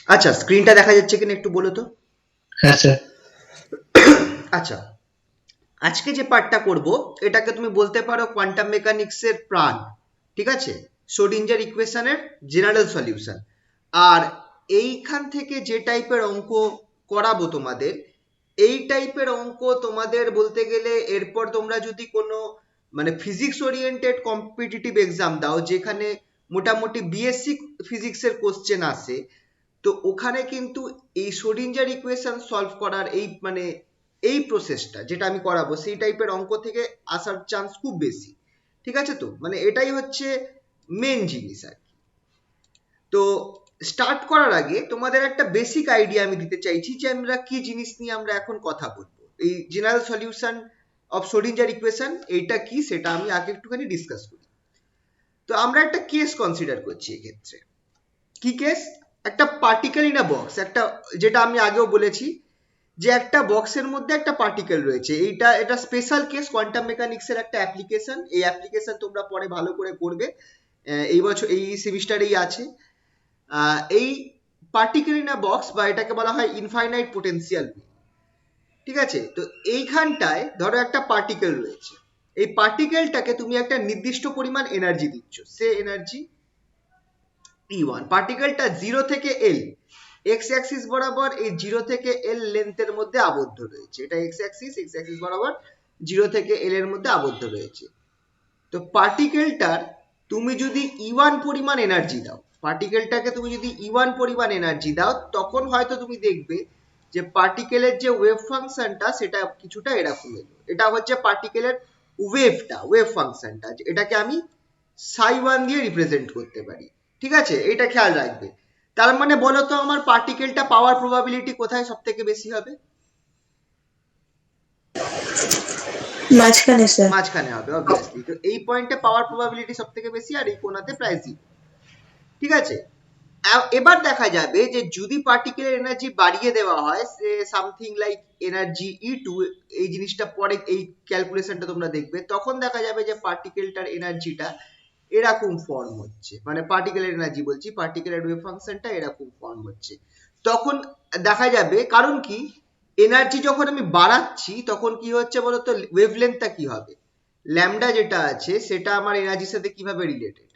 আচ্ছা, স্ক্রিনটা দেখা যাচ্ছে কিনা একটু বলো তো। হ্যাঁ স্যার। আচ্ছা, আজকে যে পার্টটা করব এটাকে তুমি বলতে পারো কোয়ান্টাম মেকানিক্সের প্রাণ। ঠিক আছে, শ্রোডিঞ্জার ইকুয়েশনের জেনারেল সলিউশন। আর এইখান থেকে যে টাইপের অঙ্ক করাবো তোমাদের, এই টাইপের অঙ্ক তোমাদের বলতে গেলে এরপর তোমরা যদি কোনো মানে ফিজিক্স ওরিয়েন্টেড কম্পিটিটিভ এক্সাম দাও, যেখানে মোটামুটি বিএসসি ফিজিক্সের কোশ্চেন আসে, তো ওখানে কিন্তু এই শ্রোডিঞ্জার ইকুয়েশন সলভ করার এই মানে এই প্রসেসটা যেটা আমি করাবো সেই টাইপের অঙ্ক থেকে আসার চান্স খুব বেশি। ঠিক আছে, তো মানে এটাই হচ্ছে মেন জিনিস আর কি। তো স্টার্ট করার আগে তোমাদের একটা বেসিক আইডিয়া আমি দিতে চাইছি যে আমরা কি জিনিস নিয়ে আমরা এখন কথা বলবো। এই general solution of Schrodinger equation এইটা কি সেটা আমি আগে একটুখানি ডিসকাস করি। তো আমরা একটা কেস কনসিডার করছি এক্ষেত্রে। কি কেস? একটা পার্টিকেল ইন আ বক্স, একটা যেটা আমি আগেও বলেছি যে একটা বক্সের মধ্যে একটা পার্টিকেল রয়েছে। এটা স্পেশাল কেস, কোয়ান্টাম মেকানিক্সের একটা অ্যাপ্লিকেশন। এই অ্যাপ্লিকেশন তোমরা পরে ভালো করে করবে, এই বছর এই সেমিস্টারেই আছে। এই পার্টিকেল ইন আ বক্স বা এটাকে বলা হয় ইনফাইনাইট পোটেনশিয়াল। ঠিক আছে, তো এইখানটায় ধরো একটা পার্টিকেল রয়েছে। এই পার্টিকেলটাকে তুমি একটা নির্দিষ্ট পরিমাণ এনার্জি দিচ্ছ, সে এনার্জি E1। পার্টিকেলটা জিরো থেকে এল এক্স অ্যাক্সিস বরাবর এই জিরো থেকে এল লেন্থের মধ্যে আবদ্ধ রয়েছে। এটা এক্স অ্যাক্সিস বরাবর জিরো থেকে এল এর মধ্যে আবদ্ধ রয়েছে। তো পার্টিকেলটার তুমি যদি E1 পরিমাণ এনার্জি দাও, পার্টিকেলটাকে তুমি যদি E1 পরিমাণ এনার্জি দাও, তখন হয়তো তুমি দেখবে যে পার্টিকেলের যে ওয়েভ ফাংশনটা সেটা কিছুটা এরকম এলো। এটা হচ্ছে পার্টিকেলের ওয়েভ ফাংশনটা, এটাকে আমি সাই1 দিয়ে রিপ্রেজেন্ট করতে পারি। ঠিক আছে, এটা খেয়াল রাখবে। তার মানে বলো তো আমার পার্টিকেলটা পাওয়ার প্রবাবিলিটি কোথায় সব থেকে বেশি হবে? মাঝখানে স্যার। মাঝখানে হবে অবভিয়াসলি। তো এই পয়েন্টে পাওয়ার প্রবাবিলিটি সব থেকে বেশি আর এই কোণাতে প্রায় জিরো। ঠিক আছে, এবার দেখা যাবে যে যদি পার্টিকেলের এনার্জি বাড়িয়ে দেওয়া হয়, say something like energy E2, এই জিনিসটা পরে এই ক্যালকুলেশনটা তোমরা দেখবে, তখন দেখা যাবে যে পার্টিকেলটার এনার্জিটা এরকম ফর্ম হচ্ছে, মানে পার্টিকেলের এনার্জি বলছি, পার্টিকেলের ওয়েভ ফাংশনটা এরকম ফর্ম হচ্ছে। তখন দেখা যাবে, কারণ কি, এনার্জি যখন আমি বাড়াচ্ছি তখন কি হচ্ছে বলতো, ওয়েভলেন্থটা কি হবে, ল্যামডা যেটা আছে সেটা আমার এনার্জির সাথে কিভাবে related,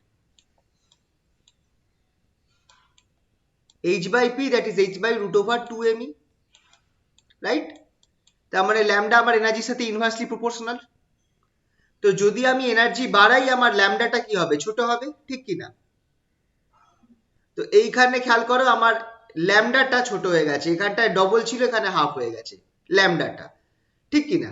h/p, that is h/√/2me, right? তার মানে ল্যামডা আমার এনার্জির সাথে ইনভার্সলি প্রপোর্শনাল। তো যদি আমি এনার্জি বাড়াই আমার ল্যামডাটা কি হবে, ছোট হবে, ঠিক কি না? তো এইখানে খেয়াল করো আমার ল্যামডাটা ছোট হয়ে গেছে, এখানটায় ডবল ছিল এখানে হাফ হয়ে গেছে ল্যামডাটা, ঠিক কি না?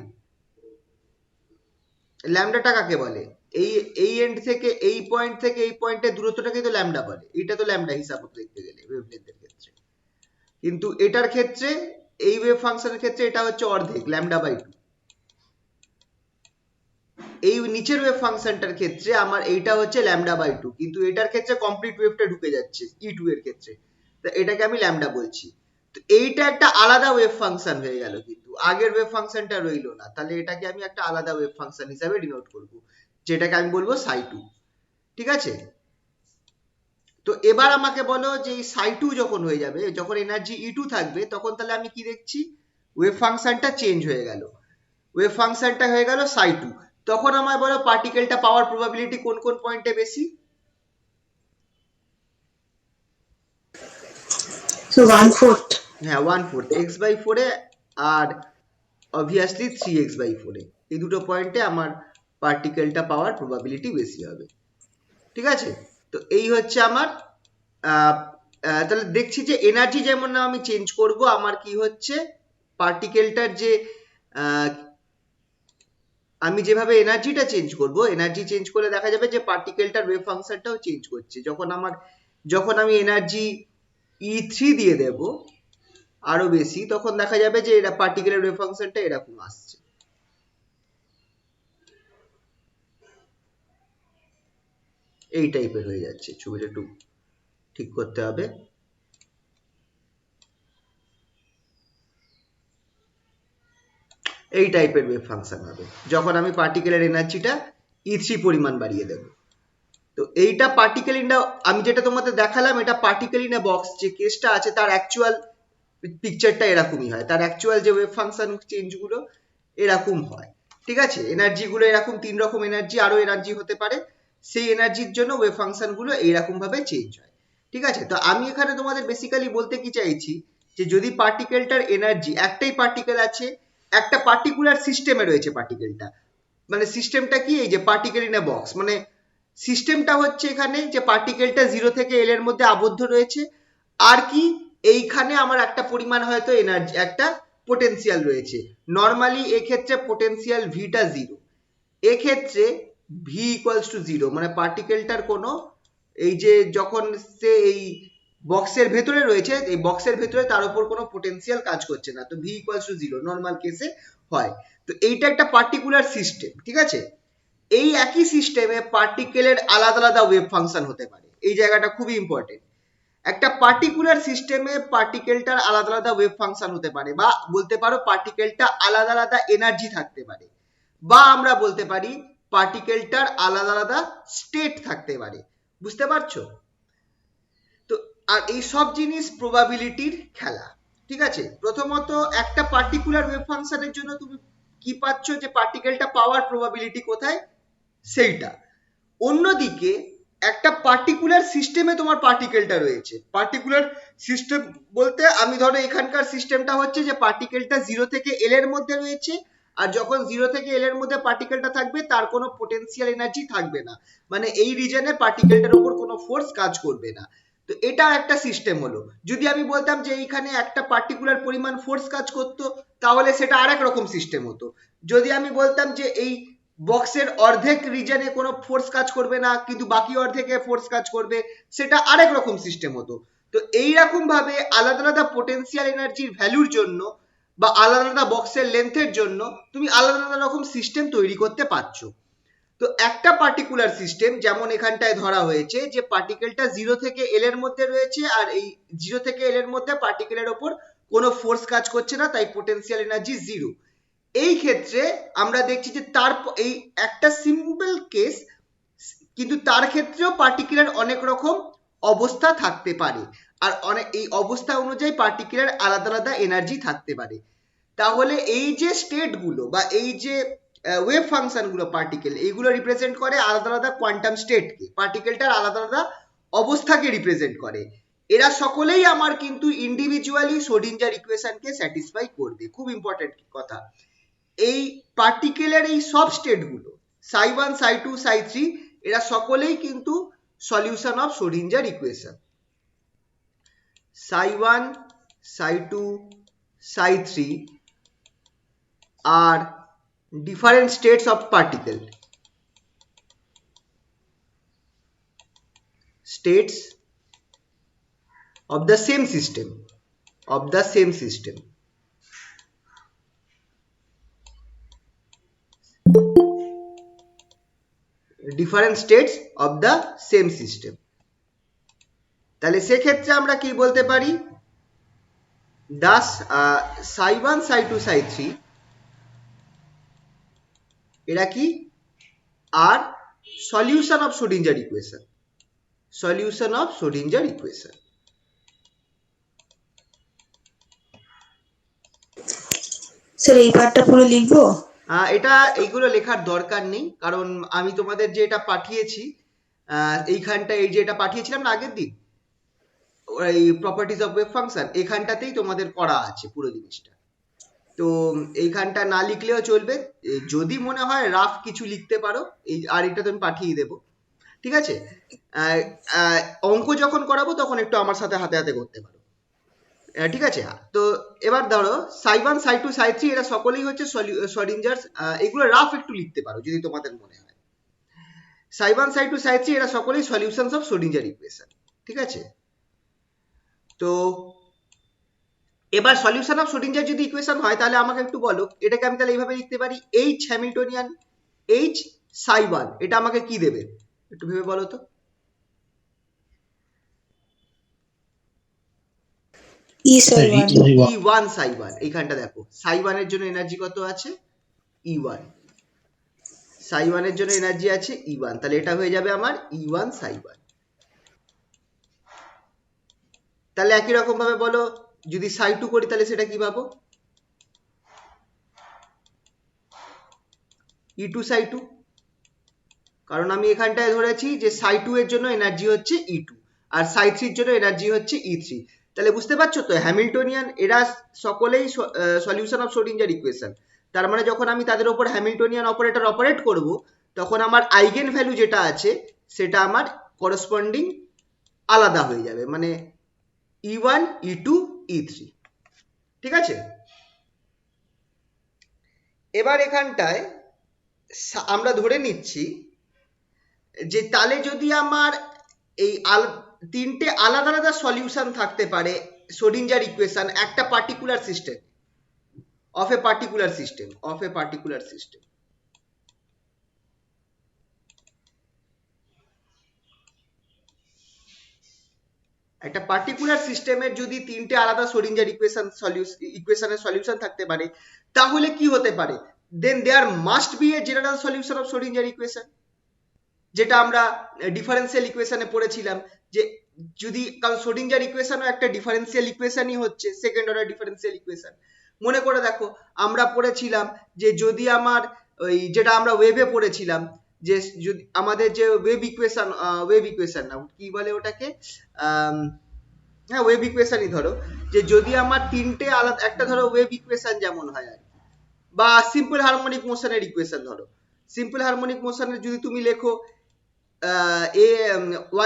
ল্যামডাটা কাকে বলে? এই এই এন্ড থেকে এই পয়েন্ট থেকে এই পয়েন্টের দূরত্বটাকে তো ল্যামডা বলে, এটা তো ল্যামডা হিসাব মতো দেখতে গেলে ওয়েভলেন্থের ক্ষেত্রে। কিন্তু এটার ক্ষেত্রে, এই ওয়েভ ফাংশনের ক্ষেত্রে এটা হচ্ছে অর্ধেক, ল্যামডা/2। এই নিচের ওয়েভ ফাংশনটার ক্ষেত্রে আমার এইটা হচ্ছে ল্যামডা/2, কিন্তু এটার ক্ষেত্রে কমপ্লিট ওয়েভটা ঢুকে যাচ্ছে E2 এর ক্ষেত্রে, তো এটাকে আমি ল্যামডা বলছি। তো এইটা একটা আলাদা ওয়েভ ফাংশন হয়ে গেল, কিন্তু আগের ওয়েভ ফাংশনটা রইলো না, তাহলে এটাকে আমি একটা আলাদা ওয়েভ ফাংশন হিসাবে ডিনোট করব, যেটাকে আমি বলবো সাই2। ঠিক আছে, তো এবার আমাকে বলো যে এই সাই2 যখন হয়ে যাবে, যখন এনার্জি E2 থাকবে, তখন তাহলে আমি কি দেখছি, ওয়েভ ফাংশনটা চেঞ্জ হয়ে গেল, ওয়েভ ফাংশনটা হয়ে গেল সাই2। তখন আমায় বলো পার্টিকেলটা পাওয়ার প্রবাবিলিটি কোন কোন পয়েন্টে বেশি? So 1/4। হ্যাঁ, 1/4, x/4 এ, আর অবভিয়াসলি 3x/4 এ, এই দুটো পয়েন্টে আমার পার্টিকেলটা পাওয়ার প্রবাবিলিটি বেশি হবে। ঠিক আছে, তো এই হচ্ছে আমার তাহলে দেখছি যে এনার্জি যেমন না আমি চেঞ্জ করব, আমার কি হচ্ছে পার্টিকেলটার যে আমি যেভাবে এনার্জিটা চেঞ্জ করব, এনার্জি চেঞ্জ করলে দেখা যাবে যে পার্টিকেলটার ওয়েভ ফাংশনটাও চেঞ্জ করছে। যখন আমি এনার্জি E3 দিয়ে দেব আরো বেশি, তখন দেখা যাবে যে এরা পার্টিকেলের ওয়েভ ফাংশনটা এরকম আসছে। এই টাইপের হয়ে যাচ্ছে, ছবিটা একটু ঠিক করতে হবে। এই টাইপের ওয়েভ ফাংশন হবে যখন আমি পার্টিকেলের এনার্জিটা E3 পরিমাণ বাড়িয়ে দেব। তো তো এইটা পার্টিকেল ইন আমি যেটা তোমাদের দেখালাম এটা পার্টিকেল ইন বক্স যে কেসটা আছে তার অ্যাকচুয়াল পিকচারটা এরকমই হয়, তার অ্যাকচুয়াল যে ওয়েভ ফাংশন চেঞ্জগুলো এরকম হয়। ঠিক আছে, এনার্জি গুলো এরকম 3 রকম এনার্জি, আরো এনার্জি হতে পারে, সেই এনার্জির জন্য ওয়েভ ফাংশন গুলো এইরকম ভাবে চেঞ্জ হয়। ঠিক আছে, তো আমি এখানে তোমাদের বেসিক্যালি বলতে কি চাইছি যে যদি পার্টিকেলটার এনার্জি, একটাই পার্টিকেল আছে, একটা পার্টিকুলার সিস্টেমে রয়েছে পার্টিকেলটা, মানে সিস্টেমটা কি, এই যে পার্টিকেল ইন এ বক্স, মানে সিস্টেমটা হচ্ছে এখানে যে পার্টিকেলটা 0 থেকে এল এর মধ্যে আবদ্ধ রয়েছে, আর কি এইখানে আমার একটা পরিমাণ হয়তো এনার্জি, একটা পোটেনশিয়াল রয়েছে। নর্মালি এক্ষেত্রে পোটেনশিয়াল ভিটা 0, এক্ষেত্রে ভি ইকুয়ালস টু 0, মানে পার্টিকেলটার কোনো, এই যে যখন সে এই বক্সের ভেতরে রয়েছে, এই বক্সের ভেতরে তার উপর কোনো পোটেনশিয়াল কাজ করছে না, তো ভি ইকুয়ালস টু 0 নর্মাল কেসে হয়। তো এইটা একটা পার্টিকুলার সিস্টেম। ঠিক আছে, এই একই সিস্টেমে পার্টিকেলের আলাদা আলাদা ওয়েভ ফাংশন হতে পারে, এই জায়গাটা খুবই ইম্পর্টেন্ট। একটা পার্টিকুলার সিস্টেমে পার্টিকেলটার আলাদা আলাদা ওয়েভ ফাংশন হতে পারে, বা বলতে পারো পার্টিকেলটা আলাদা আলাদা এনার্জি থাকতে পারে, বা আমরা বলতে পারি পার্টিকেলটার আলাদা আলাদা স্টেট থাকতে পারে। বুঝতে পারছো? তো আর এই সব জিনিস প্রবাবিলিটির খেলা। ঠিক আছে, প্রথমত একটা পার্টিকুলার ওয়েভ ফাংশনের জন্য তুমি কি পাচ্ছ, যে পার্টিকেলটা পাওয়ার প্রবাবিলিটি কোথায় সেইটা। অন্যদিকে একটা পার্টিকুলার সিস্টেমে তোমার পার্টিকেলটা রয়েছে, পার্টিকুলার সিস্টেম বলতে আমি ধরো এখানকার সিস্টেমটা হচ্ছে যে পার্টিকেলটা 0 থেকে এল এর মধ্যে রয়েছে, আর যখন 0 থেকে এল এর মধ্যে পার্টিকেলটা থাকবে তার কোনো পোটেনশিয়াল এনার্জি থাকবে না, মানে এই রিজনে পার্টিকেলটার উপর কোনো ফোর্স কাজ করবে না। তো এটা একটা সিস্টেম হলো। যদি আমি বলতাম যে এইখানে একটা পার্টিকুলার পরিমাণ ফোর্স কাজ করতো, তাহলে সেটা আরেক রকম সিস্টেম হতো। যদি আমি বলতাম যে এই বক্সের অর্ধেক রিজনে কোনো ফোর্স কাজ করবে না কিন্তু বাকি অর্ধেকে ফোর্স কাজ করবে, সেটা আরেক রকম সিস্টেম হতো। তো এইরকম ভাবে আলাদা আলাদা পোটেনশিয়াল এনার্জির ভ্যালুর জন্য বা আলাদা আলাদা বক্সের লেন্থের জন্য তুমি আলাদা আলাদা রকম সিস্টেম তৈরি করতে পারছো। তো একটা পার্টিকুলার সিস্টেম যেমন এখানটায় ধরা হয়েছে যে পার্টিকেলটা 0 থেকে এল এর মধ্যে রয়েছে, আর এই 0 থেকে এল এর মধ্যে পার্টিকেলের ওপর কোনো ফোর্স কাজ করছে না, তাই পোটেনশিয়াল এনার্জি 0। এই ক্ষেত্রে আমরা দেখছি যে তার এই একটা সিম্পল কেস, কিন্তু তার ক্ষেত্রেও পার্টিকুলার অনেক রকম অবস্থা থাকতে পারে, আর অনেক এই অবস্থা অনুযায়ী পার্টিকুলার আলাদা আলাদা এনার্জি থাকতে পারে। তাহলে এই যে স্টেট গুলো বা এই যে ওয়েভ ফাংশন গুলো পার্টিকেল, এইগুলো রিপ্রেজেন্ট করে আলাদা আলাদা কোয়ান্টাম স্টেটকে, পার্টিকেলটার আলাদা আলাদা অবস্থাকে রিপ্রেজেন্ট করে। এরা সকলেই আমার কিন্তু ইন্ডিভিজুয়ালি শ্রোডিঞ্জার ইকুয়েশনকে স্যাটিসফাই করবে। খুব ইম্পর্টেন্ট কথা, এই পার্টিকেলের এই সব স্টেট গুলো সাই 1 সাই 2 সাই 3 এরা সকলেই কিন্তু solution of Schrodinger equation. Sai 1 Sai 2 Sai 3 are different states of particle, states of the same system, of the same system. Different states of the same system. তাহলে সেক্ষেত্রে আমরা কি বলতে পারি, দাস সাই 1 সাই 2 সাই 3 এরা কি আর solution of Schrodinger equation, solution of Schrodinger equation. Sir এই পার্টটা পুরো লিখবো? এটা এইগুলো লেখার দরকার নেই, কারণ আমি তোমাদের যে এটা পাঠিয়েছি, এইখানটা এই যে এটা পাঠিয়েছিলাম না আগের দিন, এই প্রপার্টিজ অফ ওয়েভ ফাংশন, এখানটাতেই তোমাদের করা আছে পুরো জিনিসটা। তো এইখানটা না লিখলেও চলবে, যদি মনে হয় রাফ কিছু লিখতে পারো, এই আর এটা তুমি পাঠিয়ে দেবো। ঠিক আছে, অঙ্ক যখন করাবো তখন একটু আমার সাথে হাতে হাতে করতে পারো। ঠিক আছে, তো এবার ধরো সাই 1 সাই 2 সাই 3 এরা সকলেই হচ্ছে শ্রোডিঞ্জার, এগুলো রাফ একটু লিখতে পারো যদি তোমাদের মনে হয়। সাই 1 সাই 2 সাই 3 এরা সকলেই সলিউশনস অফ শ্রোডিঞ্জার ইকুয়েশন। ঠিক আছে, তো এবার সলিউশন অফ শ্রোডিঞ্জার যদি ইকুয়েশন হয় তাহলে আমাকে একটু বলো, এটাকে আমি তাহলে এইভাবে লিখতে পারি, এইচ হ্যামিল্টনিয়ান এইচ সাই 1, এটা আমাকে কি দেবে একটু ভেবে বলো তো। E1 সাই 1, এইখানটা দেখো সাই 1 এর জন্য এনার্জি কত আছে, E1। সাই ওয়ানের জন্য এনার্জি আছে E1, তাহলে এটা হয়ে যাবে আমার E1 সাই ওয়ান। তাহলে একই রকম ভাবে বলো যদি সাই টু করি তাহলে সেটা কি পাবো? E2 সাই টু, কারণ আমি এখানটায় ধরেছি যে সাই টু এর জন্য এনার্জি হচ্ছে E2 আর সাই থ্রির জন্য এনার্জি হচ্ছে E3। তাহলে বুঝতে পারছো তো হ্যামিল্টনিয়ান এরা সকলেই সলিউশন অফ শ্রোডিঞ্জার ইকুয়েশন। তার মানে যখন আমি তাদের উপর হ্যামিল্টনিয়ান অপারেটর অপারেট করব তখন আমার আইগেন ভ্যালু যেটা আছে সেটা আমার করসপন্ডিং আলাদা হয়ে যাবে, মানে E1 E2 E3। ঠিক আছে, এবার এখানটায় আমরা ধরে নিচ্ছি যে তাহলে যদি আমার এই তিনটে আলাদা আলাদা সলিউশন থাকতে পারে শ্রোডিঞ্জার ইকুয়েশন একটা particular system of a particular system একটা পার্টিকুলার সিস্টেমের যদি তিনটে আলাদা শ্রোডিঞ্জার ইকুয়েশনের সলিউশন থাকতে পারে তাহলে কি হতে পারে? Then there must be a general solution of Schrodinger equation, যেটা আমরা ডিফারেন্সিয়াল ইকুয়েশনে পড়েছিলাম যে যদি, কারণ শ্রোডিঞ্জার ইকুয়েশনও একটা ডিফারেন্সিয়াল ইকুয়েশনই হচ্ছে, সেকেন্ড অর্ডার ডিফারেন্সিয়াল ইকুয়েশন। মনে করে দেখো আমরা পড়েছিলাম যে যদি আমার ওই যেটা আমরা ওয়েভে পড়েছিলাম যে যদি আমাদের যে ওয়েভ ইকুয়েশন না কি বলে ওটাকে, হ্যাঁ ওয়েভ ইকুয়েশনই ধরো, যে যদি আমার তিনটে আলাদা, একটা ধরো ওয়েভ ইকুয়েশন যেমন হয় আর কি, বা সিম্পল হারমোনিক মোশনের ইকুয়েশন ধরো, সিম্পল হারমোনিক মোশনের যদি তুমি লেখো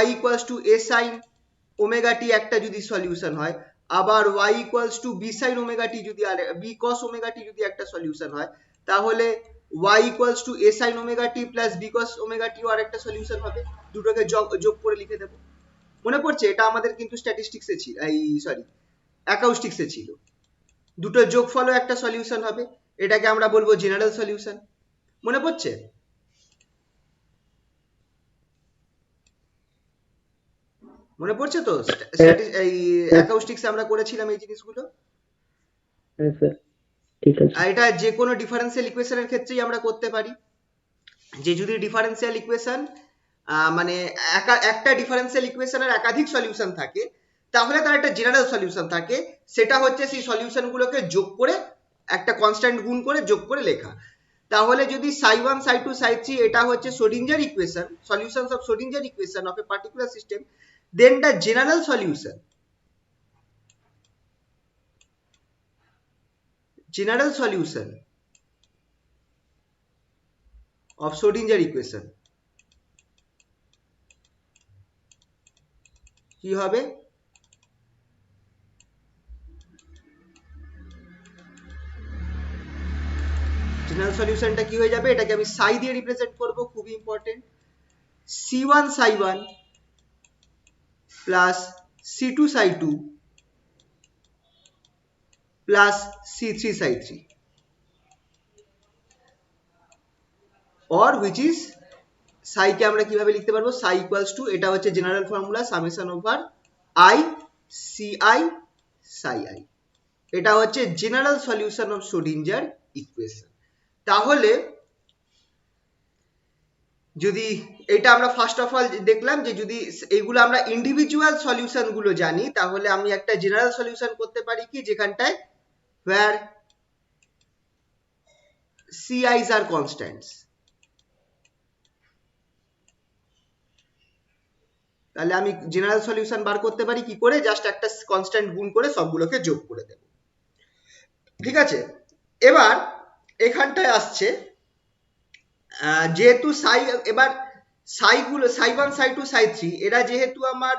y equals to a sine omega T একটা যদি সলিউশন হয়, আবার y equals to b sine omega T যদি আর b cos ওমেগা টি যদি একটা সলিউশন হয়, তাহলে y equals to a sine omega T plus b cos omega T আর একটা সলিউশন হবে। দুটোকে যোগ করে লিখে দেবো। মনে পড়ছে এটা আমাদের কিন্তু স্ট্যাটিস্টিক্সে ছিল, এই সরি অ্যাকাউস্টিক্সে ছিল। দুটো যোগফলও একটা সলিউশন হবে, এটাকে আমরা বলবো জেনারেল সলিউশন। মনে পড়ছে? মনে পড়ছে তো এই অ্যাকাউস্টিক্সে আমরা করেছিলাম এই জিনিসগুলো। হ্যাঁ স্যার, ঠিক আছে। আর এটা যে কোনো ডিফারেন্সিয়াল ইকুয়েশনের ক্ষেত্রেই আমরা করতে পারি, যে যদি ডিফারেন্সিয়াল ইকুয়েশন মানে একটা ডিফারেন্সিয়াল ইকুয়েশনের একাধিক সলিউশন থাকে তাহলে তার একটা জেনারেল সলিউশন থাকে, সেটা হচ্ছে সেই সলিউশনগুলোকে যোগ করে একটা কনস্ট্যান্ট গুণ করে যোগ করে লেখা। তাহলে যদি সাই ওয়ান সাই টু সাই থ্রি এটা হচ্ছে Schrodinger equation, solutions of Schrodinger equation of a particular system, then the general solution of Schrodinger equation কি হবে? জেনারেল সলিউশনটা কি হয়ে যাবে? এটাকে আমি সাই দিয়ে রিপ্রেজেন্ট করব, খুবই important. C1 Sai one plus C2 Sai two plus C3 Sai three, or which is সাইকে আমরা কিভাবে লিখতে পারবো? সাই ইকুয়ালস টু, এটা হচ্ছে general formula, summation over i ci Sai i। এটা হচ্ছে general solution of Schrodinger equation. তাহলে যদি এটা আমরা ফার্স্ট অফ অল দেখলাম যে যদি এইগুলো আমরা ইন্ডিভিজুয়াল সলিউশন গুলো জানি তাহলে আমি একটা জেনারেল সলিউশন করতে পারি কি, যেখানটায় where ci's are constants। তাহলে আমি জেনারেল সলিউশন বার করতে পারি কি করে? জাস্ট একটা কনস্ট্যান্ট গুণ করে সবগুলোকে যোগ করে দেব। ঠিক আছে, এবার এখানটায় আসছে যেহেতু সাই, এবার সাইগুলো সাই ওয়ান সাই টু সাই থ্রি এরা যেহেতু আমার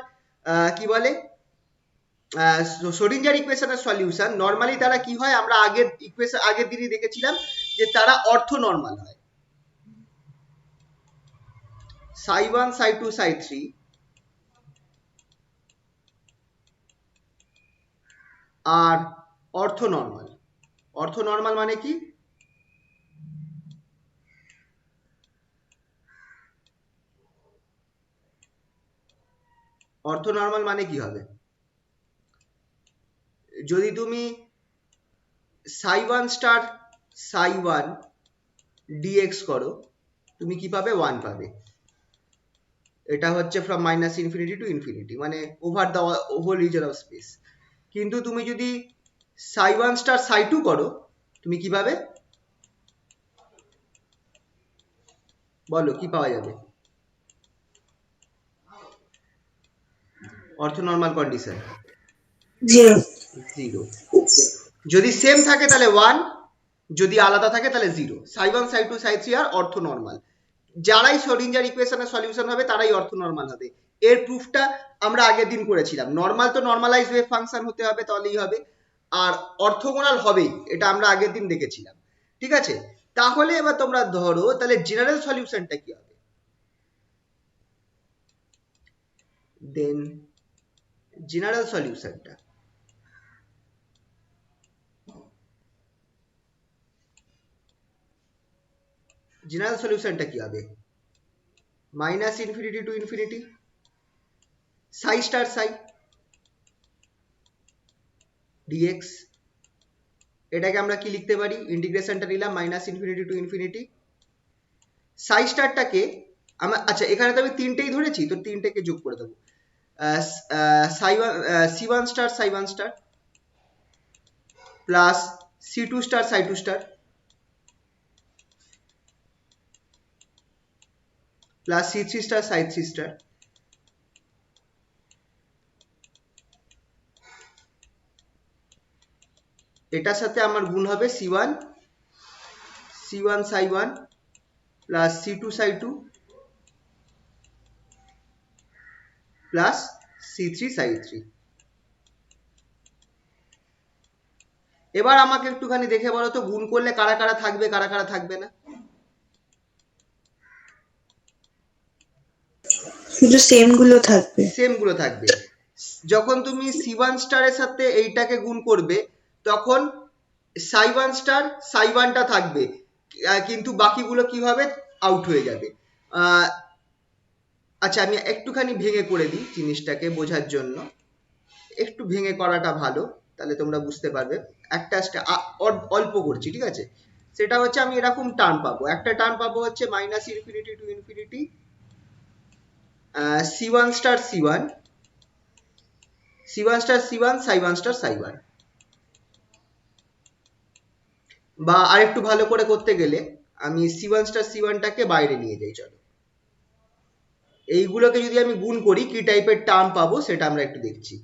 কি বলে শ্রোডিঞ্জার ইকুয়েশনের সলিউশন, নরমালি তারা কি হয়, আমরা আগের দিনই দেখেছিলাম যে তারা অর্থো নর্মাল হয়। সাই ওয়ান সাই টু সাই থ্রি আর অর্থো নর্মাল মানে কি? অর্থো নর্মাল মানে কি হবে? যদি তুমি psi one star psi one DX করো তুমি কি পাবে 1 পাবে। এটা হচ্ছে from minus infinity to infinity, মানে over the whole region of space. কিন্তু তুমি যদি psi1 স্টার psi2 করো, তুমি কি পাবে বলো, কি পাওয়া যাবে? অর্থোনর্মাল কন্ডিশন 0। 0। যদি সেম থাকে তাহলে 1, যদি আলাদা থাকে তাহলে 0। psi1 psi2 psi3 আর অর্থোনর্মাল। যারাই শ্রোডিঞ্জার ইকুয়েশনের সলিউশন হবে তারাই অর্থোনর্মাল হবে। এর প্রুফটা আমরা আগের দিন করেছিলাম। নর্মাল তো নর্মালাইজ ওয়েভ ফাংশন হতে হবে, তাহলেই হবে। আর অর্থোগোনাল হবেই, এটা আমরা আগের দিন দেখেছিলাম। ঠিক আছে, তাহলে এবার তোমরা ধরো তাহলে জেনারেল সলিউশনটা কি হবে। দেন জেনারেল সলিউশনটা কি হবে? Minus infinity to infinity psi star psi dx। এটাকে আমরা কি লিখতে পারি? ইন্টিগ্রেশনটা নিলাম minus infinity to infinity psi স্টারটাকে আমরা, আচ্ছা এখানে তো আমি তিনটেই ধরেছি, তো তিনটেকে যোগ করে দেবো। c1 star psi1 star plus c2 star psi2 star plus c3 star psi3 star. এটার সাথে আমার গুণ হবে c1 psi1 plus c2 psi2 plus c3 psi3। এবার আমাকে একটুখানি দেখে বলো তো, গুণ করলে কারা কারা থাকবে, কারা কারা থাকবে না? শুধু সেম গুলো থাকবে। সেম গুলো থাকবে। যখন তুমি c1 স্টারের সাথে এইটাকে গুণ করবে, তখন psi1 স্টার psi1 টা থাকবে, কিন্তু বাকিগুলো কি হবে? আউট হয়ে যাবে। আচ্ছা আমি একটুখানি ভেঙে করে দিই জিনিসটাকে বোঝার জন্য। একটু ভেঙে করাটা ভালো, তাহলে তোমরা বুঝতে পারবে। একটা অল্প করছি, ঠিক আছে? সেটা হচ্ছে আমি এরকম টার্ম পাবো, একটা টার্ম পাবো হচ্ছে minus infinity to infinity c1 star c1 star c1 psi1 star psi1। বা আরেকটু ভালো করে করতে গেলে আমি c1 স্টার c1 টাকে বাইরে নিয়ে যাই, চলো। এইগুলোকে যদি আমি গুণ করি কি টাইপের টার্ম পাবো সেটা আমরা একটু দেখছি।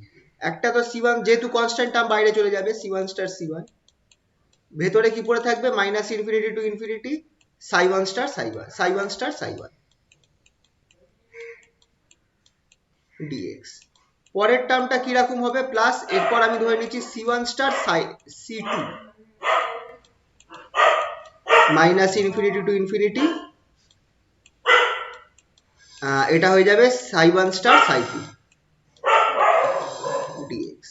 একটা তো c1, যেহেতু কনস্ট্যান্ট টার্ম বাইরে চলে যাবে, c1 স্টার c1, ভেতরে কি পড়ে থাকবে? Minus infinity to infinity psi1 star psi1 star psi1 dx। পরের টার্মটা কি রকম হবে? প্লাস, এরপর আমি ধরে নিচ্ছি c1 star c2 minus infinity to infinity, এটা হয়ে যাবে psi1 star psi2 dx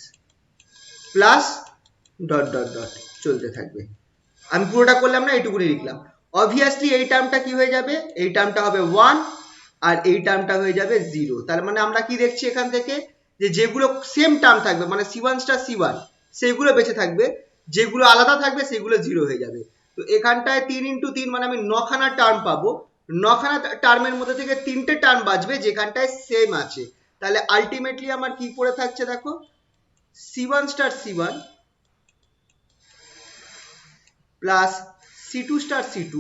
plus dot dot dot চলতে থাকবে। আমি পুরোটা করলাম না, এইটুকুনি লিখলাম। অবভিয়াসলি এই টার্মটা কি হয়ে যাবে? এই টার্মটা হবে 1 আর এই টার্মটা হয়ে যাবে 0। তার মানে আমরা কি দেখছি এখান থেকে, যে যেগুলো সেম টার্ম থাকবে মানে c1 স্টার c1 সেগুলো বেঁচে থাকবে, যেগুলো আলাদা থাকবে সেগুলো 0 হয়ে যাবে। তো এখানটায় 3 ইন্টু 3 মানে আমি 9খানা টার্ম পাবো। 9খানা টার্মের মধ্যে থেকে 3টে টার্ম বাঁচবে যেখানটায় সেম আছে। তাহলে আলটিমেটলি আমার কি পড়ে থাকছে দেখো, c1 star c1 plus c2 star c2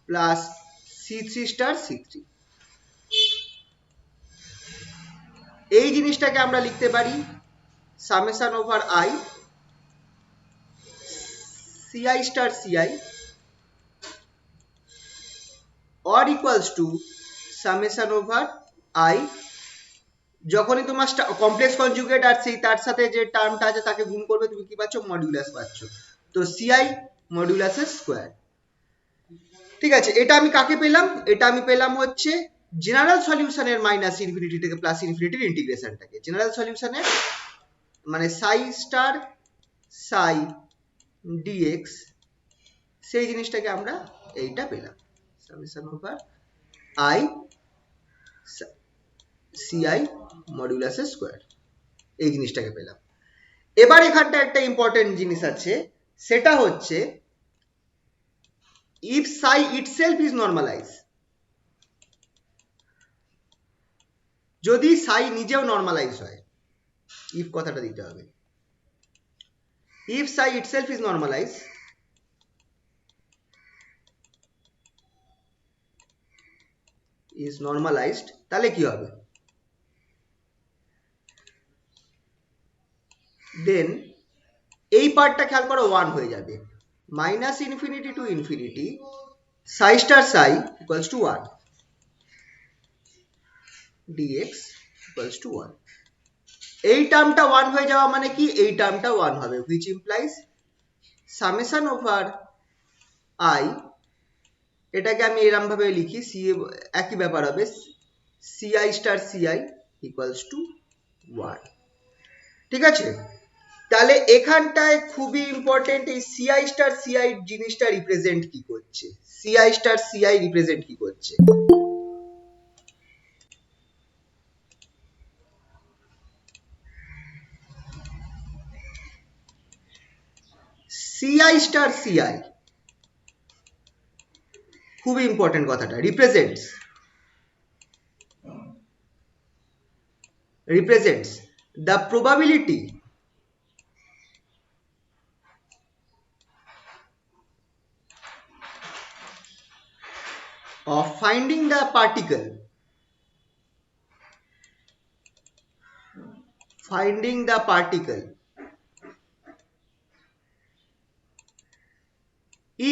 plus c3 star c3। এই জিনিসটাকে আমরা লিখতে পারি summation over i ci star ci or equals to summation over i, যখনই তোমার কমপ্লেক্স কনজুগেট আর সেই তার সাথে যে টার্মটা আছে তাকে গুণ করবে, তুমি কি পাচ্ছ? মডিউলাস পাচ্ছ। তো ci মডিউলাসের স্কোয়ার। ঠিক আছে, এটা আমি কাকে পেলাম? এটা আমি পেলাম হচ্ছে জেনারেল সলিউশনের মাইনাস ইনফিনিটি থেকে প্লাস ইনফিনিটির ইন্টিগ্রেশনটাকে। জেনারেল সলিউশনের মানে psi স্টার psi dx, সেই জিনিসটাকে আমরা এইটা পেলাম, সামেশন ওভার i ci মডিউলাসের স্কোয়ার, এই জিনিসটাকে পেলাম। এবার এখানটা একটা ইম্পর্টেন্ট জিনিস আছে, সেটা হচ্ছে if psi itself is normalized, যদি psi নিজেও নর্মালাইজ হয়, if কথাটা দিতে হবে, if psi itself is normalized, তাহলে কি হবে, দেন এই পার্টটা খেয়াল করো 1 হয়ে যাবে, minus infinity to infinity psi star psi equals to 1 dx equals to 1. এই টার্মটা 1 হয়ে যাওয়া মানে কি, এই টার্মটা 1 হবে, which implies summation over I, এটাকে আমি এরকম ভাবে লিখি, একই ব্যাপার হবে, ci star ci equals to 1. ঠিক আছে, তাহলে এখানটায় খুবই ইম্পর্টেন্ট, এই ci star ci জিনিসটা রিপ্রেজেন্ট কি করছে, ci star ci রিপ্রেজেন্ট কি করছে, ci star ci খুবই ইম্পর্টেন্ট কথাটা, represents the probability of finding the particle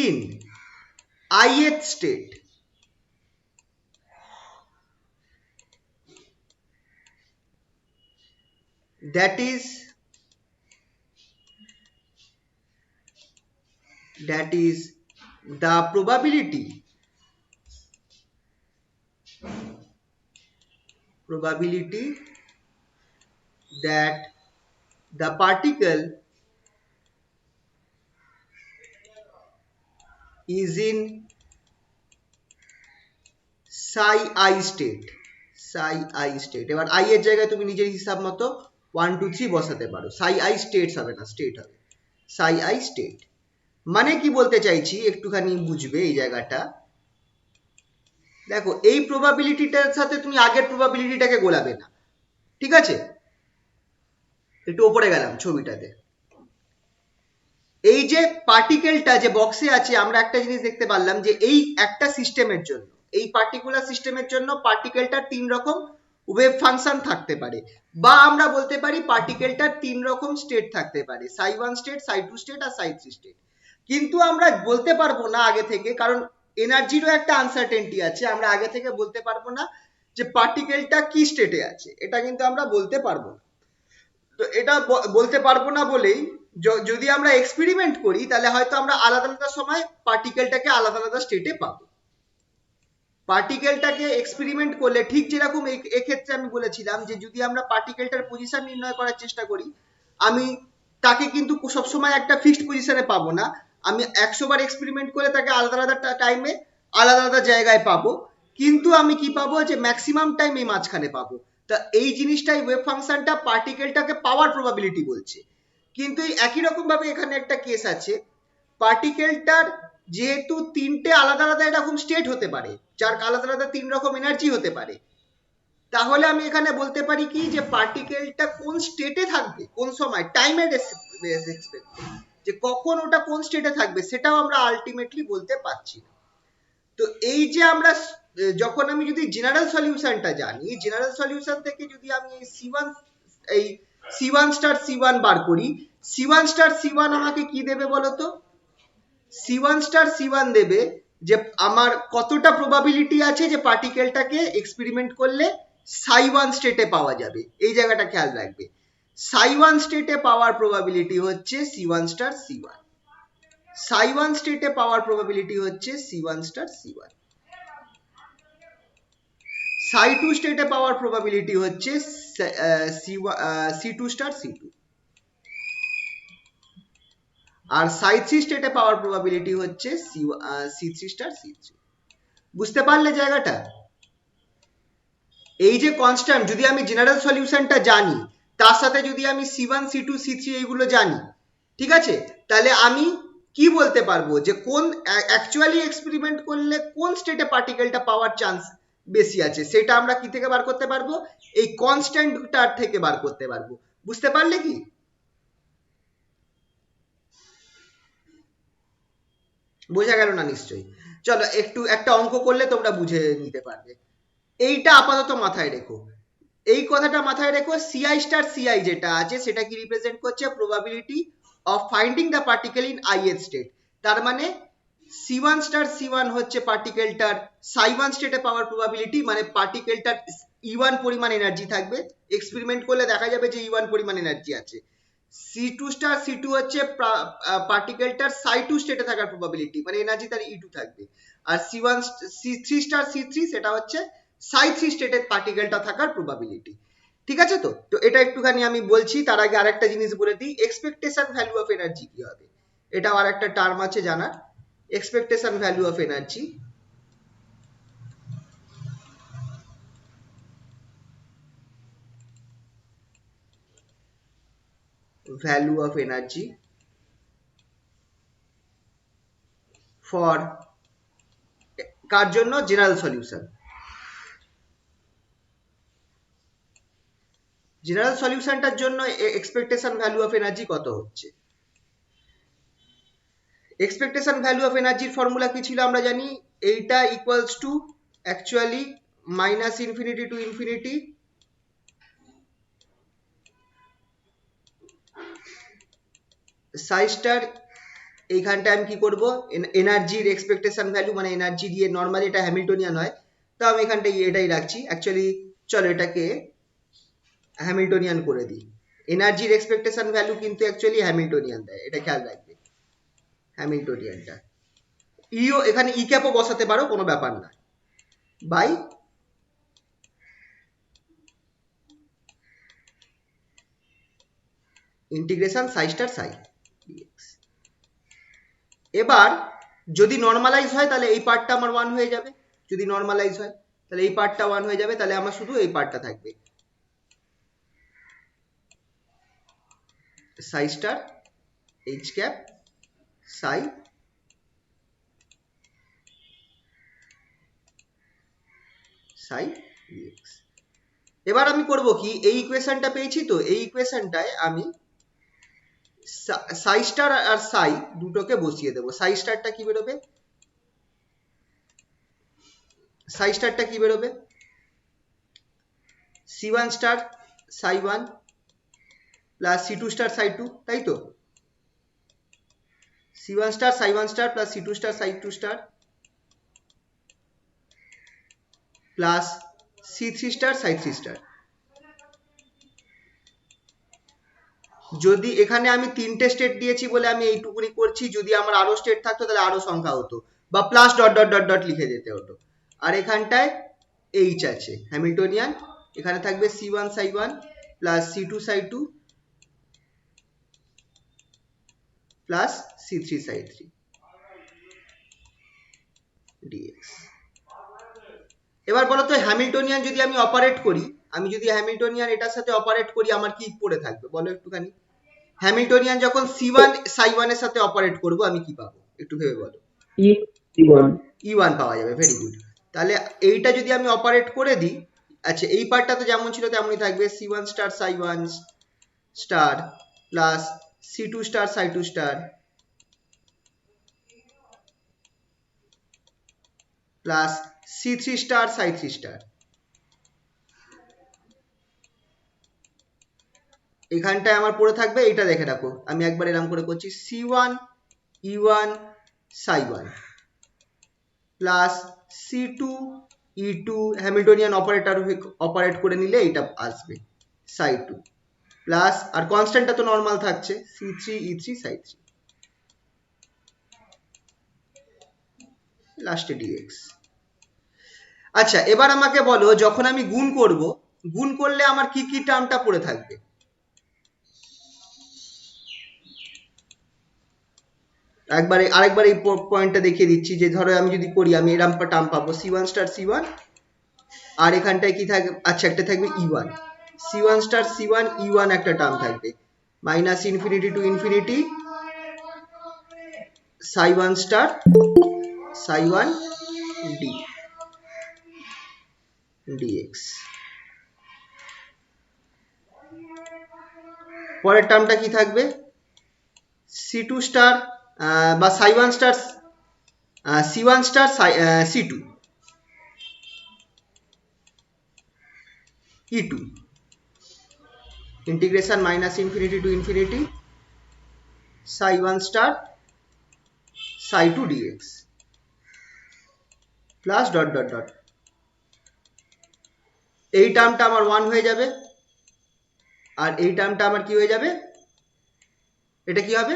in ith state, that is the probability that the particle is in psi I state. এবার i এর জায়গায় তুমি নিজের হিসাব মতো 1 2 3 বসাতে পারো, psi I states হবে না, স্টেট হবে, psi I state মানে কি বলতে চাইছি একটুখানি বুঝবে এই জায়গাটা, দেখো এই প্রবাবিলিটিটার সাথে তুমি আগের প্রবাবিলিটিটাকে গোলাবে না, ঠিক আছে, একটু উপরে গেলাম ছবিটাতে, এই যে পার্টিকেলটা যে বক্সে আছে, আমরা একটা জিনিস দেখতে পারলাম যে এই একটা সিস্টেমের জন্য, এই পার্টিকুলার সিস্টেমের জন্য পার্টিকেলটার 3 রকম ওয়েভ ফাংশন থাকতে পারে, বা আমরা বলতে পারি পার্টিকেলটার 3 রকম স্টেট থাকতে পারে, psi 1 স্টেট, psi 2 স্টেট আর psi 3 স্টেট, কিন্তু আমরা বলতে পারবো না আগে থেকে, কারণ এনার্জিরও একটা আনসার্টেনটি আছে, আমরা আগে থেকে বলতে পারবো না যে পার্টিকেলটা কি স্টেটে আছে, এটা কিন্তু আমরা বলতে পারবো না, তো এটা বলতে পারবো না বলেই যদি আমরা এক্সপেরিমেন্ট করি তাহলে হয়তো আমরা আলাদা আলাদা সময় পার্টিকেলটাকে আলাদা আলাদা স্টেটে পাবো, পার্টিকেলটাকে এক্সপেরিমেন্ট করলে ঠিক যেরকম এক্ষেত্রে আমি বলেছিলাম যে যদি আমরা পার্টিকেলটার পজিশন নির্ণয় করার চেষ্টা করি, আমি তাকে কিন্তু সবসময় একটা ফিক্সড পজিশনে পাবো না, আমি 100 বার এক্সপেরিমেন্ট করে তাকে আলাদা আলাদা টাইমে আলাদা আলাদা জায়গায় পাবো, কিন্তু আমি কি পাবো, যে ম্যাক্সিমাম টাইম এই মাঝখানে পাবো, তা এই জিনিসটাই ওয়েভ ফাংশনটা পার্টিকেলটাকে পাওয়ার প্রবাবিলিটি বলছে, কিন্তু এই একই রকম ভাবে এখানে একটা কেস আছে, পার্টিকেলটার যেহেতু 3টে আলাদা আলাদা এরকম স্টেট হতে পারে, যার আলাদা আলাদা 3 রকম এনার্জি হতে পারে, তাহলে আমি এখানে বলতে পারি কি যে পার্টিকেলটা কোন স্টেটে থাকবে, কোন সময় টাইমের রেসপেক্ট, যে কখন ওটা কোন স্টেটে থাকবে সেটাও আমরা আলটিমেটলি বলতে পারছি না। তো এই যে আমরা যখন আমি যদি জেনারেল সলিউশনটা জানি, জেনারেল সলিউশন থেকে যদি আমি এই C1 স্টার C1 বার করি, C1 স্টার C1 আমাকে কি দেবে বলতো, C1 স্টার C1 দেবে যে আমার কতটা প্রবাবিলিটি আছে যে পার্টিকেলটাকে এক্সপেরিমেন্ট করলে psi 1 স্টেটে পাওয়া যাবে, এই জায়গাটা খেয়াল রাখবে, psi 1 স্টেটে পাওয়ার প্রবাবিলিটি হচ্ছে C1 স্টার C1, psi 1 স্টেটে পাওয়ার প্রবাবিলিটি হচ্ছে C1 স্টার C1, psi 2 স্টেটে পাওয়ার প্রবাবিলিটি হচ্ছে C2 স্টার C2, আর psi 3 স্টেটে পাওয়ার প্রবাবিলিটি হচ্ছে C3 স্টার C3, বুঝতে পারলে জায়গাটা, এই যে কনস্ট্যান্ট যদি আমি জেনারেল সলিউশনটা জানি, তার সাথে যদি আমি C1 C2 C3 এইগুলো জানি, ঠিক আছে, তাহলে আমি কি বলতে পারবো যে কোন অ্যাকচুয়ালি এক্সপেরিমেন্ট করলে কোন স্টেটে পার্টিকেলটা পাওয়ার চান্স বেশি আছে, সেটা আমরা কি থেকে বার করতে পারবো? এই কনস্ট্যান্টটার থেকে বার করতে পারবো। বুঝতে পারলে কি? বোঝা গেল না নিশ্চয়ই? চলো একটু একটা অঙ্ক করলে তোমরা বুঝে নিতে পারবে। এইটা আপাতত মাথায় রেখো, এই কথাটা মাথায় রেখো, সিআই স্টার সিআই যেটা আছে সেটা কি রিপ্রেজেন্ট করছে? Probability of finding the particle in ith state. তার মানে C1 স্টার C1 হচ্ছে পার্টিকেলটার psi1 স্টেটে পাওয়ার প্রবাবিলিটি, মানে পার্টিকেলটার E1 পরিমাণ এনার্জি থাকবে, এক্সপেরিমেন্ট করলে দেখা যাবে যে E1 পরিমাণ এনার্জি আছে। C2 স্টার C2 হচ্ছে পার্টিকেলটার psi2 স্টেটে থাকার প্রবাবিলিটি, মানে এনার্জি তার E2 থাকবে। আর C3 স্টার C3 সেটা হচ্ছে psi3 স্টেটের পার্টিকেলটা থাকার প্রবাবিলিটি। ঠিক আছে? তো তো এটা একটুখানি আমি বলছি, তার আগে আরেকটা জিনিস বলে দিই, এক্সপেকটেশন ভ্যালু অফ এনার্জি কি হবে, এটাও আর একটা টার্ম আছে জানার। expectation value of energy value of energy for কার জন্য? General solution. জেনারেল সলিউশনটার জন্য এক্সপেকটেশন ভ্যালু অফ এনার্জি কত হচ্ছে? এক্সপেকটেশন ভ্যালু অফ এনার্জির ফর্মুলা কি ছিল আমরা জানি, এইটা equals to actually minus infinity to infinity Sai star. এইখানটা আমি কি করব, এনার্জির এক্সপেকটেশন ভ্যালু মানে এনার্জি দিয়ে, নর্মালি এটা হ্যামিল্টনিয়ান হয়, তো আমি এখানটা এটাই রাখছি অ্যাকচুয়ালি। চলো এটাকে হ্যামিল্টনিয়ান করে দিই। এনার্জির এক্সপেকটেশন ভ্যালু কিন্তু অ্যাকচুয়ালি হ্যামিল্টনিয়ান দেয়, এটা খেয়াল রাখবে, হ্যামিল্টনিয়ানটা। ইও এখানে ই ক্যাপও বসাতে পারো, কোনো ব্যাপার না, by integration Sai star Sai dx. এবার যদি নর্মালাইজ হয় তাহলে এই পার্টটা আমার 1 হয়ে যাবে, যদি নর্মালাইজ হয় তাহলে এই পার্টটা 1 হয়ে যাবে, তাহলে আমার শুধু এই পার্টটা থাকবে, সাই স্টার এইচ ক্যাপ সাই সাই ডিএক্স। এবার আমি করব কি, এই ইকুয়েশনটা পেয়েছি, তো এই ইকুয়েশনটায় আমি সাই স্টার আর সাই দুটোকে বসিয়ে দেবো। সাই স্টারটা কি বেরোবে, সাই স্টারটা কি বেরোবে, C1 star psi1 plus C2 star psi2, তাই তো? C1 star psi1 star plus C2 star psi2 star plus C3 star psi3 star. যদি এখানে আমি তিনটে স্টেট দিয়েছি বলে আমি এইটুকুনি করছি, যদি আমার আরো স্টেট থাকতো তাহলে আরো সংখ্যা হতো, বা plus dot dot dot dot লিখে যেতে হতো। আর এখানটায় এইচ আছে হ্যামিল্টনিয়ান, এখানে থাকবে C1 psi1 plus C2 psi2 plus C3 psi3 dx। এবার বলো তো হ্যামিল্টনিয়ান যদি আমি অপারেট করি, আমি যদি হ্যামিল্টনিয়ান এটার সাথে অপারেট করি আমার কি পড়ে থাকবে বলো একটুখানি? হ্যামিল্টনিয়ান যখন C1 psi1 এর সাথে অপারেট করব আমি কি পাবো একটু ভেবে বলো? E1 E1 পাওয়া যাবে, ভেরি গুড। তাহলে এইটা যদি আমি অপারেট করে দিই, আচ্ছা এই পার্টটা তো যেমন ছিল তেমনই থাকবে, C1 star psi1 star plus C2 star psi2 star plus C3 star psi3 star. এখানটায় আমার পড়ে থাকবে, এটা দেখে রাখো, আমি একবার এরকম করে করছি, C1 E1 psi1 plus C2 E2 Hamiltonian operator operate করে নিলে এটা আসবে psi2 প্লাস, আর কনস্ট্যান্টটা তো নর্মাল থাকছে, C3 E3 psi3 লাস্টে dx। আচ্ছা এবার আমাকে বলো যখন আমি গুণ করব, গুণ করলে আমার কি কি টার্মটা পড়ে থাকবে? আরেকবার এই পয়েন্টটা দেখিয়ে দিচ্ছি, যে ধরো আমি যদি করি আমি এরম টার্ম পাবো C1 স্টার C1, আর এখানটায় কি থাকবে, আচ্ছা একটা থাকবে E1, C1 star C1 E1 একটা টার্ম থাকবে, minus infinity to infinity psi1 star psi1 d dx। পরের টার্মটা কি থাকবে, c2 স্টার বা psi1 star c1 star c2 e2 integration minus infinity to infinity psi1 star psi2 dx plus dot dot dot. এই টার্মটা আমার 1 হয়ে যাবে আর এই টার্মটা আমার কি হয়ে যাবে, এটা কি হবে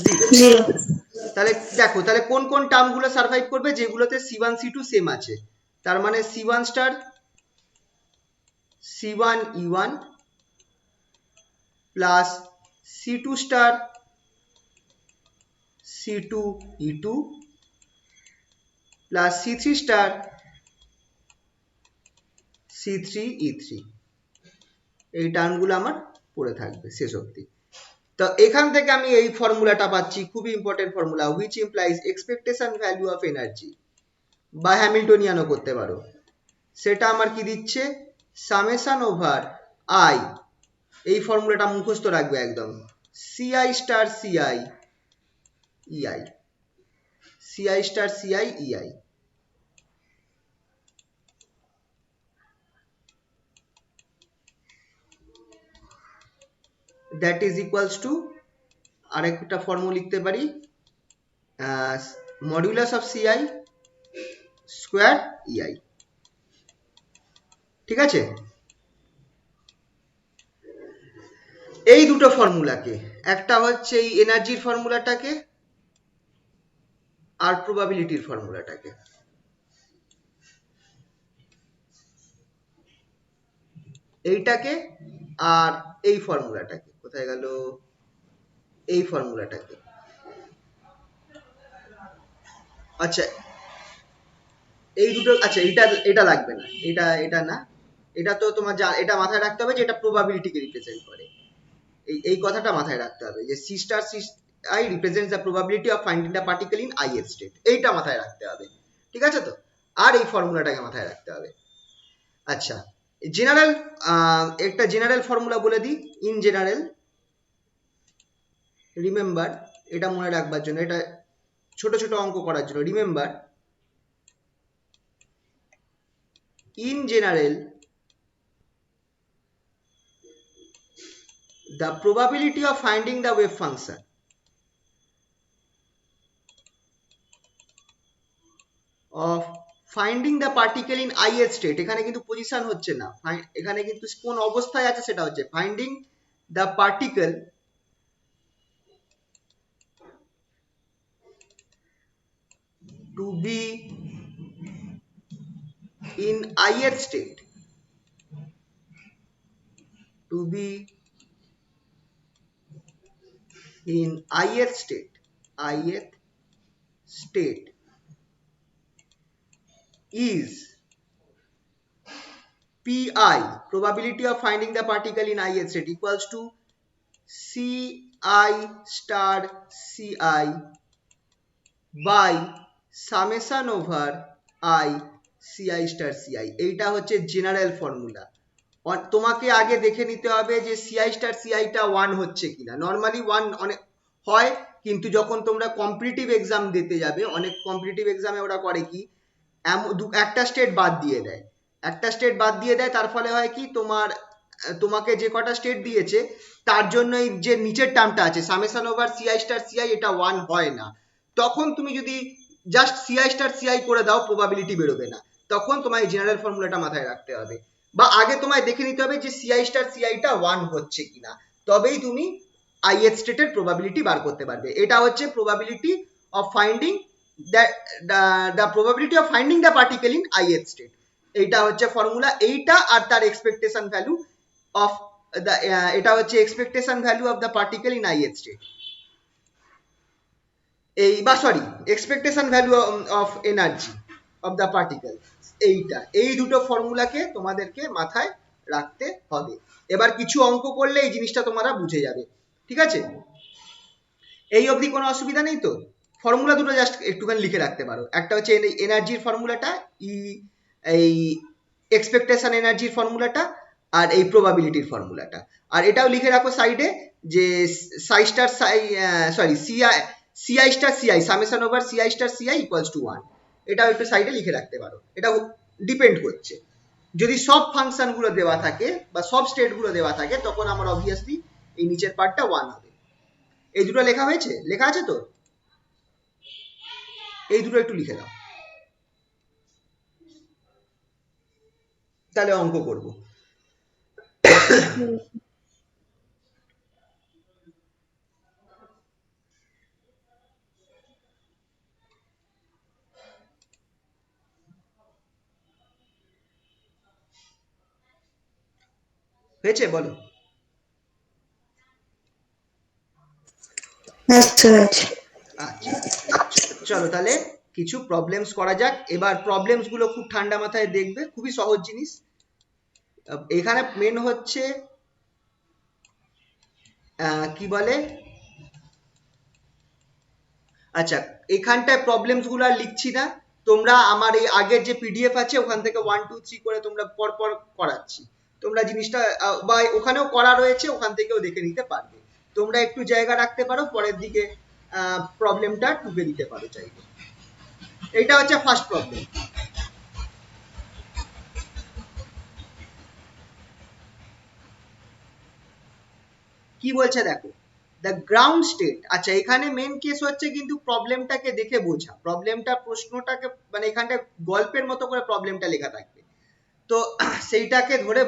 0। জিরো। তাহলে দেখো তাহলে কোন কোন টার্মগুলো সার্ভাইভ করবে, যেগুলোতে c1 c2 সেম আছে। তার মানে c1 star c1 e1 plus c2 star c2 e2 plus c3 star c3 e3। এই টার্মগুলো আমার পড়ে থাকবে শেষ অবধি। তো এখান থেকে আমি এই ফর্মুলাটা পাচ্ছি, খুবই important formula, which implies expectation value of energy, বা হ্যামিল্টনিয়ানও করতে পারো। সেটা আমার কি দিচ্ছে, সামেশন ওভার আই, এই ফর্মুলাটা মুখস্থ রাখবে একদম, CI star CI EI, CI star CI EI. That is equals to, আরেকটা ফর্মুলা লিখতে পারি, মডুলাস অফ সিআই স্কোয়ার ইআই। ঠিক আছে, এই দুটো ফর্মুলাকে, একটা হচ্ছে এই এনার্জির ফর্মুলাটাকে আর প্রবাবিলিটির ফর্মুলাটাকে, এইটাকে আর এই ফর্মুলাটাকে, কোথায় গেল এই ফর্মুলাটাকে, আচ্ছা এই দুটো, আচ্ছা এটা লাগবে না, এটা না, এটা তো তোমার এটা মাথায় রাখতে হবে যে এটা প্রবাবিলিটিকে রিপ্রেজেন্ট করে। এই কথাটা মাথায় রাখতে হবে যে c star c I represents the probability of finding the particle in ith state, এইটা মাথায় রাখতে হবে। ঠিক আছে তো, আর এই ফর্মুলাটাকে মাথায় রাখতে হবে। আচ্ছা জেনারেল, একটা জেনারেল ফর্মুলা বলে দিই, ইন জেনারেল, রিমেম্বার, এটা মনে রাখবার জন্য, এটা ছোট ছোট অঙ্ক করার জন্য, remember in general the probability of finding the wave function of finding the particle in ith state, এখানে কিন্তু পজিশন হচ্ছে না, এখানে কিন্তু কোন অবস্থায় আছে সেটা হচ্ছে finding the particle to be in ith state, to be in ith state, ith state is pi, probability of finding the particle in ith state, equals to ci star ci by summation over I ci star ci। এইটা হচ্ছে general formula. তোমাকে আগে দেখে নিতে হবে যে ci star ci টা 1 হচ্ছে কিনা। নর্মালি 1 অনেক হয়, কিন্তু যখন তোমরা কম্পিটিটিভ এক্সাম দিতে যাবে, অনেক কম্পিটিটিভ এক্সামে ওরা করে কি, একটা স্টেট বাদ দিয়ে দেয়, একটা স্টেট বাদ দিয়ে দেয়, তার ফলে হয় কি, তোমাকে যে কটা স্টেট দিয়েছে তার জন্য এই যে নিচের টার্মটা আছে summation over ci star ci, এটা 1 হয় না। তখন তুমি যদি জাস্ট ci স্টার ci করে দাও, প্রবাবিলিটি বেরোবে না, তখন তোমায় জেনারেল ফর্মুলাটা মাথায় রাখতে হবে, বা আগে তোমায় দেখে নিতে হবে যে ci স্টার ci টা 1 হচ্ছে কিনা, তবেই তুমি ith স্টেটের প্রবাবিলিটি বার করতে পারবে। এটা হচ্ছে probability of finding the probability of finding the particle in ith state, এইটা হচ্ছে ফর্মুলা। এইটা আর তার এক্সপেকটেশন ভ্যালু অফ the এটা হচ্ছে expectation value of the particle in ith state, এই বা sorry expectation value of energy of the particle, এইটা, এই দুটো ফর্মুলাকে তোমাদেরকে মাথায় রাখতে হবে। এবার কিছু অঙ্ক করলে এই জিনিসটা তোমরা বুঝে যাবে। ঠিক আছে, এই অবধি কোনো অসুবিধা নেই তো? ফর্মুলা দুটো জাস্ট একটুখানি লিখে রাখতে পারো। একটা হচ্ছে এনার্জির ফর্মুলাটা, এই এক্সপেকটেশন এনার্জির ফর্মুলাটা, আর এই প্রবাবিলিটির ফর্মুলাটা। আর এটাও লিখে রাখো সাইডে যে সাই star Sai, sorry, CI star CI summation over CI star CI equals to 1। এটাও একটু সাইডে লিখে রাখতে পারো। এটা ডিপেন্ড করছে, যদি সব ফাংশন গুলো দেওয়া থাকে বা সব স্টেট গুলো দেওয়া থাকে তখন আমার অবভিয়াসলি এই নিচের পার্টটা 1 হবে। এই দুটো লেখা হয়েছে, লেখা আছে তো? এই দুটো একটু লিখে দাও, তাহলে অঙ্ক করব। হয়েছে বলো? আচ্ছা আচ্ছা। আচ্ছা, চলো তাহলে কিছু প্রবলেমস করা যাক। এবার প্রবলেমস গুলো খুব ঠান্ডা মাথায় দেখবে, খুবই সহজ জিনিস। এখানে মেন হচ্ছে কি বলে, আচ্ছা এখানটায় প্রবলেমস গুলো আর লিখছি না, তোমরা আমার এই আগের যে পিডিএফ আছে ওখান থেকে 1 2 3 করে তোমরা পরপর করাচ্ছি, তোমরা জিনিসটা বা ওখানেও করা রয়েছে, ওখান থেকেও দেখে নিতে পারবে। তোমরা একটু জায়গা রাখতে পারো, পরের দিকে প্রবলেমটা টুকে দিতে পারো চাইলে। এটা হচ্ছে ফার্স্ট প্রবলেম। কি বলছে দেখো, দ্য গ্রাউন্ড স্টেট। আচ্ছা এখানে মেন কেস হচ্ছে কিন্তু প্রবলেমটাকে দেখে বোঝা, প্রবলেমটা প্রশ্নটাকে মানে এখানটা গল্পের মতো করে প্রবলেমটা লেখা থাকবে, তো সেইটাকে ধরে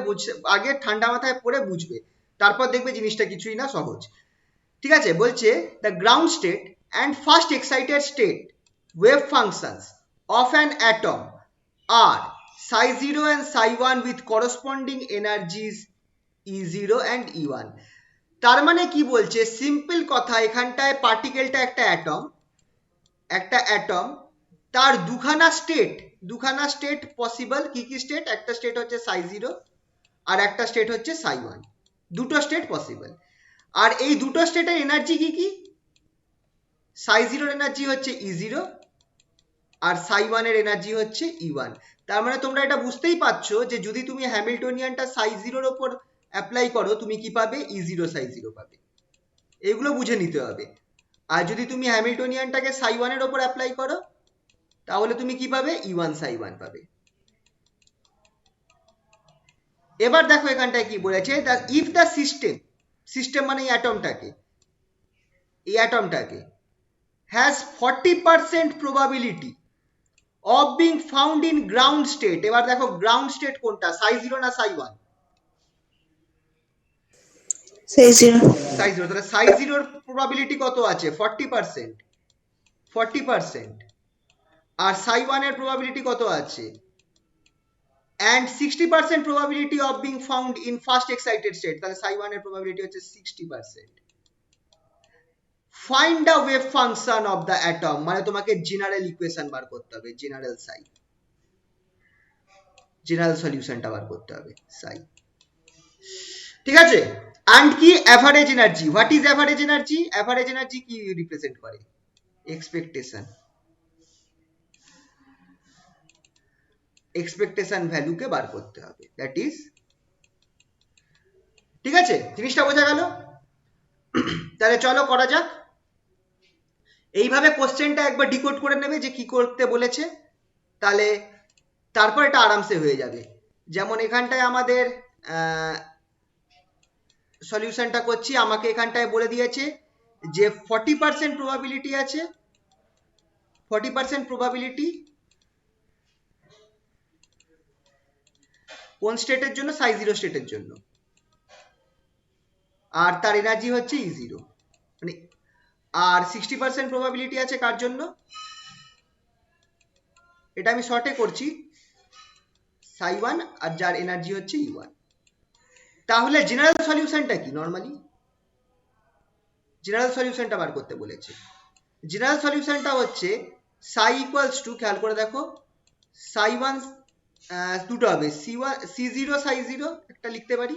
আগে ঠান্ডা মাথায় পড়ে বুঝবে, তারপর দেখবে জিনিসটা কিছুই না, সহজ। ঠিক আছে, বলছে the ground state and first excited state wave functions of an atom are psi0 and psi1 with corresponding energies E0 and E1। তার মানে কি বলছে, সিম্পল কথা, এখানটায় পার্টিকেলটা একটা অ্যাটম, তার দুখানা স্টেট পসিবল। কি কি স্টেট? একটা স্টেট হচ্ছে psi0 আর একটা স্টেট হচ্ছে psi1, দুটো স্টেট পসিবল। আর এই দুটো স্টেটের এনার্জি কি কি? psi0 এর এনার্জি হচ্ছে E0 আর psi1 এর এনার্জি হচ্ছে E1। তার মানে তোমরা এটা বুঝতেই পারছো যে যদি তুমি হ্যামিল্টনিয়ানটা psi0 এর উপর অ্যাপ্লাই করো তুমি কি পাবে? E0 psi0 পাবে। এগুলো বুঝে নিতে হবে। আর যদি তুমি হ্যামিল্টনিয়ানটাকে psi1 এর উপর অ্যাপ্লাই করো তাহলে তুমি কি পাবে? E1 psi1 পাবে। এবার দেখো এখানটায় কি বলেছে, ইফ দ্য সিস্টেম মানে এই অ্যাটমটাকে has 40% probability of being found in ground state. এবার দেখো গ্রাউন্ড স্টেট কোনটা, psi0 না psi1? psi0। psi0। তাহলে psi0 এর প্রবাবিলিটি কত আছে? 40%। আর psi1 এর প্রবাবিলিটি কত আছে? and 60% probability of being found in first excited state। তাহলে psi1 এর probability হচ্ছে 60%। find the wave function of the atom, মানে তোমাকে জেনারেল ইকুয়েশন বার করতে হবে, জেনারেল সলিউশনটা বার করতে হবে সাই। ঠিক আছে, and কি average energy. What is average energy? Average energy কি রিপ্রেজেন্ট করে? এক্সপেকটেশন ভ্যালুকে বার করতে হবে, দ্যাট ইজ। ঠিক আছে, জিনিসটা বোঝা গেল? তাহলে চলো করা যাক। এইভাবে কোশ্চেনটা একবার ডিকোড করে নেবে যে কি করতে বলেছে, তাহলে তারপর এটা আরামসে হয়ে যাবে। যেমন এখানটায় আমাদের সলিউশনটা করছি, আমাকে এখানটায় বলে দিয়েছে যে 40% প্রবাবিলিটি আছে, 40% প্রবাবিলিটি কোন স্টেটের জন্য? psi0 স্টেটের জন্য। আর তার এনার্জি হচ্ছে E0, মানে আর 60% প্রবাবিলিটি আছে কার জন্য? এটা আমি শর্টে করছি, psi1 আর যার এনার্জি হচ্ছে E1। তাহলে জেনারেল সলিউশনটা কি? নরমালি জেনারেল সলিউশনটা বার করতে বলেছে। জেনারেল সলিউশনটা হচ্ছে psi ইকুয়ালস টু, খেয়াল করে দেখো, psi1 দুটো হবে, C0 psi0 একটা লিখতে পারি,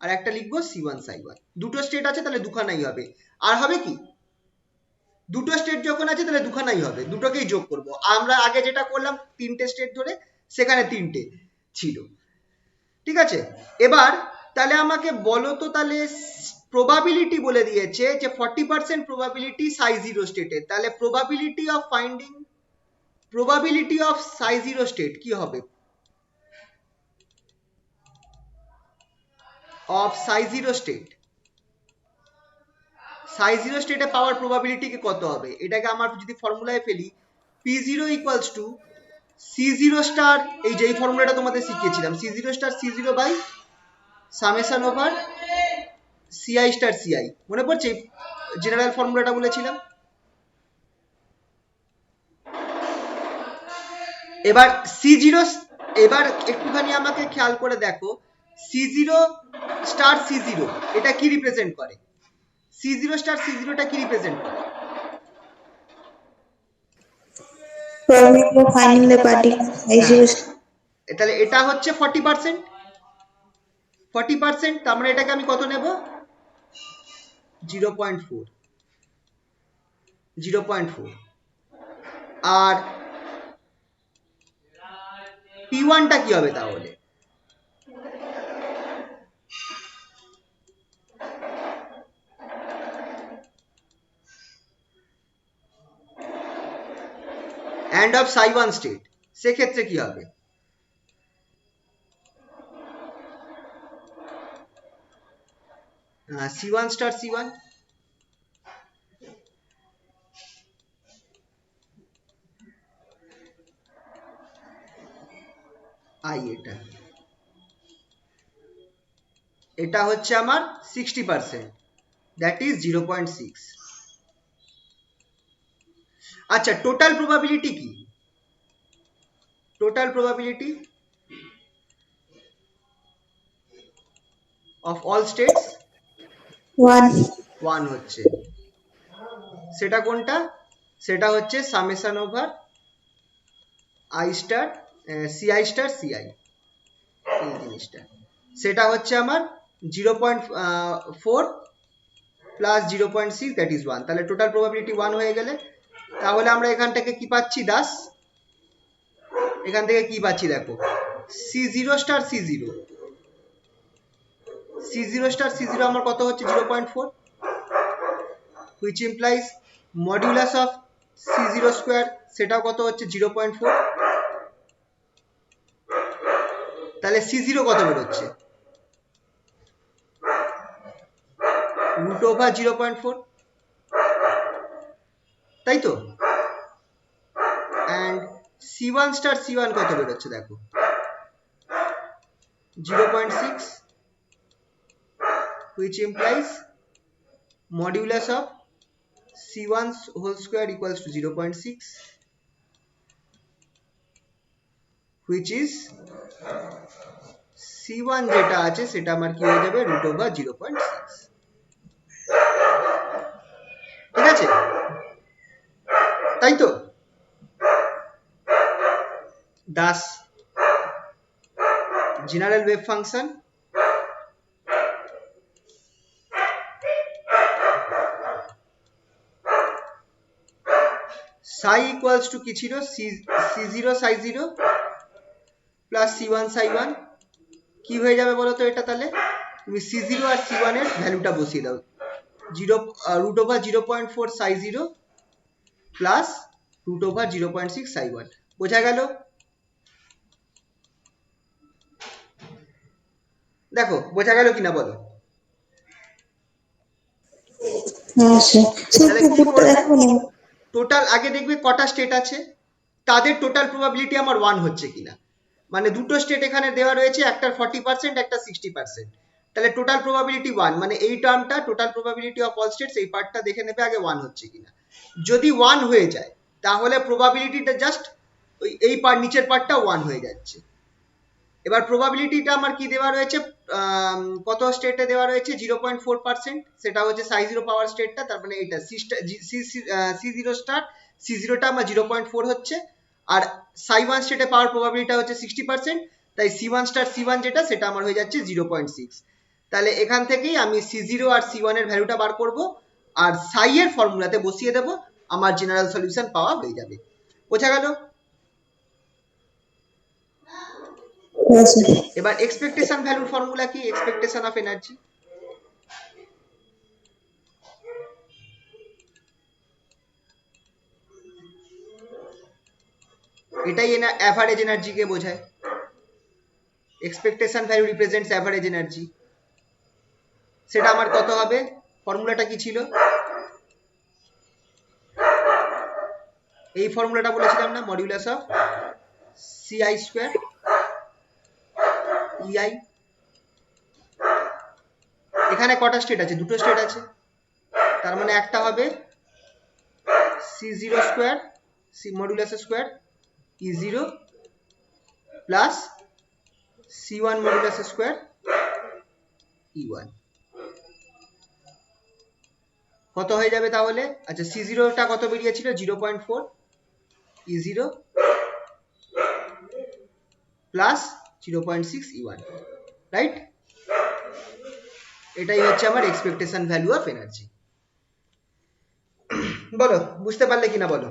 আর একটা লিখবো C1 psi1। দুটো স্টেট আছে তাহলে দুখানাই হবে। আর হবে কি? দুটো স্টেট যখন আছে তাহলে দুখানাই হবে, দুটোকেই যোগ করব। আমরা আগে যেটা করলাম 3টে স্টেট ধরে, সেখানে 3টে ছিল। ঠিক আছে, এবার তাহলে আমাকে বলো তো, তাহলে প্রবাবিলিটি বলে দিয়েছে যে 40% প্রবাবিলিটি সাই জিরো স্টেটের, তাহলে probability of Sai zero state কি হবে? অফ সাই জিরো স্টেটে পাওয়ার প্রবাবিলিটি কত হবে? এটাকে আমার যদি ফর্মুলায় ফেলি, P0 equals to C0 star, এই যে ফর্মুলাটা তোমাদের শিখিয়েছিলাম, C0 star C0 by summation over CI star CI, মনে পড়ছে জেনারেল ফর্মুলাটা বলেছিলাম? এবার C0, এবার একটুখানি আমাকে খেয়াল করে দেখো, C0 স্টার C0 এটা কি রিপ্রেজেন্ট করে? C0 স্টার C0 টা কি রিপ্রেজেন্ট করে? Probability of finding the particle size হ্যাঁ, is তাহলে এটা হচ্ছে 40%, তার মানে এটাকে আমি কত নেব? 0.4। আর P1 টা কি হবে তাহলে? and of psi1 স্টেট, সেক্ষেত্রে কি হবে? C1 স্টার C1, এটা হচ্ছে আমার 60%, দ্যাট ইজ 0.6। আচ্ছা, টোটাল প্রবাবিলিটি কি? Total probability of all states 1. 1 হচ্ছে, সেটা কোনটা? সেটা হচ্ছে summation over I star CI star CI, এই জিনিসটা, সেটা হচ্ছে আমার 0.4 প্লাস 0.6, দ্যাট ইজ 1। তাহলে টোটাল প্রবাবিলিটি 1 হয়ে গেলে, তাহলে আমরা এখান থেকে কি পাচ্ছি দাস? এখান থেকে কি পাচ্ছি দেখো, C0 স্টার C0 আমার কত হচ্ছে? 0.4, which implies modulus of C0 square, সেটাও কত হচ্ছে? 0.4। তাহলে C0 কত বেরোচ্ছে? রুট ওভার 0.4, তাই তো? অ্যান্ড C1 স্টার C1 কত বেরোচ্ছে দেখো? 0.6, which implies modulus of C1 whole square equals to 0.6, which is C1 যেটা আছে সেটা আমার কি হয়ে যাবে? Root over 0.6। ঠিক আছে, তাই তো? Thus general wave function psi equals to কি ছিল? C0 সাই 0 প্লাস C1 সাই 1, কি হয়ে যাবে বলো তো এটা? তাহলে তুমি C0 আর C1 এর ভ্যালুটা বসিয়ে দাও, রুট ওভার 0.4 সাই 0 প্লাস রুট ওভার 0.6 সাই 1, বোঝা গেল? দেখো বোঝা গেল কিনা বলো? Yes, sir. তাহলে কি পুকুরটা করবে? দেখো না। টোটাল আগে দেখবে কটা স্টেট আছে, তাদের টোটাল প্রবাবিলিটি আমার 1 হচ্ছে কিনা। মানে দুটো স্টেট এখানে দেওয়া রয়েছে, একটার 40%, একটা 60%, তাহলে টোটাল প্রবাবিলিটি 1, মানে এই টার্মটা total probability of all states, এই পার্টটা দেখে নেবে আগে 1 হচ্ছে কিনা। যদি 1 হয়ে যায় তাহলে প্রবাবিলিটিটা জাস্ট এই পার্ট, নিচের পার্টটা 1 হয়ে যাচ্ছে। এবার প্রবাবিলিটিটা আমার কি দেওয়া রয়েছে? কত স্টেটে দেওয়া রয়েছে? 0.4%, সেটা হচ্ছে সাই 0 পাওয়ার স্টেটটা, তার মানে এইটা C0 স্টার C0টা আমার 0.4 হচ্ছে, আর সাই 1 স্টেটে পাওয়ার প্রবাবিলিটিটা হচ্ছে 60%, তাই C1 স্টার C1 যেটা, সেটা আমার হয়ে যাচ্ছে 0.6। তাহলে এখান থেকেই আমি C0 আর C1 এর ভ্যালুটা বার করব, আর সাই এর ফর্মুলাতে বসিয়ে দেব, আমার জেনারেল সলিউশন পাওয়া হয়ে যাবে। বোঝা গেল? হ্যাঁ স্যার। এবার এক্সপেকটেশন ভ্যালুর ফর্মুলা কি? এক্সপেকটেশন অফ এনার্জি, এটাই অ্যাভারেজ এনার্জিকে বোঝায়। Expectation value represents average energy. সেটা আমার কত হবে? ফর্মুলাটা কি ছিল? এই ফর্মুলাটা বলেছিলাম না, মডিউলাস অফ সিআই স্কোয়ার ইআই। এখানে কটা স্টেট আছে? দুটো স্টেট আছে, তার মানে একটা হবে C zero square, C modulus square E zero plus C one modulus square E one. কত হয়ে যাবে তাহলে? আচ্ছা, সি জিরোটা কত বেরিয়েছিল? 0.4 ই জিরো প্লাস 0.6 ই ওয়ান, রাইট? এটাই হচ্ছে আমার এক্সপেকটেশন ভ্যালু অফ এনার্জি। বলো, বুঝতে পারলে কিনা বলো?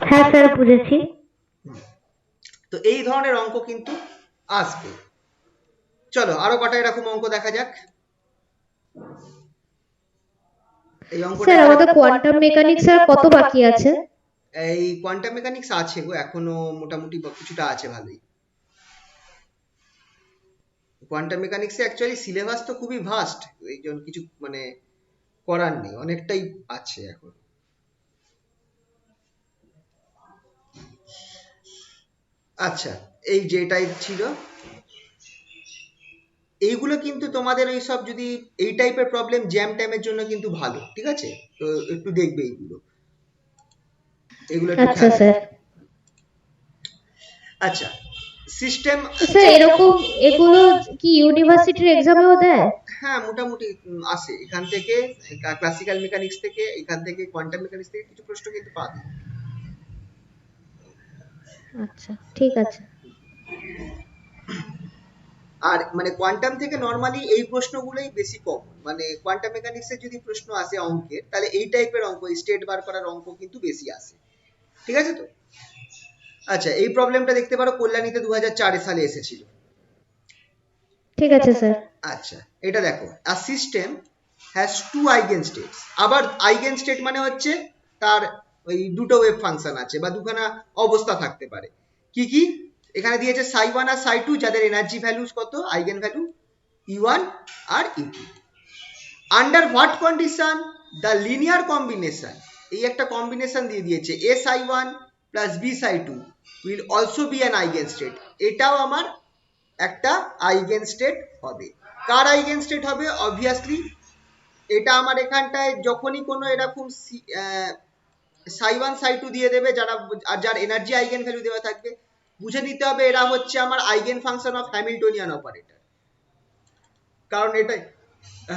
হ্যাঁ স্যার, বুঝেছি। তো এই ধরনের অঙ্ক কিন্তু আসবে। চলো আরো কটা এরকম অঙ্ক দেখা যাক। এই অঙ্কটা স্যার, আমাদের কোয়ান্টাম মেকানিক্স আর কত বাকি আছে? এই কোয়ান্টাম মেকানিক্স আছে গো, এখনো মোটামুটি কিছুটা আছে ভালোই। কোয়ান্টাম মেকানিক্সে অ্যাকচুয়ালি সিলেবাস তো খুবই ভাস্ট, এই জন্য কিছু মানে করার নেই, অনেকটাই আছে এখন। আচ্ছা, এই যে টাইপ ছিল, এইগুলো কিন্তু তোমাদের ওই সব যদি এই টাইপের প্রবলেম জ্যাম টাইমের জন্য কিন্তু ভালো, ঠিক আছে? তো একটু দেখবে এইগুলো, এগুলো একটু আচ্ছা খেয়াল স্যার। রাখবে। আচ্ছা, সিস্টেম। স্যার, এরকম এগুলো কি ইউনিভার্সিটির এক্সামেও দেয়? হ্যাঁ, মোটামুটি আসে এখান থেকে, ক্লাসিক্যাল মেকানিক্স থেকে, এখান থেকে কোয়ান্টাম মেকানিক্স থেকে কিছু প্রশ্ন কিন্তু পাবে। আচ্ছা, ঠিক আছে। আর মানে কোয়ান্টাম থেকে নর্মালি এই প্রশ্নগুলোই বেশি কমন, মানে কোয়ান্টাম মেকানিক্সের যদি প্রশ্ন আসে অঙ্কের, তাহলে এই টাইপের অঙ্ক, স্টেট বার করার অঙ্ক কিন্তু বেশি আসে, ঠিক আছে তো? আচ্ছা, এই প্রবলেমটা দেখতে পারো কল্যাণীতে 2004 সালে এসেছিল। ঠিক আছে স্যার। আচ্ছা, এটা দেখো, a system has two eigenstates। আবার আইগেনস্টেট মানে হচ্ছে তার ওই দুটো ওয়েভ ফাংশন আছে বা দুখানা অবস্থা থাকতে পারে। কি কি? এখানে দিয়েছে সাই ওয়ান আর সাই টু, যাদের এনার্জি ভ্যালুস কত, আইগেন ভ্যালু ই ওয়ান আর E two. Under what condition the linear combination, এই একটা কম্বিনেশন দিয়ে দিয়েছে, A psi one plus B psi two will also be an eigenstate. এটাও আমার একটা আইগেনস্টেট হবে। কার আইগেনস্টেট হবে? অবভিয়াসলি এটা আমার এখানটায় যখনই কোনো এরকম সাই ওয়ান সাই টু দিয়ে দেবে, যারা আর যার এনার্জি আইগেন ভ্যালু দেওয়া থাকবে, বুঝে নিতে হবে এরা হচ্ছে আমার eigen function of Hamiltonian operator, কারণ এটা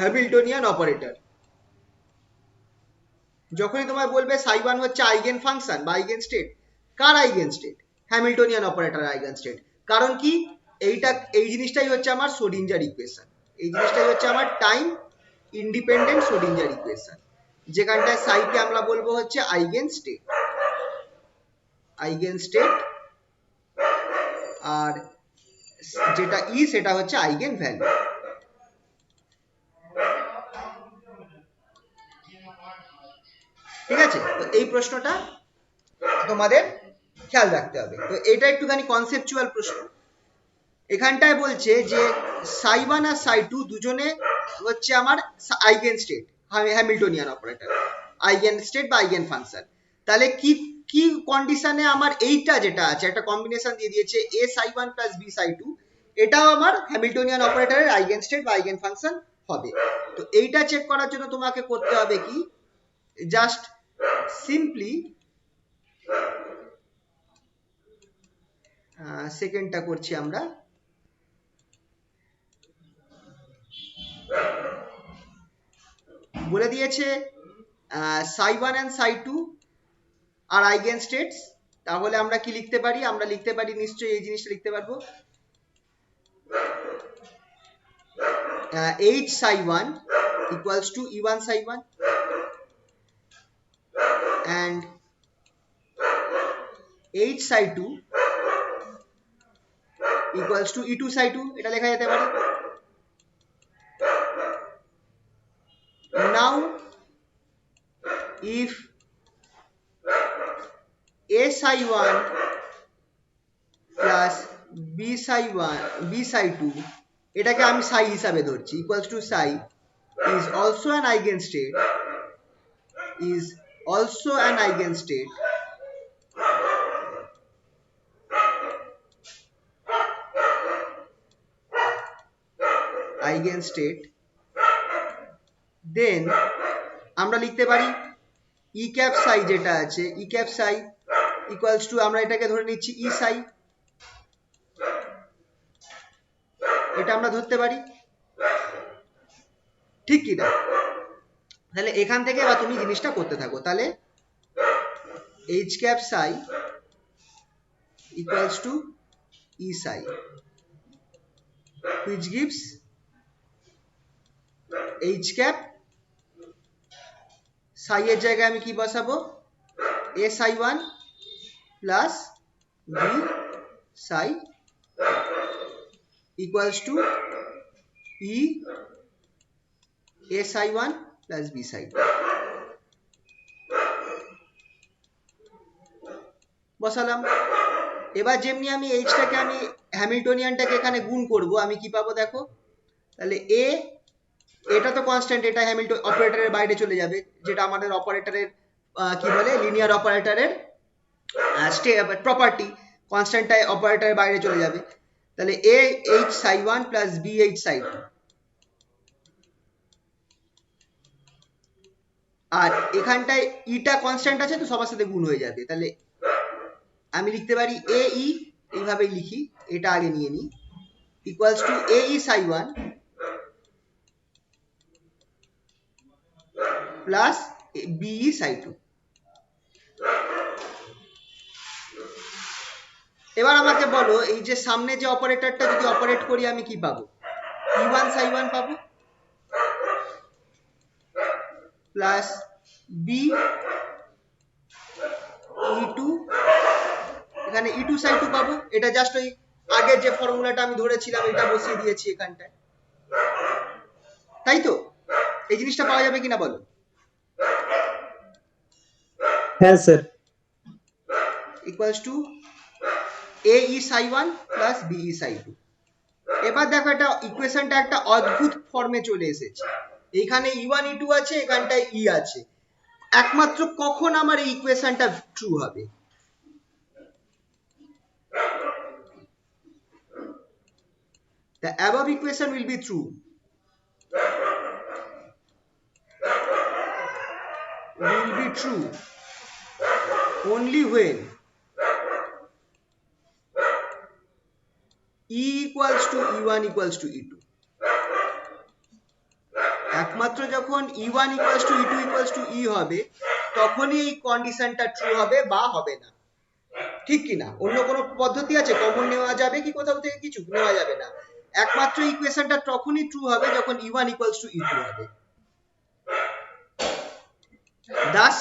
হ্যামিল্টনিয়ান অপারেটর। যখনই তোমায় বলবে সাই ওয়ান হচ্ছে আইগেন ফাংশন বা আইগেন স্টেট, কার eigenstate? Hamiltonian operator eigenstate. কারণ কি? এই জিনিসটাই হচ্ছে আমার শ্রোডিঞ্জার ইকুয়েশন, এই জিনিসটাই হচ্ছে আমার টাইম ইন্ডিপেন্ডেন্ট শ্রোডিঞ্জার ইকুয়েশন, যেখানটায় সাইকে আমরা বলবো হচ্ছে আইগেন স্টেট, আইগেন স্টেট, আর যেটা ই সেটা হচ্ছে আইগেন ভ্যালু। ঠিক আছে? তো এই প্রশ্নটা তোমাদের খেয়াল রাখতে হবে। তো এটা একটুখানি কনসেপচুয়াল প্রশ্ন। এখানটায় বলছে যে সাই ওয়ান আর সাই টু দুজনে হচ্ছে আমার eigen state, Hamiltonian operator, eigen state বা আইগেন ফাংশন। তাহলে কি কি কন্ডিশনে আমার এইটা যেটা আছে, একটা কম্বিনেশন দিয়ে দিয়েছে A psi one plus B psi two, এটাও আমার হ্যামিল্টনিয়ান অপারেটরের আইগেন স্টেট বা আইগেন ফাংশন হবে। তো এইটা চেক করার জন্য তোমাকে করতে হবে কি, জাস্ট সিম্পলি সেকেন্ডটা করছি আমরা, বলে দিয়েছে সাই one and Sai two R eigen states. তাহলে আমরা কি লিখতে পারি? আমরা লিখতে পারি নিশ্চয়ই এই জিনিসটা লিখতে পারবো, H Sai one equals to E one psi one, and H psi 2 equals to E2 psi 2, এটা লেখা যেতে পারে। Now if A psi 1 plus B psi 2, এটাকে আমি psi হিসাবে ধরছি, equals to psi is also an eigenstate then আমরা লিখতে পারি E cap psi যেটা আছে, E cap psi equals to আমরা এটাকে ধরে নিচ্ছি E psi, এটা আমরা ধরতে পারি, ঠিক কি না? তাহলে এখান থেকে এবার তুমি জিনিসটা করতে থাকো। তাহলে H cap psi equals to E psi, which gives H cap psi এর জায়গায় আমি কি বসাবো, A psi 1 plus B psi equals to E A psi 1 plus B psi 2 বসালাম। এবার যেমনি আমি এইচটাকে আমি হ্যামিল্টনিয়ানটাকে এখানে গুণ করব, আমি কি পাবো দেখো, তাহলে এটা তো কনস্ট্যান্ট, এটা হ্যামিল্টন অপারেটরের বাইরে চলে যাবে, যেটা আমাদের অপারেটরের কি বলে লিনিয়ার অপারেটরের প্রপার্টি, কনস্ট্যান্টটা অপারেটরের বাইরে চলে যাবে। তাহলে A H psi 1 plus B H psi 2, আর এখানটায় ইটা কনস্ট্যান্ট আছে তো সবার সাথে গুণ হয়ে যাবে। তাহলে আমি লিখতে পারি এ ই, এইভাবেই লিখি, এটা আগে নিয়ে নিই, equals to A E psi 1 plus B E psi 2। এবার আমাকে বলো, এই যে সামনে যে অপারেটরটা যদি অপারেট করি আমি কি পাবো, E1 psi 1 পাবো প্লাস বি E2, এখানে E2 psi 2 পাবো, এটা জাস্ট ওই আগের যে ফর্মুলাটা আমি ধরেছিলাম এটা বসিয়ে দিয়েছি এখানটায়, তাই তো? এই জিনিসটা পাওয়া যাবে কিনা বলো? হ্যাঁ sir. Equals to A E psi 1 plus B E psi 2। এবার দেখো এটা ইকুয়েশনটা একটা অদ্ভুত ফর্মে চলে এসেছে, এইখানে E1 E2 আছে, এখানটায় E আছে, একমাত্র কখন আমার এই ইকুয়েশনটা ট্রু হবে? The above equation will be true only when E equals to E1 equals to E2, একমাত্র যখন E1 equals to E2 equals to E হবে তখনই এই কন্ডিশনটা ট্রু হবে বা হবে না, ঠিক কি না? অন্য কোনো পদ্ধতি আছে কমন নেওয়া যাবে কি কোথাও থেকে? কিছু নেওয়া যাবে না, একমাত্র ইকুয়েশনটা তখনই ট্রু হবে যখন E1 equals to E2 হবে। Thus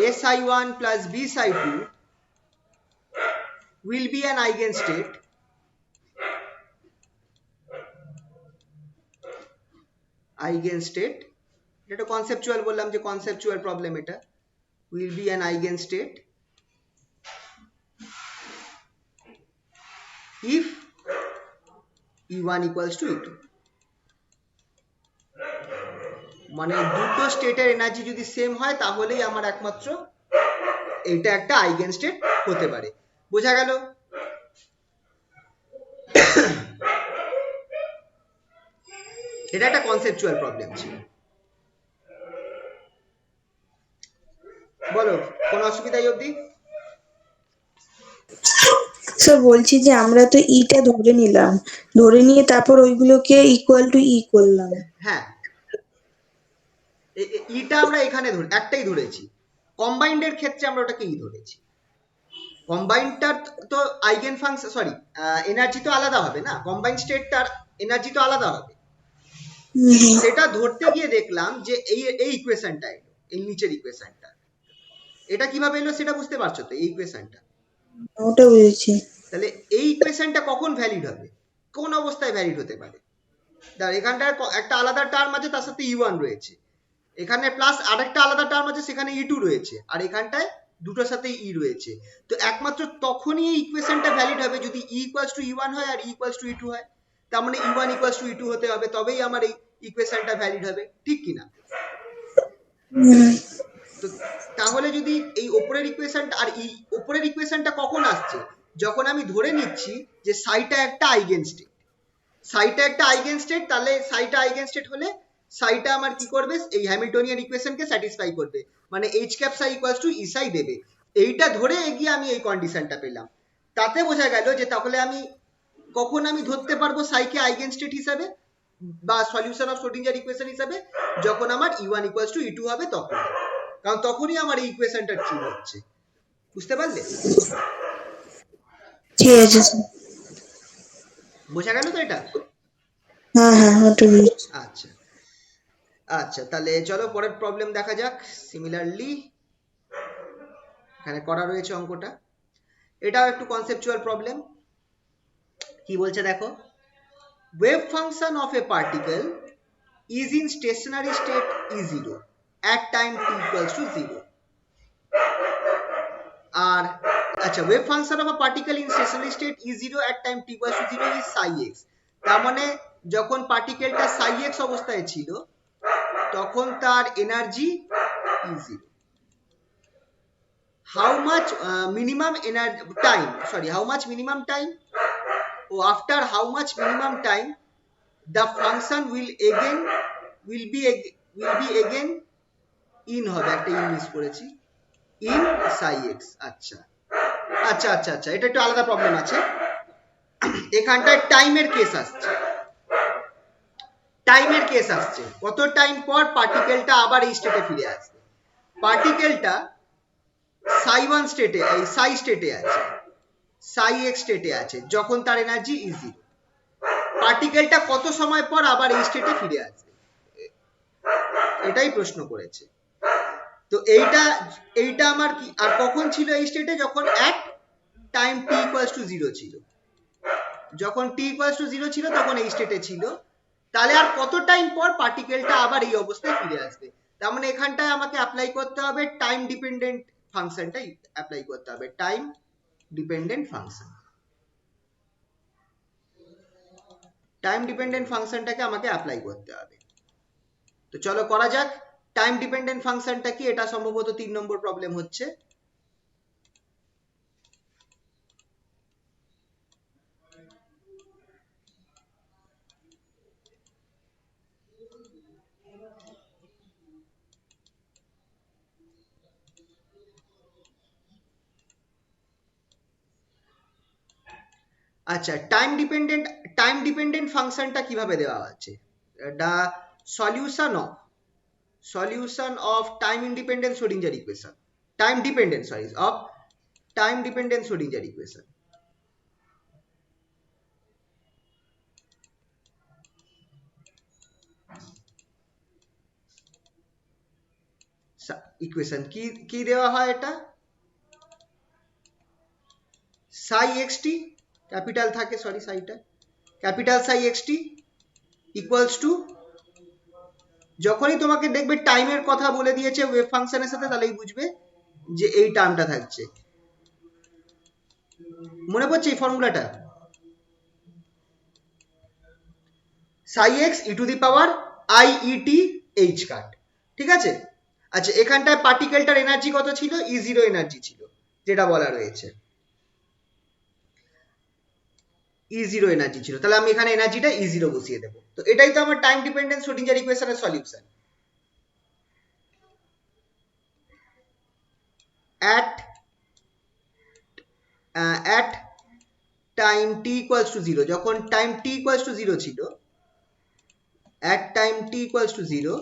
A psi 1 plus B psi 2 will be an eigenstate এটা কনসেপচুয়াল বললাম যে কনসেপচুয়াল প্রবলেম, এটা will be an eigenstate if E1 equals to E2, মানে দুটো স্টেটের এনার্জি যদি সেম হয় তাহলেই আমার একমাত্র এটা একটা আইগেনস্টেট হতে পারে। বোঝা গেল? এটা একটা কনসেপচুয়াল প্রবলেম ছিল। বলো, কোন অসুবিধা অবধি? স্যার বলছি যে আমরা তো ইটা ধরে নিলাম, ধরে নিয়ে তারপর ওইগুলোকে ইকুয়াল টু ই করলাম। হ্যাঁ, ইটা আমরা এখানে একটাই ধরেছি, কম্বাইন্ড এর ক্ষেত্রে আমরা ওটাকে ই ধরেছি। কম্বাইন্ডটার তো আইগেন ফাংশন, সরি এনার্জি তো আলাদা হবে না, কম্বাইন্ড স্টেটটার এনার্জি তো আলাদা হবে, হুম। সেটা ধরতে গিয়ে দেখলাম যে এই এই ইকুয়েশনটা এলো, এই নিচের ইকুয়েশনটা। এটা কিভাবে এলো সেটা বুঝতে পারছো তো, এই ইকুয়েশনটা। ওটা বুঝেছি। তাহলে এই ইকুয়েশনটা কখন ভ্যালিড হবে, কোন অবস্থায় ভ্যালিড হতে পারে? এখানটায় একটা আলাদা টার্ম আছে, তার সাথে E1 রয়েছে, এখানে প্লাস আরেকটা আলাদা টার্ম আছে, সেখানে E2 রয়েছে, আর এখানটায় দুটোর সাথে E রয়েছে। তো একমাত্র তখনই এই ইকুয়েশনটা ভ্যালিড হবে যদি E ইকুয়ালস টু E1 হয় আর E ইকুয়ালস টু E2 হয়। তার মানে E1 ইকুয়ালস টু E2 হতে হবে, তবেই আমার এই ইকুয়েশনটা ভ্যালিড হবে, ঠিক কিনা? হুম। তো তাহলে যদি এই ওপরের ইকুয়েশনটা আর এই ওপরের ইকুয়েশনটা কখন আসছে, যখন আমি ধরে নিচ্ছি যে সাইটা একটা আইগেনস্টেট। সাইটা একটা আইগেনস্টেট, তাহলে সাইটা আইগেনস্টেট হলে সাইটা আমার কি করবে, এই হ্যামিল্টনিয়ান ইকুয়েশনকে স্যাটিসফাই করবে, মানে H cap Sai equals to ই সাই দেবে। এইটা ধরে এগিয়ে আমি এই কন্ডিশনটা পেলাম। তাতে বোঝা গেল যে তাহলে আমি কখন আমি ধরতে পারবো সাইকে আইগেনস্টেট হিসাবে বা সলিউশন অফ শ্রোডিঞ্জার ইকুয়েশন হিসাবে, যখন আমার E1 ইকুয়ালস টু E2 হবে তখন, কারণ তখনই আমার এই ইকুয়েশনটা ট্রু হচ্ছে। বুঝতে পারলে? ঠিক আছে স্যার। বোঝা গেল তো এটা? হ্যাঁ ওটা বুঝেছি। আচ্ছা আচ্ছা, তাহলে চলো পরের প্রবলেম দেখা যাক। সিমিলারলি এখানে করা রয়েছে অঙ্কটা, এটাও একটু কনসেপচুয়াল প্রবলেম। কি বলছে দেখো, wave function of A particle is in stationary state E0 at time t equals to 0. আর আচ্ছা, wave function of a particle in stationary state E0 at time t equals to 0 is psi x। তার মানে যখন পার্টিকেলটা psi x অবস্থায় ছিল তখন তার energy E0। How much minimum energy time, sorry, how much minimum time, after how much minimum time the function will be again in হবে, একটা in miss করেছি, ইন সাই এক্স। আচ্ছা আচ্ছা আচ্ছা আচ্ছা, এটা একটু আলাদা প্রবলেম আছে। এখানটায় টাইমের কেস আসছে, টাইমের কেস আসছে, কত টাইম পর পার্টিকেলটা আবার এই স্টেটে ফিরে আসবে। পার্টিকেলটা সাই ওয়ান স্টেটে, এই সাই স্টেটে আছে, সাই এক্স স্টেটে আছে, যখন তার এনার্জি E0। পার্টিকেলটা কত সময় পর আবার এই স্টেটে ফিরে আসবে, এটাই প্রশ্ন করেছে। তো এইটা আমার কি, আর কখন ছিল এই স্টেটে, যখন এক টাইম t ইকুয়ালস টু 0 ছিল, যখন t ইকুয়ালস টু 0 ছিল তখন এই স্টেটে ছিল। তাহলে আর কত টাইম পর পার্টিকেলটা আবার এই অবস্থায় ফিরে আসবে, তার মানে এখানটায় আমাকে অ্যাপ্লাই করতে হবে টাইম ডিপেন্ডেন্ট ফাংশনটাই অ্যাপ্লাই করতে হবে, time dependent function. Time dependent ফাংশনটাকে আমাকে অ্যাপ্লাই করতে হবে। তো চলো করা যাক। টাইম ডিপেন্ডেন্ট ফাংশনটা কি, এটা সম্ভবত 3 নম্বর প্রবলেম হচ্ছে। আচ্ছা, টাইম ডিপেন্ডেন্ট ফাংশনটা কিভাবে দেওয়া আছে, the solution of time independent Schrodinger equation, time dependent sorry of time dependent Schrodinger equation. Equation কি দেওয়া হয়, এটা সাই এক্স টি ক্যাপিটাল থাকে, সরি সাইটা capital psi X T equals to, যখনই তোমাকে দেখবে টাইমের কথা বলে দিয়েছে ওয়েভ ফাংশনের সাথে, তাহলেই বুঝবে যে এই টার্মটা থাকছে। মনে পড়ছে এই ফর্মুলাটা, psi X E to the power I E T H cut, ঠিক আছে। আচ্ছা, এখানটায় পার্টিকেলটার এনার্জি কত ছিল, E0 এনার্জি ছিল, যেটা বলা রয়েছে E0 এনার্জি ছিল, তাহলে আমি এখানে এনার্জিটা E0 বসিয়ে দেবো। তো এটাই তো আমার টাইম ডিপেন্ডেন্ট শ্রোডিঞ্জার ইকুয়েশনের solution. at time t equals to 0, যখন টাইম t equals to 0 ছিল, at time t equals to 0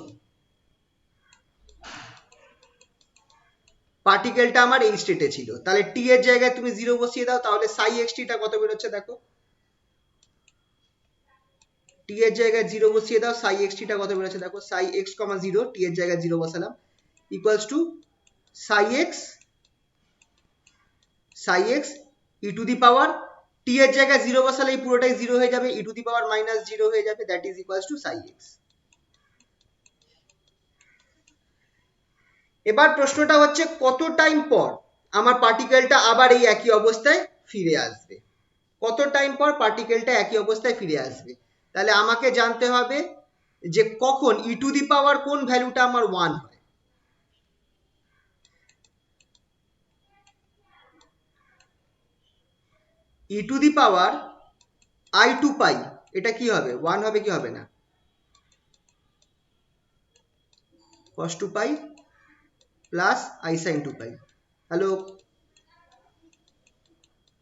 পার্টিকেলটা আমার এই স্টেটে ছিল, তাহলে t এর জায়গায় তুমি 0 বসিয়ে দাও, তাহলে সাই এক্স টিটা কত বেরোচ্ছে দেখো, টি এর জায়গায় 0 বসিয়ে দাও, সাই এক্স টিটা কত বেরোচ্ছে দেখো, সাই এক্স কমা 0, টি এর জায়গায় 0 বসালাম, equals to psi X E to the পাওয়ার, টি এর জায়গায় 0 বসালে এই পুরোটাই 0 হয়ে যাবে, ই টু দি পাওয়ার মাইনাস 0 হয়ে যাবে, that is equals to psi x. এবার প্রশ্নটা হচ্ছে কত টাইম পর আমার পার্টিকেলটা আবার এই একই অবস্থায় ফিরে আসবে, কত টাইম পর পার্টিকেলটা একই অবস্থায় ফিরে আসবে। তাহলে আমাকে জানতে হবে যে কখন ই টু দি পাওয়ার কোন ভ্যালুটা আমার 1 হয়। E to the power I two pi এটা কি হবে, 1 হবে কি হবে না, cos 2 pi plus i sine 2 pi. Hello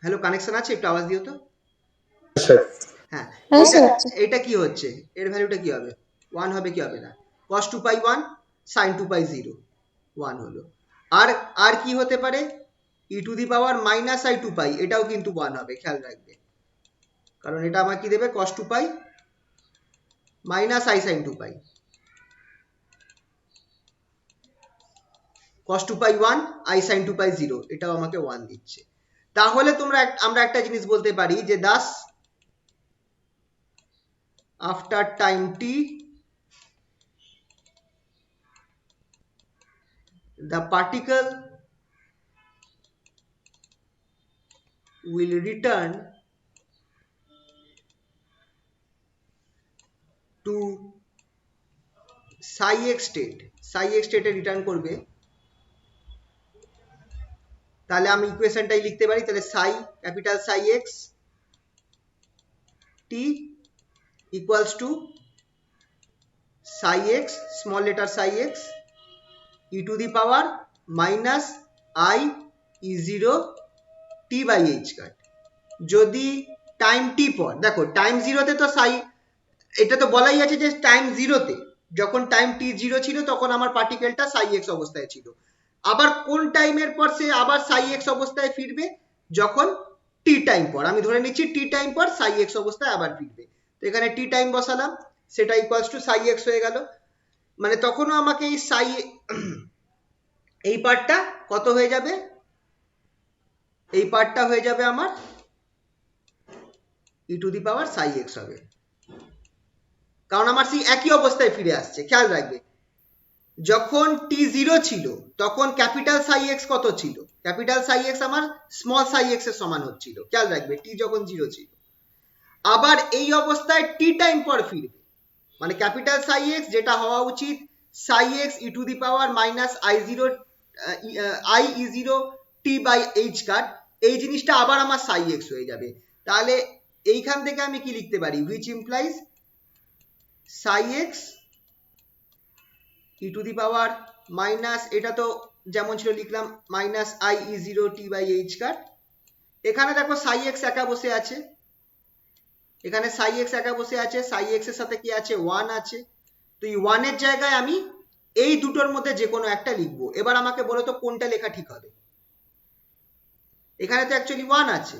hello, connection আছে? একটু আওয়াজ দিও তো। হ্যাঁ, হ্যাঁ এটা স্যার। এটা কি হচ্ছে, এর ভ্যালুটা কি হবে, 1 হবে কি হবে না, cos 2 পাই 1, sin 2 পাই 0, 1 হলো। আর আর কি হতে পারে, E to the power minus I 2 pi, এটাও কিন্তু 1 হবে, খেয়াল রাখবে, কারণ এটা আমার কি দেবে, cos 2 pi minus I sin 2 pi, cos 2 pi 1, I sin 2 পাই 0, এটাও আমাকে 1 দিচ্ছে। তাহলে আমরা একটা জিনিস বলতে পারি যে Das after time T the particle will return to psi x state A return করবে। তাহলে আমি ইকুয়েশনটাই লিখতে পারি, তাহলে psi capital psi X T equals to psi X small letter psi X E to the power minus I E zero T by H cut. যদি time টি পর, দেখো time জিরোতে তো সাই, এটা তো বলাই আছে যে টাইম জিরোতে, যখন টাইম টি 0 ছিল তখন আমার পার্টিকেলটা সাই এক্স অবস্থায় ছিল। আবার কোন টাইমের পর সে আবার সাই এক্স অবস্থায় ফিরবে, যখন টি টাইম পর, আমি ধরে নিচ্ছি টি টাইম পর সাই এক্স অবস্থায় আবার ফিরবে। তো এখানে টি টাইম বসালাম, সেটা ইকুয়ালস টু সাই এক্স হয়ে গেল, মানে তখনও আমাকে এই সাই এই পার্টটা কত হয়ে যাবে, এই পার্টটা হয়ে যাবে আমার ই to the power Sai x হবে, কারণ আমার সেই একই অবস্থায় ফিরে আসছে। খেয়াল রাখবে, যখন টি 0 ছিল তখন ক্যাপিটাল সাই এক্স কত ছিল, ক্যাপিটাল সাই এক্স আমার স্মল সাই এক্স এর সমান হচ্ছিল, খেয়াল রাখবে টি যখন 0 ছিল। আবার এই অবস্থায় টি টাইম পর ফিরবে, মানে ক্যাপিটাল সাই এক্স যেটা হওয়া উচিত psi X E to the power minus I zero I E zero T by H cut, এই জিনিসটা আবার আমার সাই এক্স হয়ে যাবে। তাহলে এইখান থেকে আমি কি লিখতে পারি, which implies psi X E to the power minus, এটা তো যেমন ছিল লিখলাম minus I E zero T by H cut. এখানে দেখো সাই এক্স একা বসে আছে, এখানে সাই এক্স একা বসে আছে, সাই এক্স এর সাথে কি আছে 1 আছে, তো এই 1 এর জায়গায় আমি এই দুটোর মধ্যে যে কোনো একটা লিখবো। এবার আমাকে বলো তো কোনটা লেখা ঠিক হবে, এখানে তো অ্যাকচুয়ালি 1 আছে,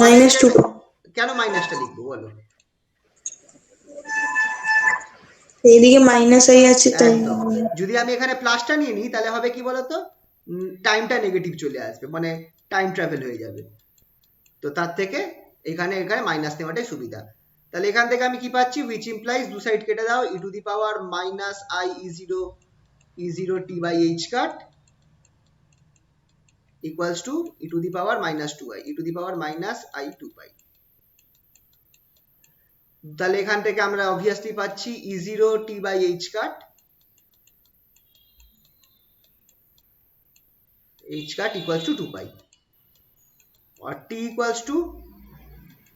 মাইনাস 2। কেন মাইনাসটা লিখবো বলো, এইদিকে মাইনাস আই আছে তাই। একদম, যদি আমি এখানে প্লাসটা নিয়ে নিই তাহলে হবে কি বলতো, টাইমটা নেগেটিভ চলে আসবে, মানে টাইম ট্রাভেল হয়ে যাবে, তো তার থেকে এখানে এখানে মাইনাস নেওয়াটাই সুবিধা। তাহলে এখান থেকে আমি কি পাচ্ছি, হুইচ ইমপ্লাইজ দু সাইড কেটে দাও, E to the power minus I E zero T by H cut equals to E to the power minus 2i E to the power minus I 2 pi. তাহলে এখান থেকে আমরা অবভিয়াসলি পাচ্ছি E zero T by H cut equals to 2 pi, আর T equals to,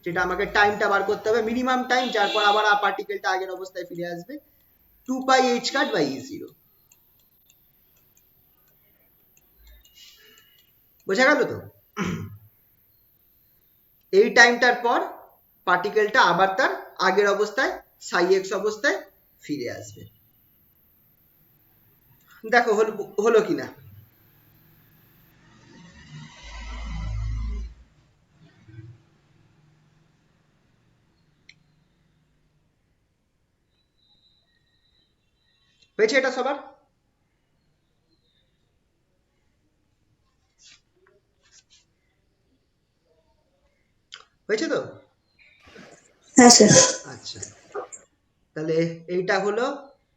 যেটা আমাকে টাইমটা বার করতে হবে মিনিমাম টাইম, যার পর আবার পার্টিকেলটা আগের অবস্থায় ফিরে আসবে, 2 pi H cut by E zero. বোঝা গেল তো? এই টাইমটার পর পার্টিকেলটা আবার তার আগের অবস্থায় সাই এক্স অবস্থায় ফিরে আসবে। দেখো হলো কিনা। হয়েছে এটা সবার? হয়েছে তো? হ্যাঁ স্যার। আচ্ছা, তাহলে এইটা হলো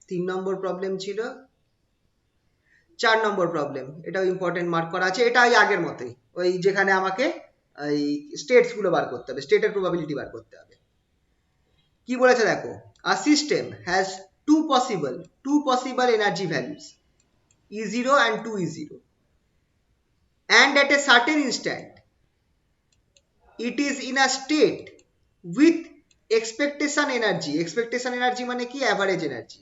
3 নম্বর প্রবলেম ছিল। 4 নম্বর প্রবলেম, এটাও ইম্পর্টেন্ট মার্ক করা আছে, এটা ওই আগের মতোই, ওই যেখানে আমাকে এই স্টেটস গুলো বার করতে হবে, স্টেটের প্রবাবিলিটি বার করতে হবে। কি বলেছে দেখো, a system has two possible energy values E0 and 2E0, and at a certain instant it is in a state with expectation energy মানে কি, অ্যাভারেজ এনার্জি,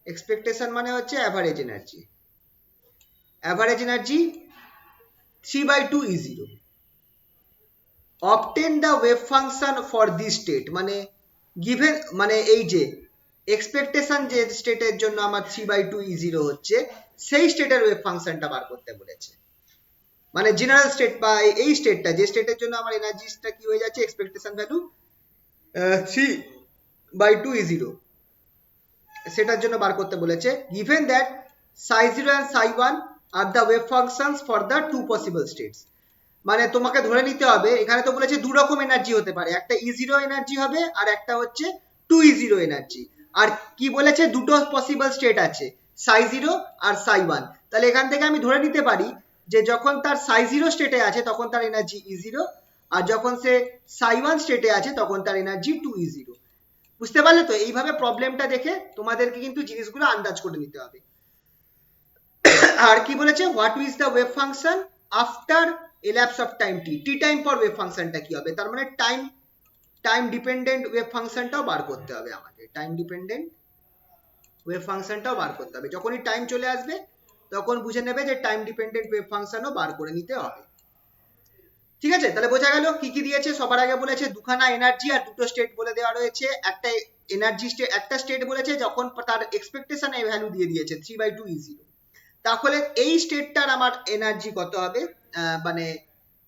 এক্সপেকটেশন মানে হচ্ছে average energy, 3/2E0. obtain the wave function for this state, মানে given, মানে এই যে expectation যে স্টেটের জন্য আমার 3/2E0 হচ্ছে, সেই স্টেটের ওয়েভ ফাংশনটা বার করতে বলেছে। মানে জেনারেল স্টেট বা এই স্টেটটা, যে স্টেটের জন্য আমার এনার্জিটা কি হয়ে যাচ্ছে, এক্সপেকটেশন ভ্যালু 3/2E0, সেটার জন্য বার করতে বলেছে। given that psi0 and psi1 are the wave functions for the two possible states, মানে তোমাকে ধরে নিতে হবে, এখানে তো বলেছে দু রকম এনার্জি হতে পারে, একটা E0 এনার্জি হবে আর একটা হচ্ছে 2E0 এনার্জি, আর কি বলেছে দুটো পসিবল স্টেট আছে, psi0 আর psi1, তাহলে এখান থেকে আমি ধরে নিতে পারি যে যখন তার psi0 স্টেটে আছে তখন তার এনার্জি E0, আর যখন সে psi1 স্টেটে আছে তখন তার এনার্জি 2E0। বুঝতে পারলে তো? এইভাবে প্রবলেমটা দেখে তোমাদেরকে কিন্তু জিনিসগুলো আন্দাজ করে নিতে হবে। আর কি বলেছে, what is the wave function after elapse of time t time পর ওয়েভ ফাংশনটা কি হবে, তার মানে টাইম ডিপেন্ডেন্ট ওয়েভ ফাংশনটাও বার করতে হবে আমাকে, টাইম ডিপেন্ডেন্ট ওয়েভ ফাংশনটাও বার করতে হবে। যখনই টাইম চলে আসবে তখন বুঝে নেবে যে টাইম ডিপেন্ডেন্ট ওয়েভ ফাংশনও বার করে নিতে হবে। ঠিক আছে, তাহলে বোঝা গেল কি কি দিয়েছে। সবার আগে বলেছে দুখানা এনার্জি আর দুটো স্টেট বলে দেওয়া রয়েছে। একটা এনার্জি স্টেট, একটা স্টেট বলেছে যখন তার এক্সপেকটেশন এর ভ্যালু দিয়ে দিয়েছে 3/2E0, তাহলে এই স্টেটটার আমার এনার্জি কত হবে, মানে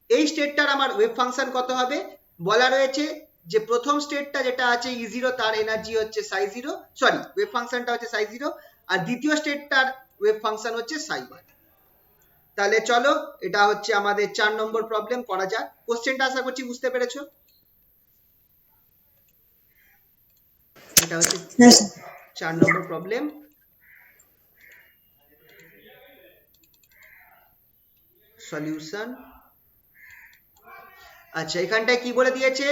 এই স্টেটটার আমার ওয়েভ ফাংশন কত হবে বলা রয়েছে। যে প্রথম স্টেটটা যেটা আছে E0 তার এনার্জি হচ্ছে psi0, সরি ওয়েভ ফাংশনটা হচ্ছে psi0, আর দ্বিতীয় স্টেটটার ওয়েভ ফাংশন হচ্ছে psi1। তাহলে চলো এটা হচ্ছে আমাদের 4 নম্বর প্রবলেম, করা যাক। কোশ্চেনটা আশা করছি বুঝতে পেরেছো। এটা হচ্ছে 4 নম্বর প্রবলেম। সলিউশন। আচ্ছা, এখানটায় কি বলে দিয়েছে,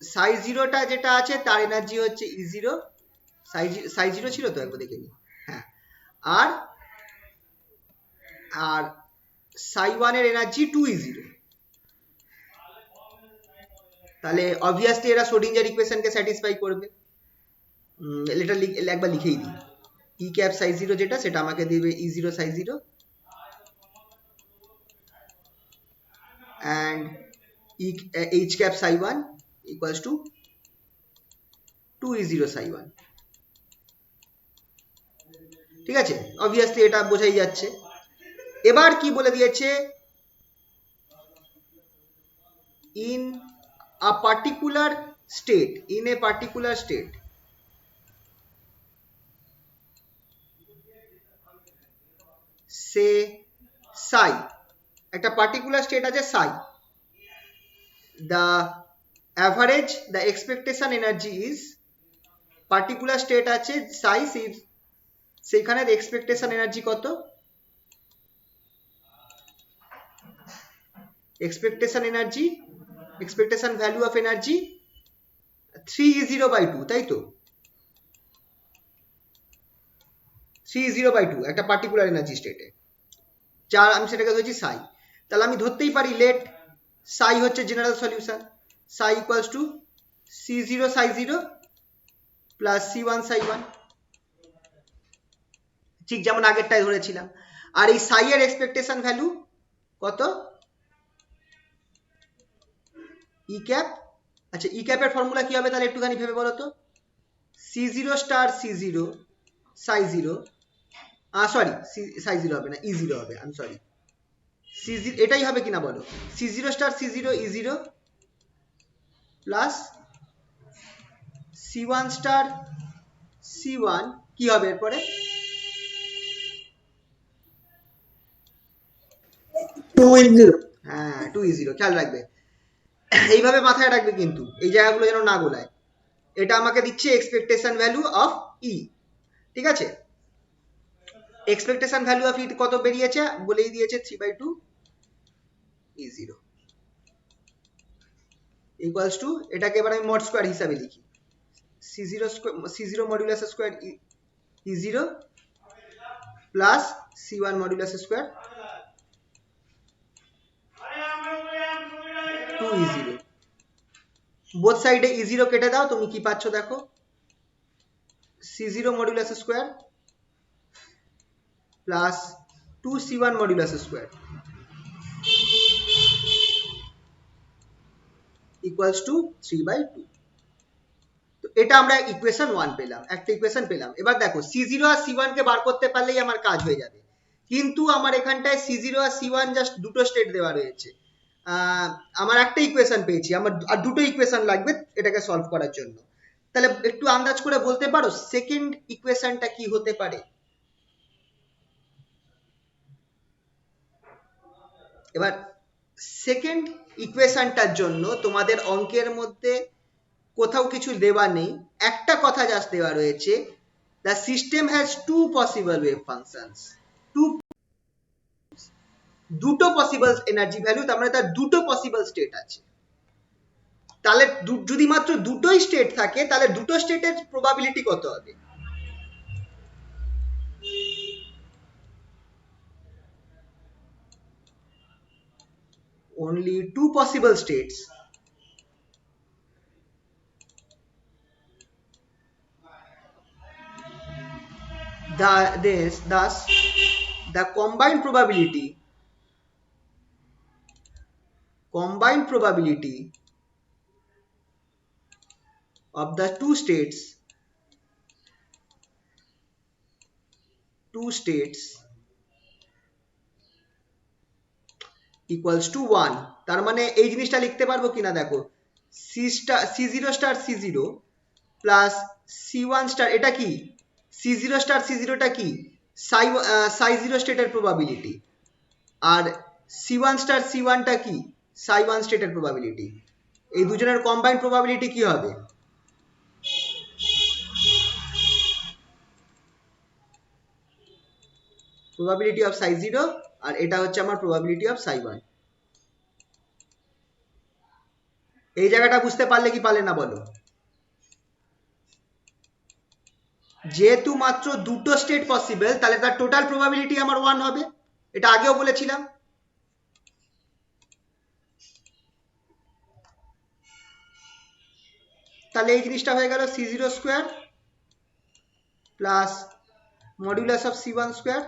psi0টা যেটা আছে তার এনার্জি হচ্ছে E0, psi0 ছিল তো, একবার দেখে নি, হ্যাঁ, আর psi1 এর এনার্জি 2E0। তাহলে অবভিয়াসলি এরা শ্রোডিঞ্জার ইকুয়েশনকে স্যাটিসফাই করবে। এটা একবার লিখেই দিই, E ক্যাপ psi0 যেটা, সেটা আমাকে দিবে E0 psi0 and H cap psi1 equals to 2E0 psi1। ঠিক আছে, অবভিয়াসলি এটা বোঝাই যাচ্ছে। এবার কি বলে দিয়েছে, in a particular state, say psi, একটা পার্টিকুলার স্টেট আছে psi, the expectation energy is, particular state আছে psi, সেখানে এক্সপেকটেশন এনার্জি কত, expectation value of energy 3E0/2, তাই তো, 3E0/2 একটা পার্টিকুলার এনার্জি স্টেটে, যার আমি সেটাকে ধরছি psi। তাহলে আমি ধরতেই পারি লেট psi হচ্ছে general solution, psi equals to C0 psi0 plus C1 psi1, ঠিক যেমন আগেরটাই ধরেছিলাম। আর এই psi এর এক্সপেকটেশন ভ্যালু কত, E ক্যাপ। আচ্ছা, E ক্যাপের ফর্মুলা কি হবে তাহলে একটুখানি ভেবে বলো তো, C0 star C0 psi0, sorry psi0 হবে না, E0 হবে, আমি সরি, C0 এটাই হবে কিনা বলো, C0 star C0 E0 plus C1 star C1 কি হবে এরপরে? 2 হ্যাঁ 2E0, খেয়াল রাখবে, এইভাবে মাথায় রাখবে কিন্তু, এই জায়গাগুলো যেন না গোলায়। এটা আমাকে দিচ্ছে এক্সপেকটেশন ভ্যালু অফ ই, ঠিক আছে? এক্সপেকটেশন ভ্যালু অফ ই কত বেরিয়েছে বলেই দিয়েছে 3/2 E0 ইকুয়ালস টু, এটাকে এবার আমি মড স্কোয়ার হিসাবে লিখি, C0 modulus square E0 plus C1 modulus square 2E0। Both সাইডে E0 কেটে দাও, তুমি কি পাচ্ছ দেখো, C0 modulus square plus 2C1 modulus square equals to 3/2। তো এটা আমরা ইকুয়েশন 1 পেলাম, একটা ইকুয়েশন পেলাম। এবার দেখো C0 আর C1 কে বার করতে পারলেই আমার কাজ হয়ে যাবে, কিন্তু আমার এখানটায় C0 আর C1 জাস্ট দুটো স্টেট দেওয়া রয়েছে। আমার একটা ইকুয়েশন পেয়েছি, আমার আর দুটো ইকুয়েশন লাগবে এটাকে সলভ করার জন্য। তাহলে একটু আন্দাজ করে বলতে পারো সেকেন্ড ইকুয়েশনটা কি হতে পারে? এবার সেকেন্ড ইকুয়েশনটার জন্য তোমাদের অঙ্কের মধ্যে কোথাও কিছু দেওয়া নেই, একটা কথা জাস্ট দেওয়া রয়েছে, the system has two possible wave functions, দুটো পসিবল এনার্জি ভ্যালু, তার মানে তার দুটো পসিবল স্টেট আছে। তাহলে যদি মাত্র দুটোই স্টেট থাকে তাহলে দুটো স্টেটের প্রবাবিলিটি কত হবে? only two possible states, thus the combined probability of the two states equals to 1। তার মানে এই জিনিসটা লিখতে পারবো কিনা দেখো, C0 star C0 plus C1 star, এটা কি C0 স্টার C0 টা কি psi0 স্টেটের প্রবাবিলিটি, আর C1 স্টার C1 টা কি psi1 স্টেটের প্রবাবিলিটি। এই দুজনের কম্বাইন্ড প্রবাবিলিটি কি হবে? প্রবাবিলিটি অফ psi0, আর এটা হচ্ছে আমার প্রবাবিলিটি অফ psi1। এই জায়গাটা বুঝতে পারলে কি পারলে না বলো? যেহেতু মাত্র দুটো স্টেট পসিবল, তাহলে তার টোটাল প্রবাবিলিটি আমার 1 হবে, এটা আগেও বলেছিলাম। তাহলে এই জিনিসটা হয়ে গেল C0 square plus modulus of C1 square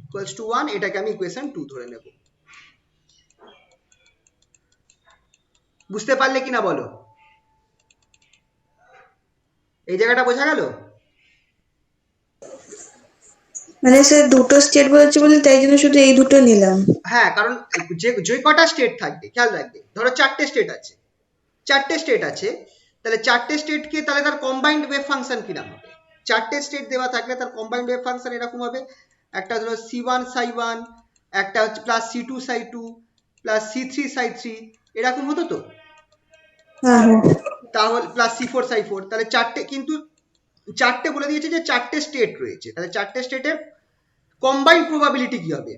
equals to 1। এটাকে আমি ইকুয়েশন 2 ধরে নেব। বুঝতে পারলে কিনা বলো? এই জায়গাটা বোঝা গেল? মানে স্যার দুটো স্টেট বলেছে বলে তাই জন্য শুধু এই দুটো নিলাম। হ্যাঁ, কারণ যে কটা স্টেট থাকবে খেয়াল রাখবে, ধরো চারটে স্টেট আছে, তাহলে চারটে স্টেটকে তাহলে তার কম্বাইন্ড ওয়েভ ফাংশন কিরকম হবে? চারটে স্টেট দেওয়া থাকলে তার কম্বাইন্ড ওয়েভ ফাংশন এরকম হবে, একটা ধরো C1 psi1, একটা হচ্ছে plus C2 psi2 plus C3 psi3, এরকম হতো তো। হ্যাঁ হ্যাঁ। তাহলে প্লাস C4 psi4, তাহলে চারটে, কিন্তু চারটে বলে দিয়েছে যে চারটে স্টেট রয়েছে, তাহলে চারটে স্টেটের কম্বাইন্ড প্রবাবিলিটি কি হবে?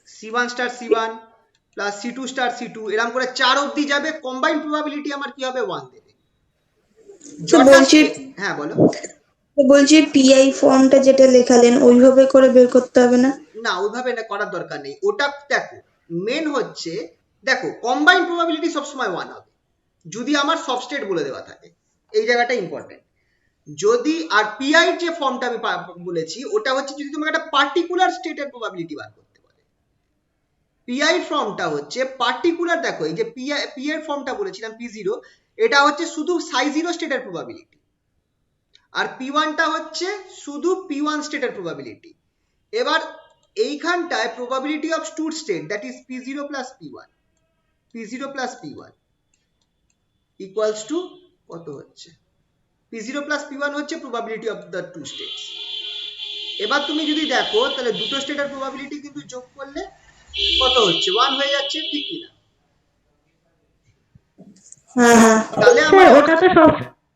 C1 star C1 plus C2 star C2, এরকম করে 4 অবধি যাবে, কম্বাইন্ড প্রবাবিলিটি আমার কি হবে? 1 দেবে। হ্যাঁ বলো। বলছি পিআই ফর্মটা যেটা লেখালেন ওইভাবে করে বের করতে হবে না? না, ওইভাবে না করার দরকার নেই। ওটা দেখো, মেন হচ্ছে দেখো কম্বাইন্ড প্রবাবিলিটি সবসময় 1 হবে যদি আমার সব স্টেট বলে দেওয়া থাকে, এই জায়গাটা ইম্পর্টেন্ট। যদি আর পিআই যে ফর্মটা আমি বলেছি ওটা হচ্ছে যদি তোমাকে একটা পার্টিকুলার স্টেটের প্রবাবিলিটি বার করতে বলে। পিআই ফর্মটা হচ্ছে পার্টিকুলার, দেখো এই যে পি এর ফর্মটা বলেছিলাম P0, এটা হচ্ছে শুধু psi0 স্টেটের প্রবাবিলিটি, আর P1টা হচ্ছে শুধু P1 স্টেটের প্রবাবিলিটি। এবার এইখানটায় probability of two state, that is P0 plus P1 equals to কত হচ্ছে? p0 প্লাস p1 হচ্ছে probability of the two states. এবার তুমি যদি দেখো তাহলে দুটো স্টেটের প্রবাবিলিটি কিন্তু যোগ করলে কত হচ্ছে, 1 হয়ে যাচ্ছে, ঠিক কি না? হ্যাঁ হ্যাঁ তাহলে স্যার আমার ওটা তো সব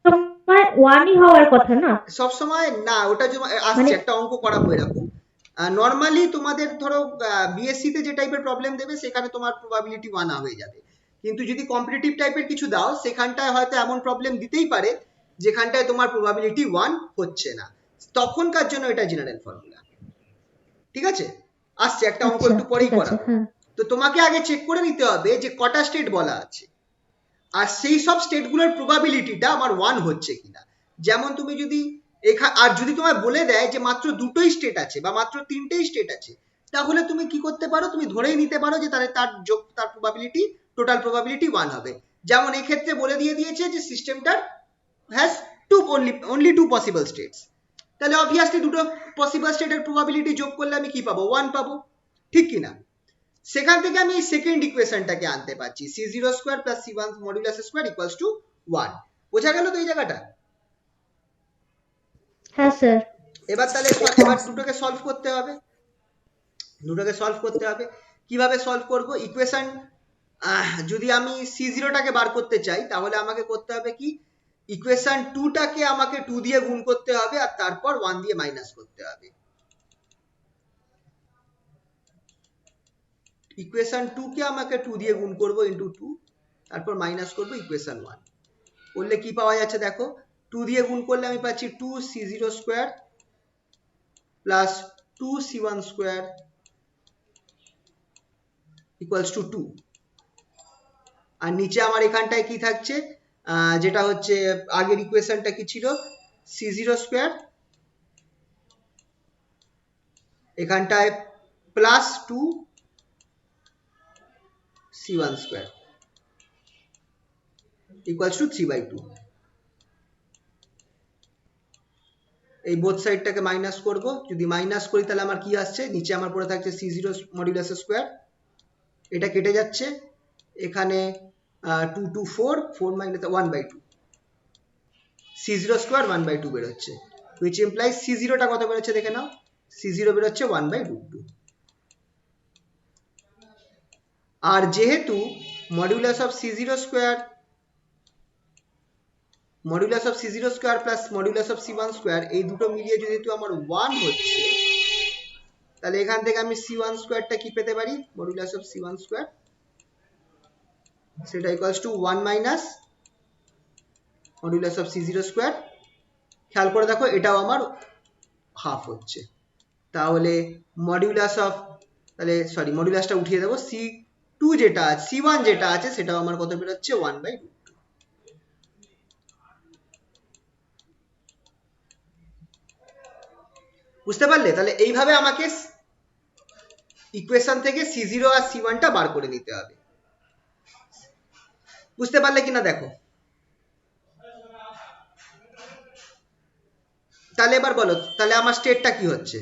সময় ওয়ানই হওয়ার কথা না, সব সময় না, ওটা আসছে, মানে একটা অঙ্ক করাবো এরকম। নর্মালি তোমাদের ধরো বিএসসি তে যে টাইপের প্রবলেম দেবে সেখানে তোমার প্রবাবিলিটি 1 হয়ে যাবে, কিন্তু যদি কম্পিটিটিভ টাইপের কিছু দাও সেখানটায় হয়তো এমন প্রবলেম দিতেই পারে যেখানটায় তোমার প্রবাবিলিটি 1 হচ্ছে না, তখনকার জন্য এটা জেনারেল ফর্মুলা। ঠিক আছে, আসছে একটা অঙ্ক আচ্ছা একটু ঠিক পরেই আছে করাবো। হ্যাঁ। তো তোমাকে আগে চেক করে নিতে হবে যে কটা স্টেট বলা আছে, আর সেই সব স্টেটগুলোর প্রবাবিলিটিটা আমার 1 হচ্ছে কিনা। যেমন তুমি যদি আর যদি তোমায় বলে দেয় যে মাত্র দুটোই স্টেট আছে বা মাত্র তিনটেই স্টেট আছে, তাহলে তুমি কি করতে পারো, তুমি ধরেই নিতে পারো যে তাহলে তার প্রবাবিলিটি, টোটাল প্রবাবিলিটি 1 হবে। যেমন এক্ষেত্রে বলে দিয়েছে যে সিস্টেমটার has only two possible states, তাহলে অবভিয়াসলি দুটো পসিবল স্টেটের প্রবাবিলিটি যোগ করলে আমি কি পাবো, 1 পাবো, ঠিক কি না? সেখান থেকে আমি সেকেন্ড ইকুয়েশনটাকে আনতে পারছি, c0 square plus c1 modulus square equals to 1। বোঝা গেল তো এই জায়গাটা? হ্যাঁ স্যার। এবার তাহলে এবার দুটোকে সলভ করতে হবে, কিভাবে সলভ করব? ইকুয়েশন যদি আমি c0 টাকে বার করতে চাই তাহলে আমাকে করতে হবে কি, ইকুয়েশন 2 টাকে আমাকে 2 দিয়ে গুণ করতে হবে আর তারপর 1 দিয়ে মাইনাস করতে হবে। ইকুয়েশন 2 কে আমাকে 2 দিয়ে গুণ করব ইনটু 2, তারপর মাইনাস করব ইকুয়েশন 1। করলে কি পাওয়া যাচ্ছে দেখো, 2 দিয়ে গুণ করলে আমি পাচ্ছি 2c0 square plus 2c1 square equals to 2। আর নিচে আমার এখানটায় কি থাকছে, যেটা হচ্ছে আগের ইকুয়েশনটা কি ছিল, c0 স্কয়ার, এখানটায় plus 2c1 square equals to 3/2। এই বোথ সাইডটাকে মাইনাস করব, যদি মাইনাস করি তাহলে আমার কি আসছে, নিচে আমার পড়ে থাকছে c0 মডুলাস স্কয়ার, এটা কেটে যাচ্ছে, এখানে 2 2 4 4 মাইনাস 1/2, c0 স্কয়ার 1/2 বেরোচ্ছে, which implies c0 টা কত বেরোচ্ছে দেখে নাও, c0 বেরোচ্ছে 1/2। আর যেহেতু modulus of c0 square plus modulus of c1 square এই দুটো মিলিয়ে যেহেতু আমার 1 হচ্ছে, তাহলে এখান থেকে আমি c1 স্কয়ারটা কি পেতে পারি, মডুলাস অফ c1 স্কয়ার, সেটা equals to 1 minus modulus of c0 square. খেয়াল করে দেখো এটাও আমার হাফ হচ্ছে, তাহলে মডুলাস অফ, তাহলে সরি মডুলাসটা উঠিয়ে দেবো, c2 যেটা আছে, c1 যেটা আছে সেটাও আমার কত বেরোচ্ছে, 1/2। বুঝতে পারলে? তাহলে এইভাবে আমাকে ইকুয়েশন থেকে c0 আর c1 টা বার করে নিতে হবে। বুঝতে পারলে কিনা দেখো। তাহলে এবার বলো, তাহলে আমার স্টেটটা কি হচ্ছে,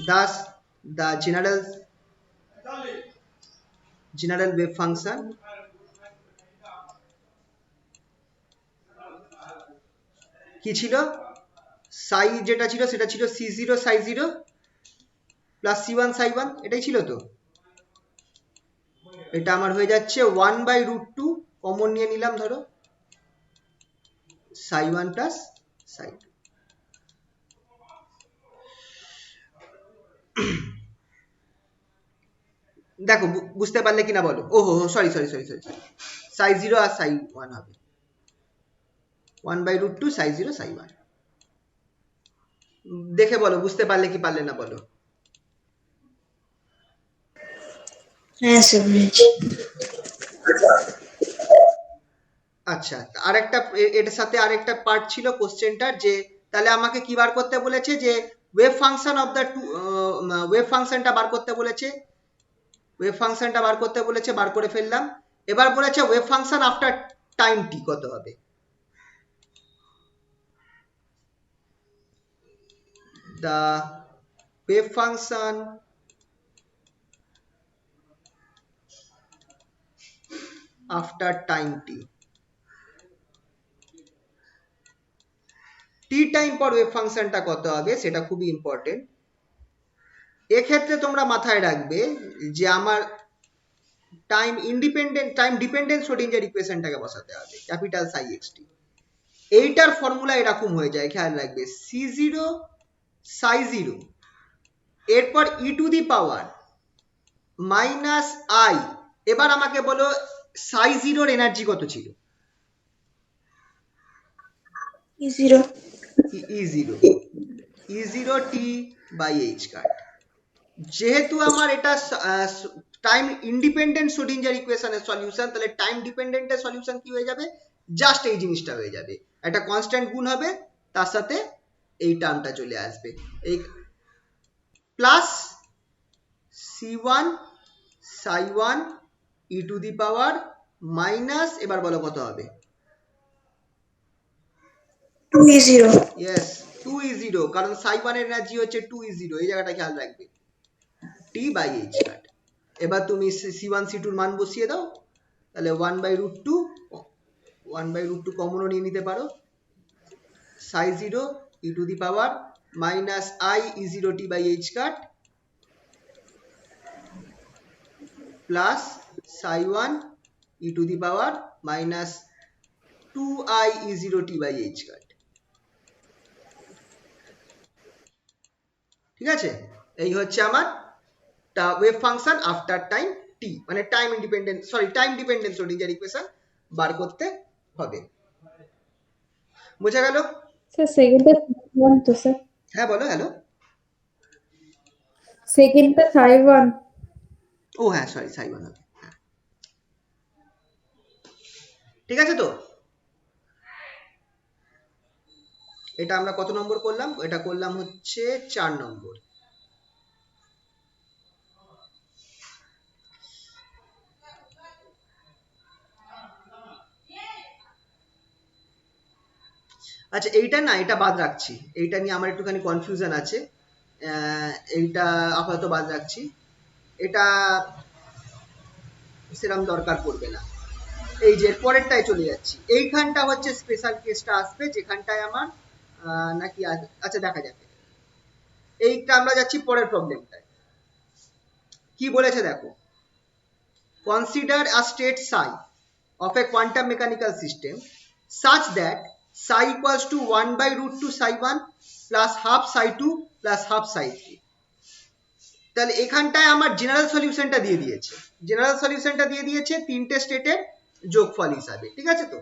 thus the general wave function কি ছিল, সাই যেটা ছিল সেটা ছিল c0 psi0 plus c1 psi1, এটাই ছিল তো। এটা আমার হয়ে যাচ্ছে 1/√2, কমন নিয়ে নিলাম ধরো, psi1 প্লাস psi2। দেখো বুঝতে পারলে কিনা বলো, ওহো সরি psi0 আর psi1 হবে 1/√2 psi0 psi1। দেখে বলো বুঝতে পারলে কি পারলে না বলো। হ্যাঁ স্যার বুঝেছি। আচ্ছা, আরেকটা এটার সাথে আরেকটা পার্ট ছিল কোশ্চেনটার, যে তাহলে আমাকে কি বার করতে বলেছে, যে wave function of the two, wave ফাংশনটা বার করতে বলেছে, বার করে ফেললাম। এবার বলেছে wave function after time T কত হবে, the wave function after time T. T time পর ওয়েভ ফাংশনটা কত হবে সেটা খুবই ইম্পর্টেন্ট। এক্ষেত্রে তোমরা মাথায় রাখবে যে আমার টাইম ডিপেন্ডেন্ট শ্রোডিঞ্জার ইকুয়েশনটাকে বসাতে হবে, ক্যাপিটাল সাই এক্স টি। এইটার ফর্মুলা এরকম হয়ে যায়, খেয়াল রাখবে, সি জিরো সাই জিরো, এরপর e to the power minus i. এবার আমাকে বলো সাই জিরোর এনার্জি কত ছিল? E0 e zero T by H cut. যেহেতু আমার এটা টাইম ইন্ডিপেন্ডেন্ট শ্রোডিঞ্জার ইকুয়েশনের সলিউশন, তাহলে টাইম ডিপেন্ডেন্টের সলিউশন কি হয়ে যাবে? জাস্ট এই জিনিসটা হয়ে যাবে, একটা কনস্ট্যান্ট গুণ হবে, তার সাথে এই টার্মটা চলে আসবে, এই plus C one psi one E to the power minus, এবার বলো কত হবে? 2E0 ইয়েস, 2E0, কারণ সাই ওয়ানের এনার্জি হচ্ছে 2E0, এই জায়গাটা খেয়াল রাখবে, টি বাই এইচ কাট। এবার তুমি সি ওয়ান সি টুর মান বসিয়ে দাও, তাহলে 1/√2, 1/√2 কমনও নিয়ে নিতে পারো, psi zero e to the power minus I E zero T by H cut plus psi one E to the power minus 2i e zero T by H cut. ঠিক আছে, এই হচ্ছে আমার wave function after time t, মানে time dependent Schrodinger equation বার করতে হবে। বোঝা গেল? স্যার সেকেন্ডটা ওয়ান তো স্যার, হ্যাঁ বলো। হ্যালো, সেকেন্ডটা সাই ওয়ান। ও হ্যাঁ সরি, সাই ওয়ান হবে, হ্যাঁ। ঠিক আছে, তো এটা আমরা কত নম্বর করলাম? এটা করলাম হচ্ছে 4 নম্বর। আচ্ছা, এইটা না, এটা বাদ রাখছি, এইটা নিয়ে আমার একটুখানি কনফিউশন আছে, এইটা আপাতত বাদ রাখছি, এটা সেরকম দরকার পড়বে না। এই যে পরেরটায় চলে যাচ্ছি, এইখানটা হচ্ছে স্পেশাল কেসটা আসবে, যেখানটায় আমার নাকি আচ্ছা দেখা যাবে। এইটা আমরা যাচ্ছি পরের প্রবলেমটায়। কি বলেছে দেখো, consider a state psi of a quantum mechanical system such that psi equals to 1/√2 psi 1 plus half psi 2 plus half psi 3। তাহলে এখানটায় আমার জেনারেল সলিউশনটা দিয়ে দিয়েছে তিনটে স্টেটের যোগফল হিসাবে। ঠিক আছে, তো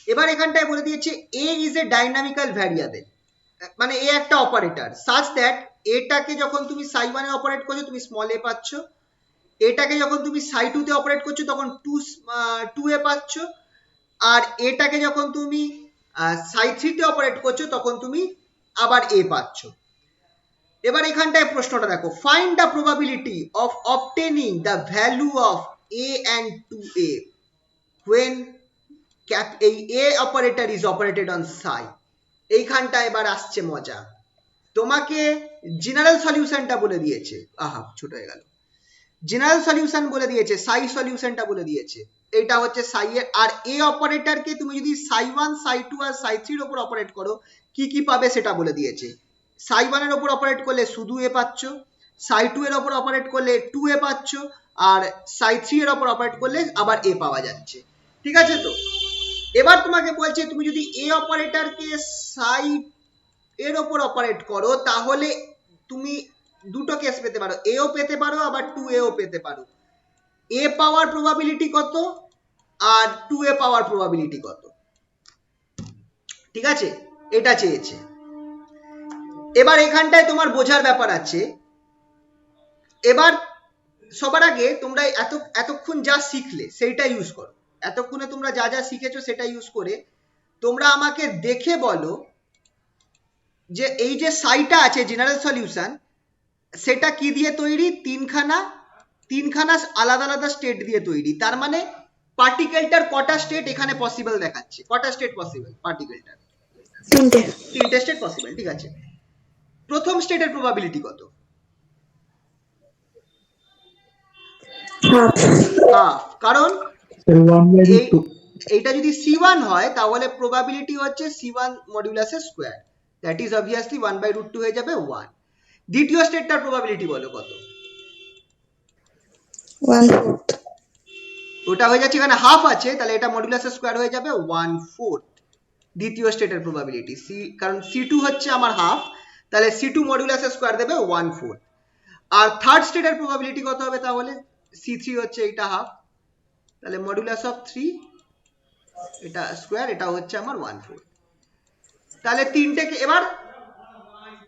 এবার এখানটায় বলে দিয়েছে a is a dynamical variable, মানে এ একটা অপারেটর, সাচ দ্যাট এটাকে যখন তুমি সাই ওয়ানে অপারেট করছো তুমি স্মল এ পাচ্ছ, এটাকে যখন তুমি সাই টু তে অপারেট করছো তখন টু এ পাচ্ছ, আর এটাকে যখন তুমি সাই থ্রি তে অপারেট করছো তখন তুমি আবার এ পাচ্ছ। এবার এখানটায় প্রশ্নটা দেখো, find the probability of obtaining the value of A and two A when এই A operator is operated on psi. এইখানটা এবার আসছে মজা, তোমাকে জেনারেল সলিউশনটা বলে দিয়েছে, আহা ছোট হয়ে গেল, জেনারেল সলিউশন বলে দিয়েছে, সাই সলিউশনটা বলে দিয়েছে, এটা হচ্ছে সাই এর, আর এ অপারেটরকে তুমি যদি সাই ওয়ান সাই টু আর সাই থ্রির ওপর অপারেট করো কি কি পাবে সেটা বলে দিয়েছে। সাই ওয়ানের ওপর অপারেট করলে শুধু এ পাচ্ছ, সাই টু এর ওপর অপারেট করলে টু এ পাচ্ছ, আর সাই থ্রি এর ওপর অপারেট করলে আবার এ পাওয়া যাচ্ছে। ঠিক আছে, তো এবার তোমাকে বলছে তুমি যদি এ অপারেটরকে সাই এর ওপর অপারেট করো তাহলে তুমি দুটো কেস পেতে পারো, এও পেতে পারো আবার টু এও পেতে পারো। এ পাওয়ার প্রবাবিলিটি কত আর টু এ পাওয়ার প্রবাবিলিটি কত? ঠিক আছে, এটা চেয়েছে। এবার এখানটায় তোমার বোঝার ব্যাপার আছে। এবার সবার আগে তোমরা এতক্ষণ যা শিখলে সেইটা ইউজ করো, এতক্ষণে তোমরা যা যা শিখেছো সেটা ইউজ করে তোমরা আমাকে দেখে বলো যে এই যে সাইটা আছে জেনারেল সলিউশন, সেটা কি দিয়ে তৈরি? তিনখানা আলাদা আলাদা স্টেট দিয়ে তৈরি। তার মানে পার্টিকেলটার কটা স্টেট এখানে পসিবল দেখাচ্ছে? কটা স্টেট পসিবল পার্টিকেলটার? তিনটে স্টেট পসিবল। ঠিক আছে, প্রথম স্টেটের প্রবাবিলিটি কত? হাফ। কারণ এই এইটা যদি c1 হয় তাহলে প্রবাবিলিটি হচ্ছে c1 মডুলাসের স্কোয়ার, দ্যাট ইজ অবভিয়াসলি 1/√2 হয়ে যাবে 1। দ্বিতীয় স্টেটটার প্রবাবিলিটি বলো কত? 1/4। ওটা হয়ে যাচ্ছে, এখানে হাফ আছে, তাহলে এটা মডুলাসের স্কোয়ার হয়ে যাবে 1/4 দ্বিতীয় স্টেটের প্রবাবিলিটি। কারণ c2 হচ্ছে আমার হাফ, তাহলে c2 মডুলাসের স্কোয়ার দেবে 1/4। আর থার্ড স্টেটের প্রবাবিলিটি কত হবে তাহলে? c3 হচ্ছে এটা হাফ, তাহলে মডুলাস অফ 3 এটা স্কোয়ার, এটা হচ্ছে আমার 1/4। তাহলে তিনটেকে এবার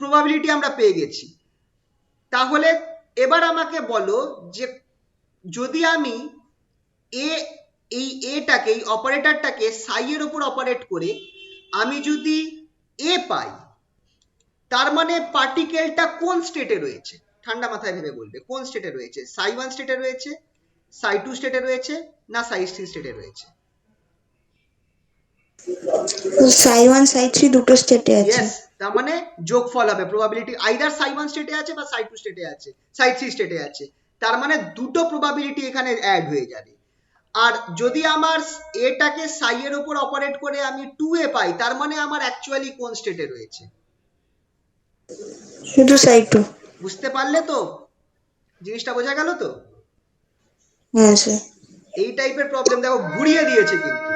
প্রবাবিলিটি আমরা পেয়ে গেছি। তাহলে এবার আমাকে বলো যে যদি আমি এই এটাকে, এই অপারেটরটাকে সাই এর উপর অপারেট করে আমি যদি এ পাই, তার মানে পার্টিকেলটা কোন স্টেটে রয়েছে? ঠান্ডা মাথায় ভেবে বলবে কোন স্টেটে রয়েছে। সাই 1 স্টেটে রয়েছে, সাই 2 স্টেটে রয়েছে, না সাই 3 স্টেটে রয়েছে? সাই 1 সাই 3 দুটো স্টেটে আছে। ইয়েস, তার মানে যোগফল হবে প্রবাবিলিটি, আইদার সাই 1 স্টেটে আছে বা সাই 2 স্টেটে আছে, সাই 3 স্টেটে আছে, তার মানে দুটো প্রবাবিলিটি এখানে অ্যাড হয়ে যাবে। আর যদি আমার এটাকে সাই এর উপর অপারেট করে আমি 2a পাই, তার মানে আমার অ্যাকচুয়ালি কোন স্টেটে রয়েছে? শুধু সাই 2। বুঝতে পারলে তো? জিনিসটা বোঝা গেল তো? হ্যাঁ স্যার। এই টাইপের প্রবলেম দেখো ঘুরিয়ে দিয়েছে, কিন্তু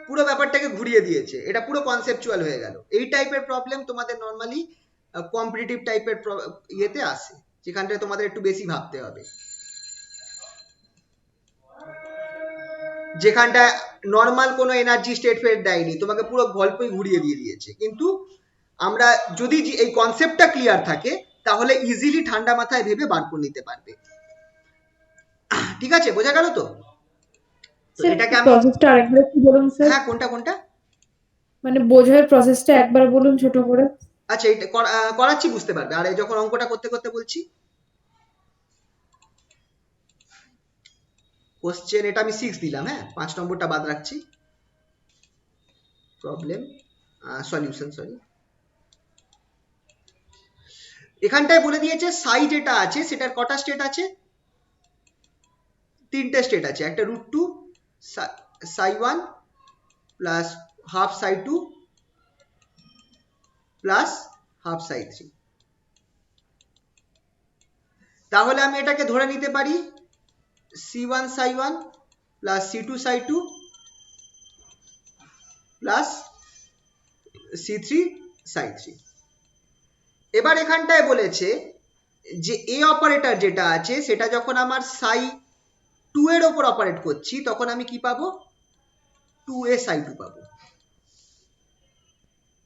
পুরো ব্যাপারটাকে ঘুরিয়ে দিয়েছে, এটা পুরো কনসেপচুয়াল হয়ে গেল। এই টাইপের প্রবলেম তোমাদের নর্মালি কম্পিটিটিভ টাইপের ইয়েতে আসে, যেখানটায় তোমাদের একটু বেশি ভাবতে হবে, যেখানটা নর্মাল কোনো এনার্জি স্টেট ফেট দেয়নি, তোমাকে পুরো গল্পই ঘুরিয়ে দিয়ে দিয়েছে। কিন্তু আমরা যদি এই কনসেপ্টটা ক্লিয়ার থাকে তাহলে ইজিলি ঠান্ডা মাথায় ভেবে বার করে নিতে পারবে। ঠিক আছে, বোঝা গেল তো? এটাকে আমি প্রসেসটা আরেকবার একটু বলুন স্যার। হ্যাঁ, কোনটা কোনটা? মানে বোঝার প্রসেসটা একবার বলুন ছোট করে। আচ্ছা, এটা করাচ্ছি, বুঝতে পারবে। আর যখন অঙ্কটা করতে করতে বলছি, কোশ্চেন এটা আমি 6 দিলাম, হ্যাঁ 5 নম্বরটা বাদ রাখছি। Problem solution, sorry. এখানটায় বলে দিয়েছে সাই যেটা আছে সেটার কটা স্টেট আছে? তিনটে স্টেট আছে, একটা √2 সাই 1 প্লাস হাফ সাই 2 প্লাস হাফ সাই 3। তাহলে আমি এটাকে ধরে নিতে পারি c1 সাই 1 প্লাস c2 সাই 2 প্লাস c3 সাই 3। এবার এখানটায় বলেছে যে এ অপারেটর যেটা আছে সেটা যখন আমার সাই 2 এর ওপর অপারেট করছি তখন আমি কি পাবো? 2a সাই 2 পাবো।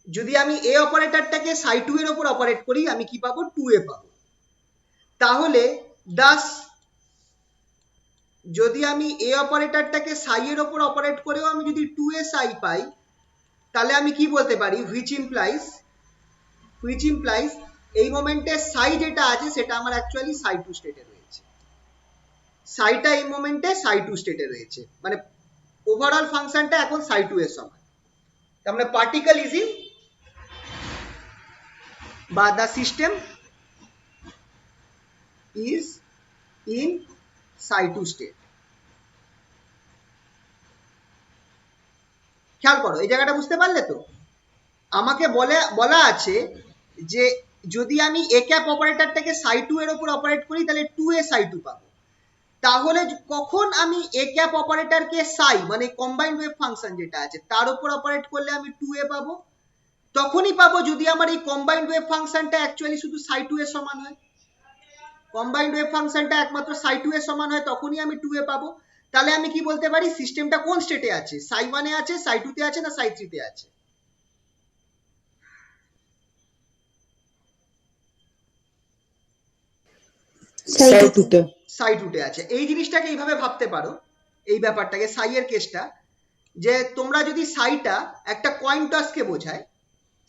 যদি আমি এ অপারেটরটাকে সাই 2 এর ওপর অপারেট করি আমি কি পাবো? 2a পাবো। তাহলে দাস যদি আমি এ অপারেটরটাকে সাই এর ওপর অপারেট করেও আমি যদি 2a সাই পাই, তাহলে আমি কি বলতে পারি? হুইচ ইমপ্লাইজ এই মোমেন্টে সাই যেটা আছে সেটা আমার অ্যাকচুয়ালি সাই 2 স্টেটে রয়েছে, সাইটা এই মোমেন্টে সাই 2 স্টেটে রয়েছে, মানে ওভারঅল ফাংশনটা এখন সাই 2 এর সমান। তার মানে পার্টিকেল ইজ ইন বা the system is in Sai 2 state. খেয়াল করো এই জায়গাটা, বুঝতে পারলে তো? আমাকে বলা আছে যে যদি আমি এ ক্যাপ অপারেটরটাকে সাই 2 এর উপর অপারেট করি তাহলে 2a সাই 2 পাবো। তাহলে কখন আমি এ ক্যাপ অপারেটরকে সাই মানে কম্বাইন্ড ওয়েভ ফাংশন যেটা আছে তার উপর অপারেট করলে আমি 2a পাবো? তখনই পাবো যদি আমার এই কম্বাইন্ড ওয়েভ ফাংশনটা অ্যাকচুয়ালি শুধু সাই 2 এর সমান হয়। কম্বাইন্ড ওয়েভ ফাংশনটা একমাত্র সাই 2 এর সমান হয়, তখনই আমি 2a পাবো। তাহলে আমি কি বলতে পারি? সিস্টেমটা কোন স্টেটে আছে? সাই 1 এ আছে, সাই 2 তে আছে, না সাই 3 তে আছে? সাই 2 তে। সাই 2 তে আছে। এই জিনিসটাকে এইভাবে ভাবতে পারো, এই ব্যাপারটাকে সাই এর কেসটা, যে তোমরা যদি সাইটা একটা কয়েন টসকে বোঝায়,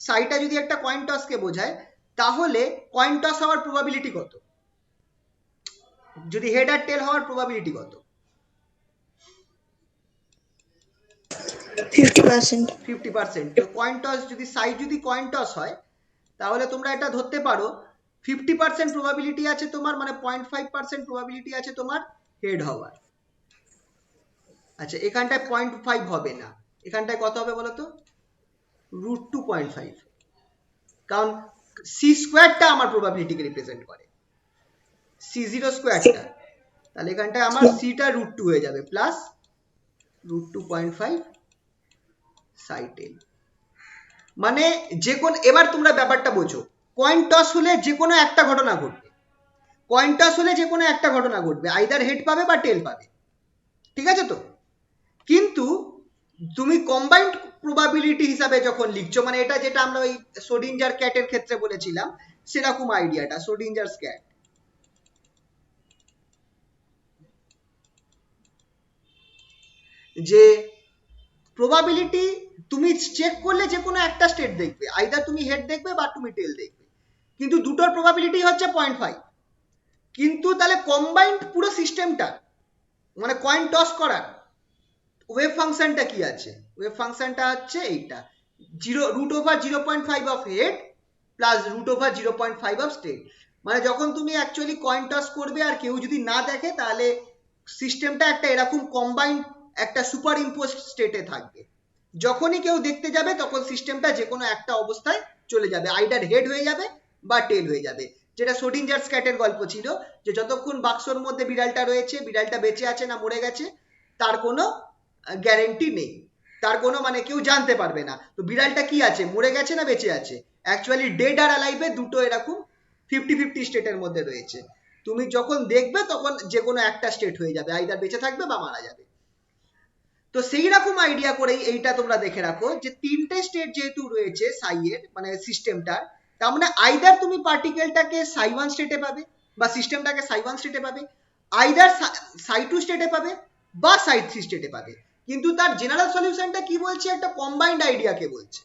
সাইটা যদি একটা কয়েন টসকে বোঝায় তাহলে কয়েন টস হওয়ার প্রবাবিলিটি কত? যদি হেড আর টেল হওয়ার প্রবাবিলিটি কত? 50%। 50%। তো কয়েন টস যদি সাই যদি কয়েন টস হয় তাহলে তোমরা এটা ধরতে পারো 50% প্রবাবিলিটি আছে তোমার, মানে 0.5% প্রবাবিলিটি আছে তোমার হেড হওয়ার। আচ্ছা এখানটায় 0.5 হবে না, এখানটায় কত হবে বলো তো, √2.5, কারণ সি স্কোয়ারটা আমার প্রবাবিলিটিকে রিপ্রেজেন্ট করে, C0 স্কোয়ারটা, তাহলে এখানটায় আমার সিটা √2 হয়ে যাবে প্লাস √2.5 সাই10। মানে যে কোন, এবার তোমরা ব্যাপারটা বোঝো, কয়েন টস হলে যে কোনো একটা ঘটনা ঘটবে, কয়েন টস হলে যে কোনো একটা ঘটনা ঘটবে, আইদার হেড পাবে বা টেল পাবে, ঠিক আছে তো। কিন্তু তুমি কম্বাইন্ড প্রবাবিলিটি হিসাবে যখন লিখছো, মানে এটা যেটা আমরা ওই সোডিঞ্জার ক্যাটের ক্ষেত্রে বলেছিলাম সেরকম আইডিয়াটা, সোডিঞ্জার ক্যাট, যে প্রবাবিলিটি তুমি চেক করলে যে কোনো একটা স্টেট দেখবে, আইদার তুমি হেড দেখবে বা তুমি টেল দেখবে, কিন্তু দুটোর প্রবাবিলিটি হচ্ছে 0.5। কিন্তু তাহলে কম্বাইন্ড পুরো সিস্টেমটা, মানে কয়েন টস করার ওয়েভ ফাংশনটা কি আছে, ওয়েভ ফাংশনটা হচ্ছে এইটা, √0.5 of had plus √0.5 of state. মানে যখন তুমি অ্যাকচুয়ালি কয়েন টস করবে আর কেউ যদি না দেখে, তাহলে সিস্টেমটা একটা এরকম কম্বাইন্ড একটা সুপার ইম্পোজ স্টেটে থাকবে, যখনই কেউ দেখতে যাবে তখন সিস্টেমটা যে কোনো একটা অবস্থায় চলে যাবে, আইদার হেড হয়ে যাবে বা টেল হয়ে যাবে, যেটা সোডিঞ্জার ক্যাটের গল্প ছিল, যে যতক্ষণ বাক্সর মধ্যে বিড়ালটা রয়েছে, বিড়ালটা বেঁচে আছে না মরে গেছে তার কোনো গ্যারেন্টি নেই, তার কোনো মানে কেউ জানতে পারবে না, তো বিড়ালটা কি আছে, মরে গেছে না বেঁচে আছে, অ্যাকচুয়ালি ডেড আর অ্যালাইভে দুটো এরকম 50-50 স্টেটের মধ্যে রয়েছে, তুমি যখন দেখবে তখন যে কোনো একটা স্টেট হয়ে যাবে, আইদার বেঁচে থাকবে বা মারা যাবে। তো সেই রকম আইডিয়া করেই এইটা তোমরা দেখে রাখো যে তিনটে স্টেট যেহেতু রয়েছে সাইয়ের মানে সিস্টেমটার, তার মানে আইদার তুমি পার্টিকেলটাকে সাই1 স্টেটে পাবে বা সিস্টেমটাকে সাই1 স্টেটে পাবে, আইদার সাই2 স্টেটে পাবে বা সাই3 স্টেটে পাবে, কিন্তু তার জেনারেল সলিউশনটা কি বলছে, একটা কম্বাইন্ড আইডিয়াকে বলছে।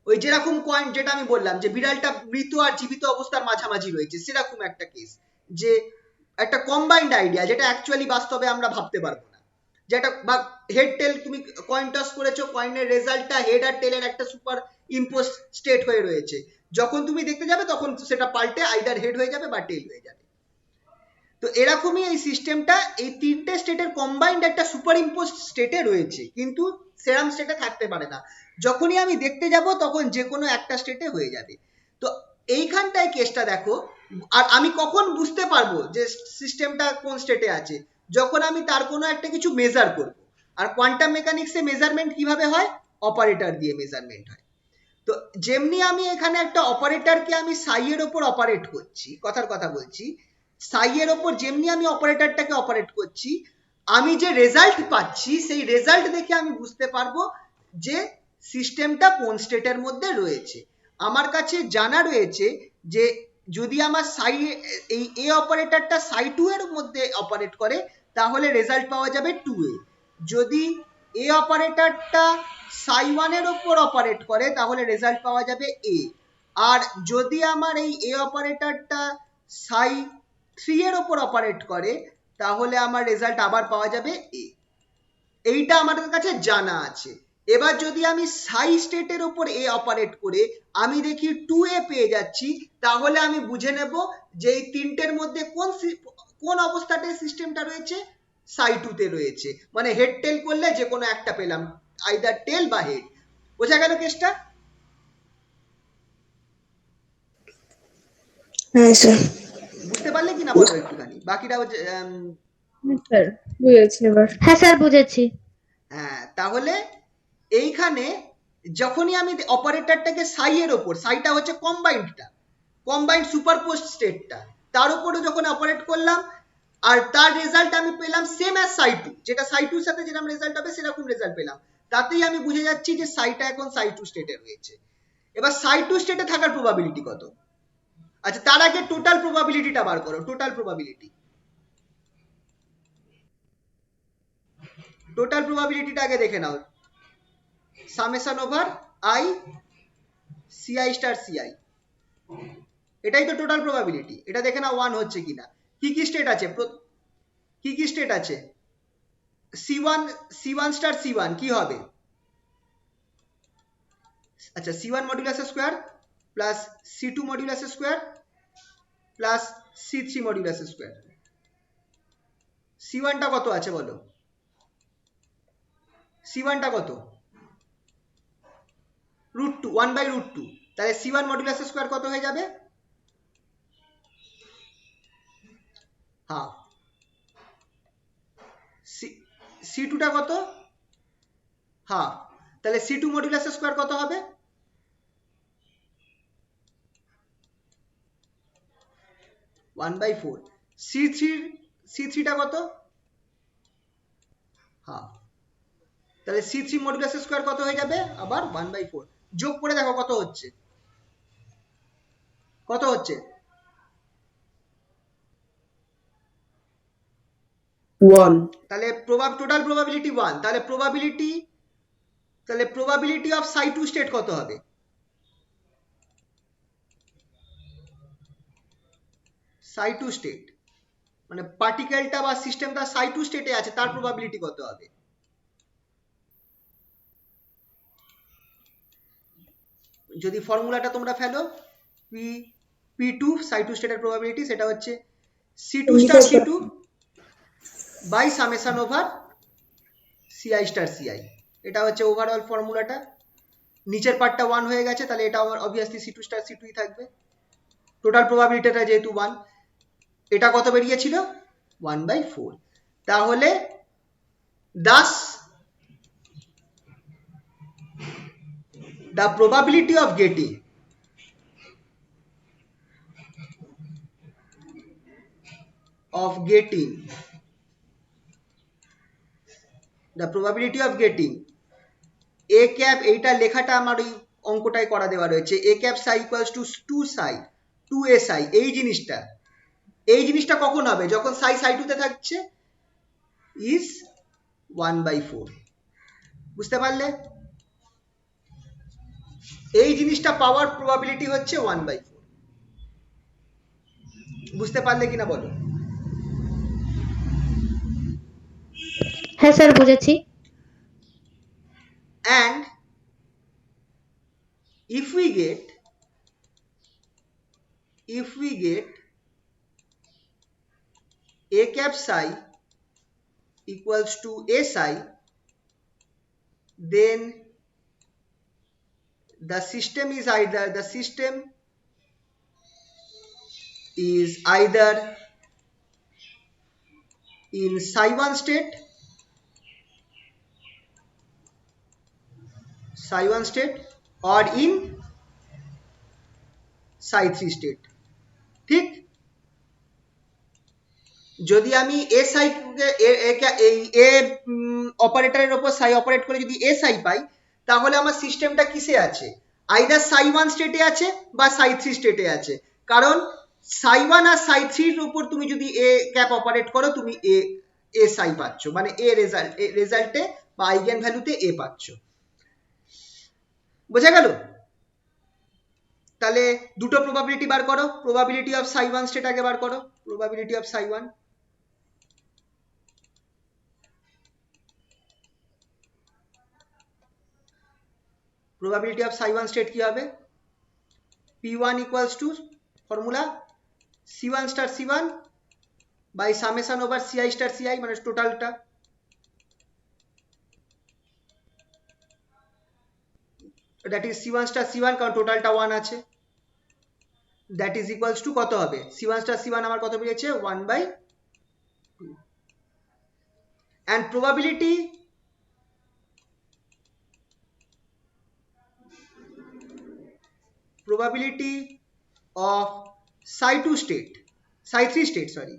ওই যেরকম কয়েন যেটা আমি বললাম যে বিড়ালটা মৃত আর জীবিত অবস্থার মাঝামাঝি রয়েছে, সেরকম একটা কেস, যে একটা কম্বাইন্ড আইডিয়া যেটা অ্যাকচুয়ালি বাস্তবে আমরা ভাবতে পারবো না, যেটা বা হেড টেল তুমি কয়েন টস করেছো, কয়েনের রেজাল্টটা হেড আর টেলের একটা সুপার ইম্পোজ স্টেট হয়ে রয়েছে, যখন তুমি দেখতে যাবে তখন সেটা পাল্টে আইদার হেড হয়ে যাবে বা টেল হয়ে যাবে। তো এরকমই এই সিস্টেমটা এই তিনটে স্টেটের কম্বাইন্ড একটা সুপার ইম্পোজ স্টেটে রয়েছে, কিন্তু সেরাম স্টেটে থাকতে পারে না, যখনই আমি দেখতে যাব তখন যে কোনো একটা স্টেটে হয়ে যাবে। তো এইখানটায় কেসটা দেখো, আর আমি কখন বুঝতে পারবো যে সিস্টেমটা কোন স্টেটে আছে, যখন আমি তার কোনো একটা কিছু মেজার করব। আর কোয়ান্টাম মেকানিক্সে মেজারমেন্ট কিভাবে হয়, অপারেটর দিয়ে মেজারমেন্ট হয়। তো যেমনি আমি এখানে একটা অপারেটরকে আমি সাই এর ওপর অপারেট করছি, কথার কথা বলছি, সাই এর ওপর যেমনি আমি অপারেটরটাকে অপারেট করছি, আমি যে রেজাল্ট পাচ্ছি সেই রেজাল্ট দেখে আমি বুঝতে পারবো যে সিস্টেমটা কোন স্টেটের মধ্যে রয়েছে। আমার কাছে জানা রয়েছে যে যদি আমার সাই এই এ অপারেটরটা সাই2 এর মধ্যে অপারেট করে তাহলে রেজাল্ট পাওয়া যাবে 2a, যদি এ অপারেটরটা সাই1 এর ওপর অপারেট করে তাহলে রেজাল্ট পাওয়া যাবে a, আর যদি আমার এই এ অপারেটরটা সাই3 এর ওপর অপারেট করে তাহলে আমার রেজাল্ট আবার পাওয়া যাবে a। এইটা আমাদের কাছে জানা আছে। এবার যদি আমি সাই স্টেটের ওপর এ অপারেট করে আমি দেখি 2a পেয়ে যাচ্ছি, তাহলে আমি বুঝে নেব যে এই তিনটের মধ্যে কোন অবস্থাতে সিস্টেমটা রয়েছে, সাই2 তে রয়েছে, মানে হেড টেল করলে যে কোনো একটা পেলাম, আইদার টেল বা হেড। বোঝা গেল কেসটা? হ্যাঁ স্যার। বুঝতে পারলে কিনা বলো একটুখানি, বাকিটা স্যার বুঝেছি এবার। হ্যাঁ স্যার বুঝেছি। হ্যাঁ, তাহলে এইখানে যখনই আমি অপারেটরটাকে সাই এর ওপর, সাইটা হচ্ছে কম্বাইন্ড সুপারপোজড স্টেটটা, তার উপরে যখন অপারেট করলাম আর তার রেজাল্ট আমি পেলাম সেম অ্যাজ সাই2, যেটা সাই2 এর সাথে যেরকম রেজাল্ট হবে সেরকম রেজাল্ট পেলাম, তাতেই আমি বুঝে যাচ্ছি যে সাইটা এখন সাই2 স্টেটে রয়েছে। এবার সাই2 স্টেটে থাকার প্রবাবিলিটি কত? আচ্ছা তার আগে টোটাল প্রবাবিলিটিটা বার করো, টোটাল প্রবাবিলিটিটা আগে দেখে নাও, summation over i c i star c i, এটাই তো টোটাল প্রবাবিলিটি। এটা দেখে নাও 1 হচ্ছে কিনা। কি কি স্টেট আছে, কি কি স্টেট আছে, C1 স্টার C1 কি হবে, আচ্ছা C1 modulus square plus C2 modulus square plus C3 modulus square. C1টা কত আছে বলো? C1টা কত √2 1/√2, তাহলে C1 মডুলাস স্কয়ার কত হয়ে যাবে হাফ। C2টা কত হাফ, তাহলে C2 মডুলাস স্কয়ার কত হবে 1/4। C3টা কত হাফ, তাহলে C3 মডুলাস স্কয়ার কত হয়ে যাবে আবার 1/4। যোগ করে দেখো কত হচ্ছে, কত হচ্ছে 1, তাহলে টোটাল প্রবাবিলিটি 1, তাহলে প্রবাবিলিটি অফ psi2 স্টেট কত হবে psi2 স্টেট মানে পার্টিকেলটা বা সিস্টেমটা psi2 স্টেটে আছে তার প্রবাবিলিটি কত হবে যদি ফর্মুলাটা তোমরা ফেলো p2 psi2 স্টেটের প্রবাবিলিটি সেটা হচ্ছে c2 star c2 by summation over ci star ci, এটা হচ্ছে ওভারঅল ফর্মুলাটা। নিচের পার্টটা 1 হয়ে গেছে, তাহলে এটা অবভিয়াসলি c2 স্টার c2ই থাকবে। টোটাল প্রবাবিলিটিটা যেহেতু 1, এটা কত বেরিয়েছিল 1/4। তাহলে thus the probability of getting a cap, এইটা লেখাটা আমার ওই অঙ্কটাই করা দেওয়া রয়েছে, a cap psi equals to 2a psi, এই জিনিসটা কখন হবে যখন psi psi2 তে থাকছে is 1/4। বুঝতে পারলে এই জিনিসটা পাওয়ার প্রবাবিলিটি হচ্ছে 1/4। বুঝতে পারলে কিনা বলো। হ্যাঁ স্যার বুঝেছি। And if we get a cap psi equals to a psi, then the system is either in psi1 state or in psi3 state। ঠিক, যদি আমি a psi এই অপারেটরের উপর psi অপারেট করে যদি a psi পাই, তাহলে আমার সিস্টেমটা কিসে আছে, আইদার psi1 স্টেটে আছে বা psi3 স্টেটে আছে। কারণ psi1 আর psi3 এর উপর তুমি যদি a ক্যাপ অপারেট করো তুমি a psi পাচ্ছ, মানে রেজাল্টে বা আইগেন ভ্যালুতে a পাচ্ছ। বোঝা গেল। তাহলে দুটো প্রবাবিলিটি বার করো, প্রবাবিলিটি অফ psi1 স্টেট আগে বার করো, probability of psi1। Probability of psi1 state কি হবে, p1 equals to formula c1 star c1 by summation over ci star ci, মানে টোটালটা। That is c1 star c1, কারণ টোটালটা 1 আছে, দ্যাট ইজ ইকুয়ালস টু কত হবে c1 স্টার c1 আমার কত বেরিয়েছে 1/2। and probability of psi3 state sorry,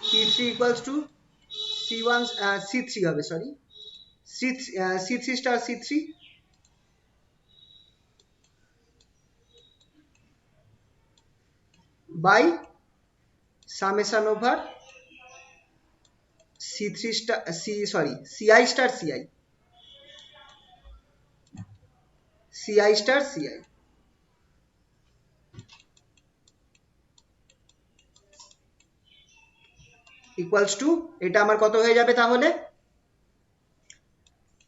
c3 equals to c1 c3 হবে sorry c3 star c3 by summation over c3 star ci star ci star ci equals to, এটা আমার কত হয়ে যাবে তাহলে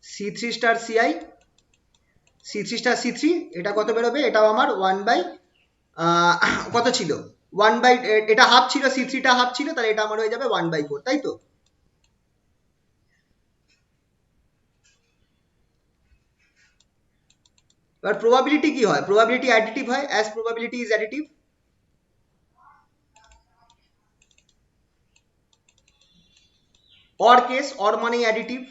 c3 star c3 star c3, এটা কত বেরোবে, এটাও আমার 1 বাই কত ছিল 1 বাই, এটা হাফ ছিল, C3 টা হাফ ছিল, তাহলে এটা আমার হয়ে যাবে 1/4, তাই তো? এবার প্রবাবিলিটি কি হয়? প্রবাবিলিটি অ্যাডিটিভ হয়, as probability is additive. Or case, or মানেই additive.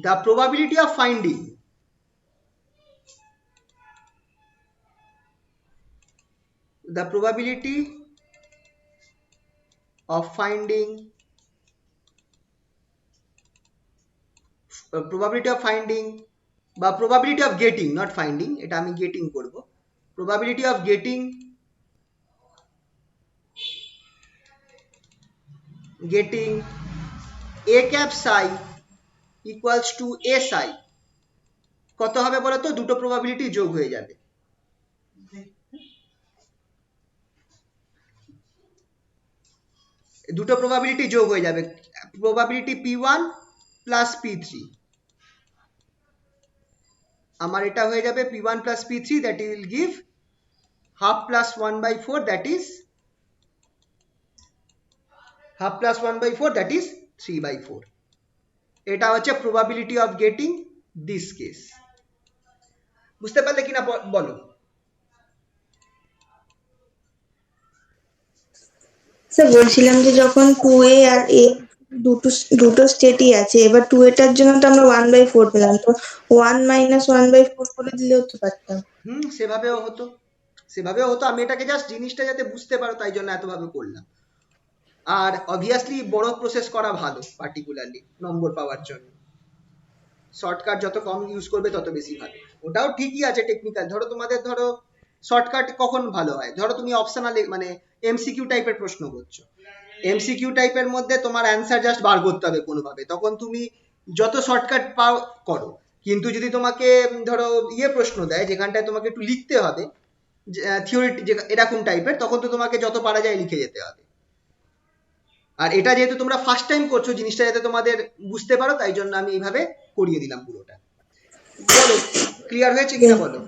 The probability of finding the probability of finding probability of finding বা probability of getting, not finding, এটা আমি getting করব, probability of getting a cap psi equals to a psi কত হবে বলো তো? দুটো probability যোগ হয়ে যাবে। দুটো probability যোগ হয়ে যাবে, probability p1 plus p3, আমার এটা হয়ে যাবে p1 plus p3, that will give half plus 1/4, that is half plus 1/4, that is 3/4। এটা হচ্ছে probability of getting this case। বুঝতে পারলে কিনা বলো? স্যার বলছিলাম যে যখন 2A আর A দুটো দুটো স্টেটই আছে, এবার 2A টার জন্য তো আমরা 1/4 পেলাম, তো 1 মাইনাস 1/4 করে দিলেও তো পারতাম। সেভাবেও হতো, সেভাবেও হতো। আমি এটাকে জাস্ট জিনিসটা যাতে বুঝতে পারো তাই জন্য এতভাবে করলাম। আর অবভিয়াসলি বড় প্রসেস করা ভালো, পার্টিকুলারলি নম্বর পাওয়ার জন্য। শর্টকাট যত কম ইউজ করবে তত বেশি ভালো। ওটাও ঠিকই আছে টেকনিক্যাল। ধরো তোমাদের ধরো শর্টকাট কখন ভালো হয়, ধরো তুমি অপশনাল মানে এমসিকিউ টাইপের প্রশ্ন করছো, এমসিকিউ টাইপের মধ্যে তোমার অ্যান্সার জাস্ট বার করতে হবে কোনোভাবে, তখন তুমি যত শর্টকাট পাও করো। কিন্তু যদি তোমাকে ধরো প্রশ্ন দেয় যেখানটায় তোমাকে একটু লিখতে হবে, থিওরি এরকম টাইপের, তখন তো তোমাকে যত পারা যায় লিখে যেতে হবে। আর এটা যেহেতু তোমরা ফার্স্ট টাইম করছো, জিনিসটা যাতে তোমাদের বুঝতে পারো তাই জন্য আমি এইভাবে করিয়ে দিলাম পুরোটা। বলো ক্লিয়ার হয়েছে কিনা বলো?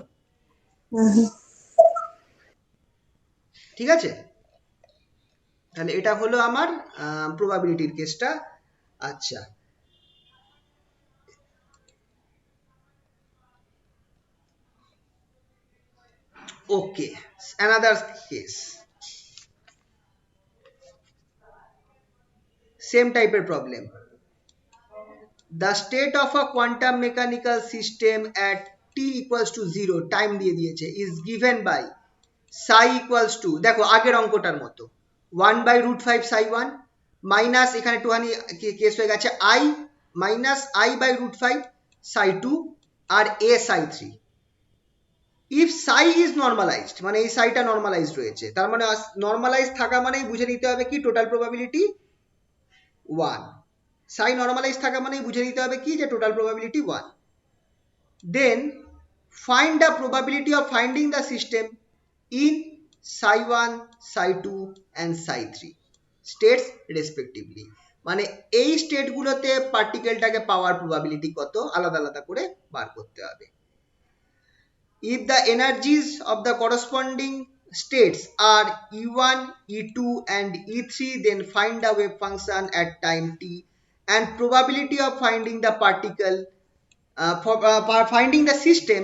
ঠিক আছে, তাহলে এটা হলো আমার প্রবাবিলিটির কেসটা। আচ্ছা, okay, another case, same type of problem. The state of a quantum mechanical system at t equals to 0 time দিয়ে দিয়েছে is given by psi equals to, দেখো আগের অঙ্কটার মতো 1/√5 psi1 মাইনাস, এখানে একটুখানি কেস হয়ে গেছে, i মাইনাস i/√5 psi2 আর a psi3। If psi is normalized, মানে এই সাইটা নর্মালাইজড রয়েছে, তার মানে নর্মালাইজ থাকা মানেই বুঝে নিতে হবে কি টোটাল প্রবাবিলিটি 1। সাই নর্মালাইজ থাকা মানেই বুঝে নিতে হবে কি যে total probability 1। Then find the probability of finding the system in psi1 psi2 and psi3 states respectively, মানে এই স্টেটগুলোতে পার্টিকেলটাকে পাওয়ার প্রবাবিলিটি কত আলাদা আলাদা করে বার করতে হবে। If the energies of the corresponding states are E1, E2 and E3, then find the wave function at time t and probability of finding the particle for finding the system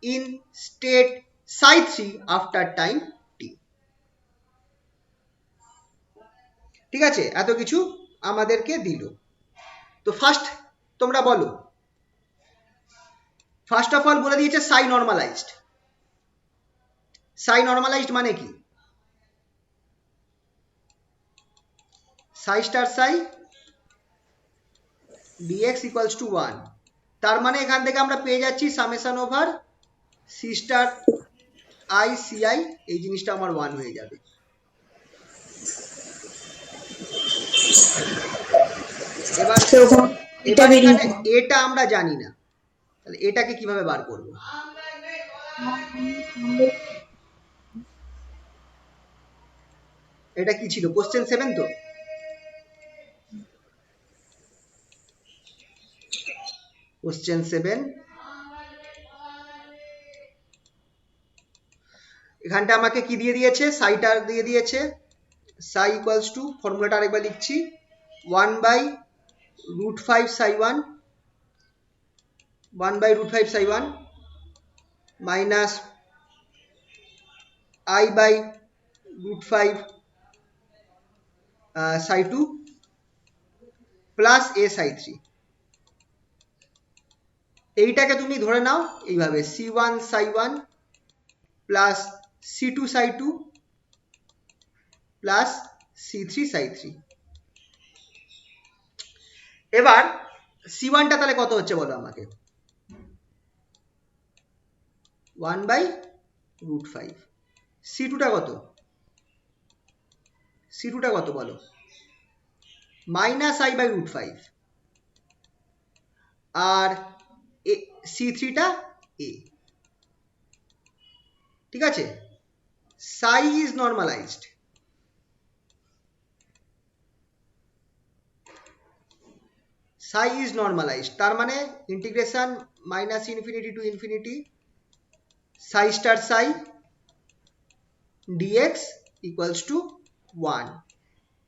in state psi3 after time t। ঠিক আছে, এত কিছু আমাদেরকে দিল। তো first তোমরা বলো, first of all বলে দিয়েছে সাই নর্মালাইজড। সাই নর্মালাইজড মানে কি? সাই star Sai dx equals to 1, তার মানে এখান থেকে আমরা পেয়ে যাচ্ছি summation over C star I C I, এই জিনিসটা আমার 1 হয়ে যাবে। এবার এখানে এটা আমরা জানি না, তাহলে এটাকে কিভাবে বার করব? এটা কি ছিল কোশ্চেন 7? তো কোশ্চেন 7 এখানটা আমাকে কি দিয়ে দিয়েছে, সাইটা দিয়ে দিয়েছে, সাই ইকুয়ালস টু, ফর্মুলাটা আরেকবার লিখছি, 1/√5 সাই 1, 1/√5 সাই 1 minus i/√5 Sai 2 plus a সাই 3। এইটাকে তুমি ধরে নাও এইভাবে, c1 সাই 1 প্লাস c2 সাই 2 প্লাস c3 সাই 3। এবার c1টা তাহলে কত হচ্ছে বলো আমাকে, 1/√5। c2টা কত, c2টা কত বলো, -i/√5। আর c3টা a, ঠিক আছে। psi is normalized, psi is normalized, তার মানে integration -infinity to infinity psi star psi dx equals to 1।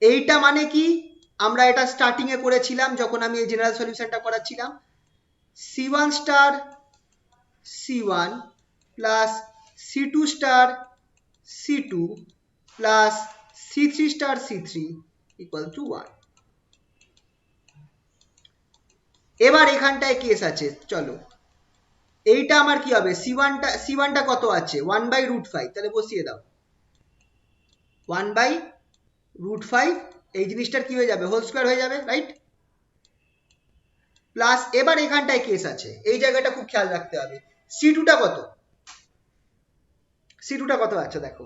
এইটা মানে কি, আমরা এটা স্টার্টিং এ করেছিলাম যখন আমি এই জেনারেল সলিউশনটা করাচ্ছিলাম, c1 star c1 plus c2 star c2 plus c3 star c3 equal to 1। এবার এখানটায় কেস আছে, চলো এইটা আমার কি হবে, c1টা কত আছে, 1/√5, তাহলে বসিয়ে দাও 1/√5, এই জিনিসটার কি হয়ে যাবে, হোল স্কয়ার হয়ে যাবে, রাইট। প্লাস এবার এখানটায় কেস আছে, এই জায়গাটা খুব খেয়াল রাখতে হবে, c2টা কত, c2টা কত আছে দেখো,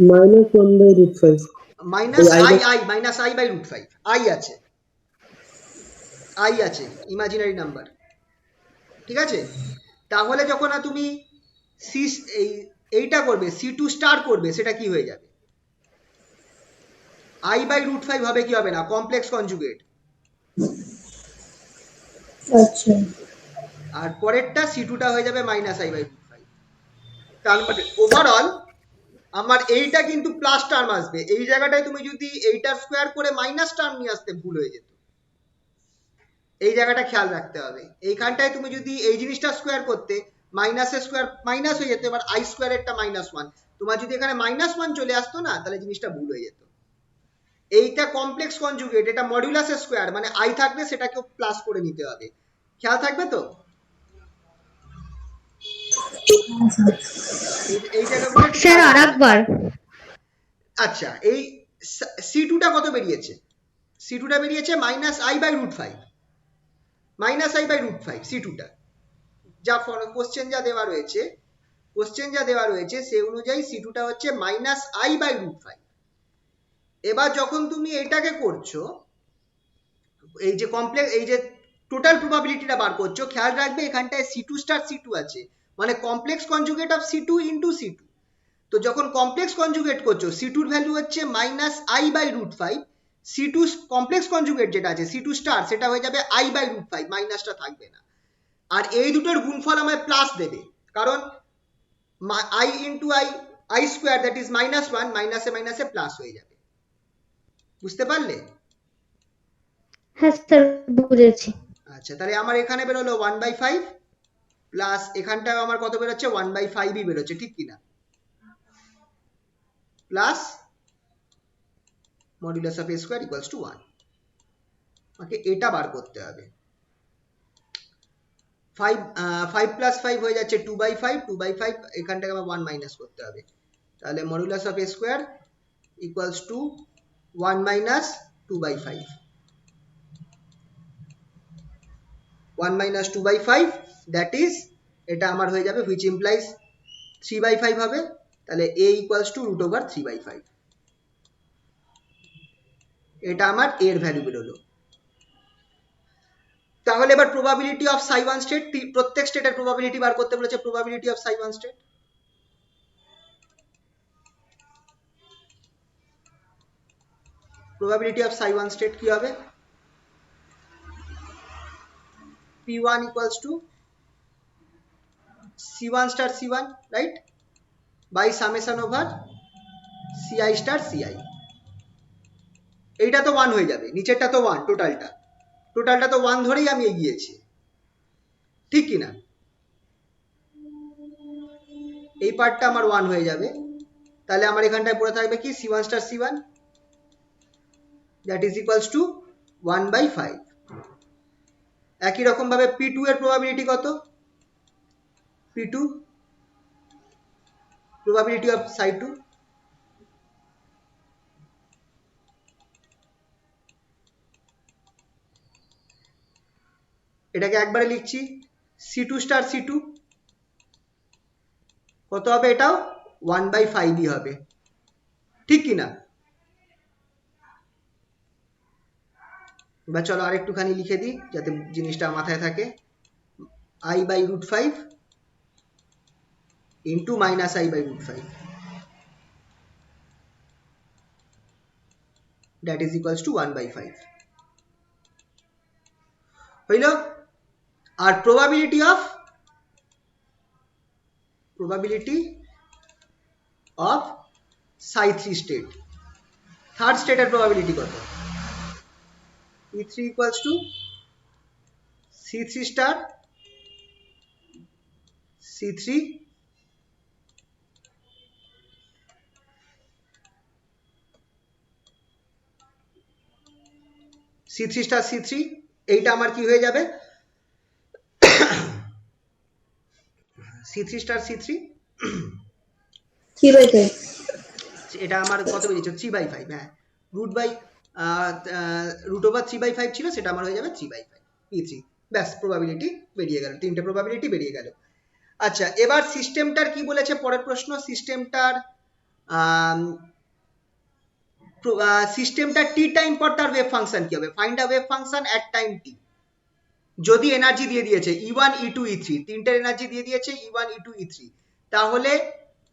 -1/√5 -i/√5, i আছে, i আছে, ইমাজিনারি নাম্বার, ঠিক আছে। তাহলে যখন তুমি এইটা করবে, c2 স্টার করবে, সেটা কি হয়ে যাবে, i/√5 হবে কি হবে না, কমপ্লেক্স কনজুগেট। আচ্ছা আর পরেরটা c2টা হয়ে যাবে -i/√5। তার মানে ওভারঅল আমার এইটা কিন্তু প্লাস টার্ম আসবে, এই জায়গাটায় তুমি যদি এইটার স্কোয়ার করে মাইনাস টার্ম নিয়ে আসতে ভুল হয়ে যেত, এই জায়গাটা খেয়াল রাখতে হবে। এইখানটায় তুমি যদি এই জিনিসটা স্কোয়ার করতে, মাইনাসের স্কোয়ার মাইনাস হয়ে যেত, এবার i স্কোয়ারেরটা -1, তোমার যদি এখানে -1 চলে আসতো না, তাহলে জিনিসটা ভুল হয়ে যেত। এইটা কমপ্লেক্স কনজুগেট, এটা মডুলাসের স্কোয়ার, মানে i থাকবে সেটাকেও প্লাস করে নিতে হবে, খেয়াল থাকবে তো। এই জায়গাগুলো একটু স্যার খেয়াল রাখবে। আরেকবার। আচ্ছা, এই c2টা কত বেরিয়েছে, c2টা বেরিয়েছে -i/√5, -i/√5 c2টা, যা কোশ্চেন যা দেওয়া রয়েছে, সে অনুযায়ী c2টা হচ্ছে -i/√5। এবার যখন তুমি এটাকে করছো, এই যে কমপ্লেক্স, এই যে টোটাল প্রবাবিলিটিটা বার করছো, খেয়াল রাখবে এখানটায় c2 স্টার c2 আছে, মানে complex conjugate of c2 into c2। তো যখন কমপ্লেক্স কনজুগেট করছো, c2 এর ভ্যালু হচ্ছে -i/√5, c2 কমপ্লেক্স কনজুগেট যেটা আছে c2 স্টার, সেটা হয়ে যাবে i/√5, মাইনাসটা থাকবে না। আর এই দুটোর গুণফল আমায় প্লাস দেবে, কারণ i into i square, that is -1, মাইনাসে মাইনাসে প্লাস হয়ে যাবে, বুঝতে পারলে। হ্যাঁ স্যার বুঝেছি। আচ্ছা, তাহলে আমার এখানে বেরোলো 1/5 প্লাস এখানটায় আমার কত বেরোচ্ছে, 1/5ই বেরোচ্ছে, ঠিক কিনা, plus modulus of a square equals to 1। ওকে, এটা বার করতে হবে। 5 প্লাস 5 হয়ে যাচ্ছে 2/5, 2/5 এখানটাকে আমার 1 মাইনাস করতে হবে, তাহলে modulus of a square equals to 1 minus 2/5, 1 minus 2/5, that is, এটা আমার হয়ে যাবে, হুইচ ইমপ্লাইজ 3/5 হবে, তাহলে a ইকুয়ালস টু √3/5, এটা আমার এর ভ্যালু বেরোলো। তাহলে এবার প্রবাবিলিটি অফ psi1 স্টেট, প্রত্যেক স্টেটের প্রবাবিলিটি বার করতে বলেছে, probability of psi1 state, probability of psi1 state কি হবে, p1 equals to c1 star c1, right. By summation over CI star CI. এইটা তো 1 হয়ে যাবে, নিচেরটা তো 1, টোটালটা তো 1 ধরেই আমি এগিয়েছি, ঠিক কি না? এই পার্টটা আমার 1 হয়ে যাবে, তাহলে আমার এখানটায় পড়ে থাকবে কি C1 star C1 that is equals to 1/5। একই রকম ভাবে P2 এর প্রবাবিলিটি কত? P2 প্রবাবিলিটি অফ সাই 2, এটাকে একবারে লিখছি C2 স্টার C2 কত হবে? এটাও 1/5ই হবে, ঠিক কি না? এবার চলো আরেকটুখানি লিখে দিই যাতে জিনিসটা মাথায় থাকে। I/√5 into minus I/√5 that is equals to 1/5 হইল। আর probability of Sai 3 state, third স্টেটের প্রবাবিলিটি কত? P3 equals to C3 star C3 star C3, এইটা আমার কি হয়ে যাবে? C3 star C3 3/5 এটা আমার কত বেরিয়েছে? 3/5, হ্যাঁ, রুট ওভার 3/5 ছিল, সেটা আমার হয়ে যাবে 3/5 P3। ব্যাস, প্রবাবিলিটি বেরিয়ে গেল, তিনটে প্রবাবিলিটি বেরিয়ে গেল। আচ্ছা, এবার সিস্টেমটার কি বলেছে? পরের প্রশ্ন, সিস্টেমটার টি টাইম পর তার ওয়েভ ফাংশন কি হবে? Find a wave function at time t. যদি এনার্জি দিয়ে দিয়েছে E1 E2 E3, তিনটের এনার্জি দিয়ে দিয়েছে E1 E2 E3, তাহলে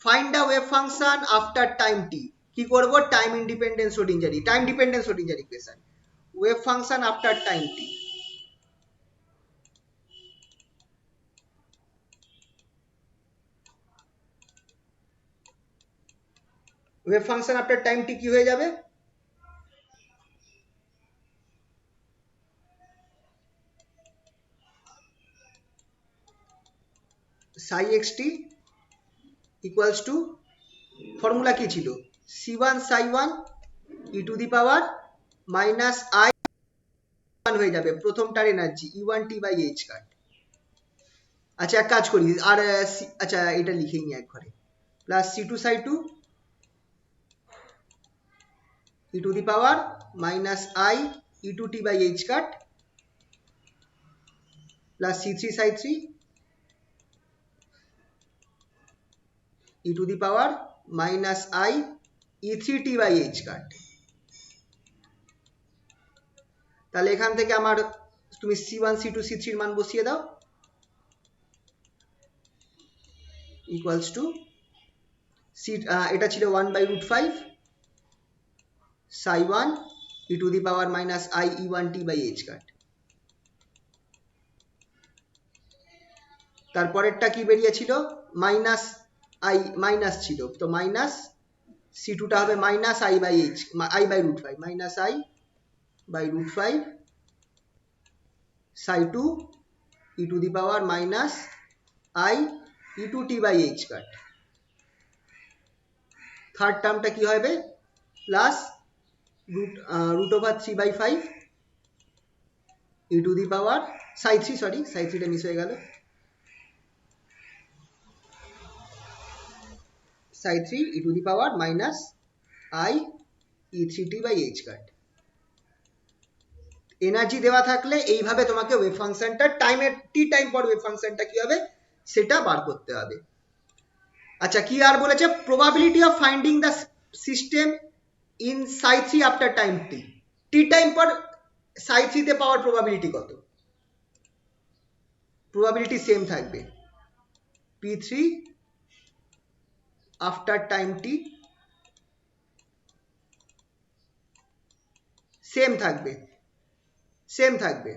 find a wave function after time t. কি করব? Time dependent Schrodinger equation, wave function after time t. Wave function after time t কি হয়ে যাবে? সাই xt ইকুয়ালস টু, ফর্মুলা কি ছিল? C1 psi1 e to the power minus I হয়ে যাবে প্রথমটার এনার্জি E1t বাই h কাট। আচ্ছা, এক কাজ করি, আর আচ্ছা এটা লিখেই নি একবারে, plus C2 psi2 e to the power minus I E2t by h cut plus C3 psi3 e to the power minus I E3t by h cut. তাহলে এখান থেকে আমার তুমি C1 C2 C3 এর মান বসিয়ে দাও, ইকুয়ালস টু এটা ছিল 1/√5 psi1 e to the power minus I E1t by h cut. তারপরেরটা কি বেরিয়েছিল? মাইনাস I মাইনাস ছিল, তো মাইনাস C2 টা হবে minus I/√5 minus I/√5 psi2 e to the power minus I E2t by h cut. Third টার্মটা কি হবে? Plus root over 3/5 e to the power সাই3 টা মিস হয়ে গেল, psi3 e to the power minus I E3t by h cut. Energy দেওয়া থাকলে এইভাবে তোমাকে ওয়েভ ফাংশনটা টাইমের টি টাইম পর ওয়েভ ফাংশনটা কি হবে সেটা বার করতে হবে। আচ্ছা, কি আর বলেছে? Probability of finding the system in psi3 after time T, T time পর psi3 তে পাওয়ার প্রবাবিলিটি কত? প্রবাবিলিটি সেম থাকবে, P3 আফটার টাইম টি সেম থাকবে,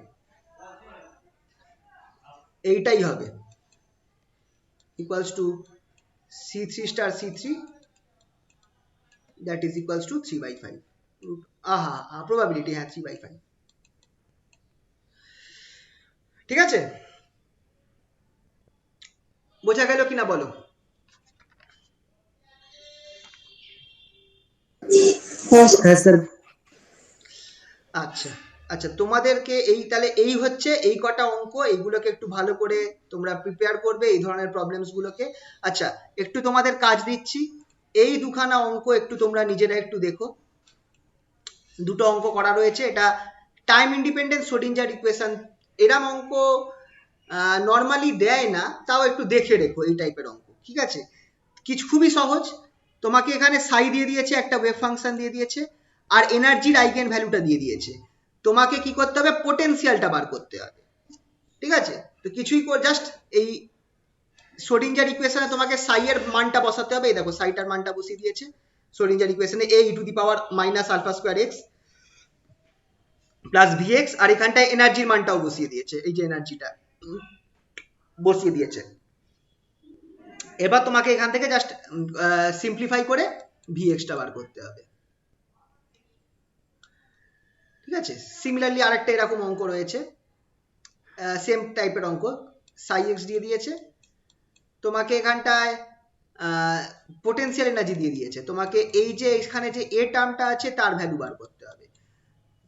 এইটাই হবে, equals to C3 star C3 that is equals to 3/5 probability, হ্যাঁ 3/5। ঠিক আছে, বোঝা গেল কিনা বলো? হ্যাঁ স্যার। আচ্ছা আচ্ছা, তোমাদেরকে তাহলে এই হচ্ছে এই কটা অঙ্ক, এইগুলোকে একটু ভালো করে তোমরা প্রিপেয়ার করবে এই ধরনের প্রবলেমস গুলোকে। আচ্ছা, একটু তোমাদের কাজ দিচ্ছি, এই দুখানা অঙ্ক একটু তোমরা নিজেরা একটু দেখো। দুটো অঙ্ক করা রয়েছে, এটা টাইম ইন্ডিপেন্ডেন্ট শ্রোডিঞ্জার ইকুয়েশন। এরম অঙ্ক নর্মালি দেয় না, তাও একটু দেখে রেখো এই টাইপের অঙ্ক, ঠিক আছে? কিছু খুবই সহজ, তোমাকে এখানে সাই দিয়ে দিয়েছে, একটা ওয়েভ ফাংশন দিয়ে দিয়েছে, আর এনার্জির আইগেন ভ্যালুটা দিয়ে দিয়েছে। তোমাকে কি করতে হবে? পোটেনশিয়ালটা বার করতে হবে, ঠিক আছে? তো কিছুই জাস্ট এই শ্রোডিঞ্জার ইকুয়েশনে তোমাকে সাই এর মানটা বসাতে হবে। এই দেখো সাইটার মানটা বসিয়ে দিয়েছে শ্রোডিঞ্জার ইকুয়েশনে, a e to the power minus alpha square x plus vx, আর এখানটায় এনার্জির মানটাও বসিয়ে দিয়েছে, এই যে এনার্জিটা বসিয়ে দিয়েছে। এবার তোমাকে এখান থেকে জাস্ট সিম্পলিফাই করে vx টা বার করতে হবে, ঠিক আছে? সিমিলারলি আরেকটা এরকম অঙ্ক রয়েছে, সেম টাইপের অঙ্ক, সাই এক্স দিয়ে দিয়েছে, তোমাকে এখানটায় পোটেনশিয়াল এনার্জি দিয়ে দিয়েছে, তোমাকে এই যে এখানে যে এ টার্মটা আছে তার ভ্যালু বার করতে হবে।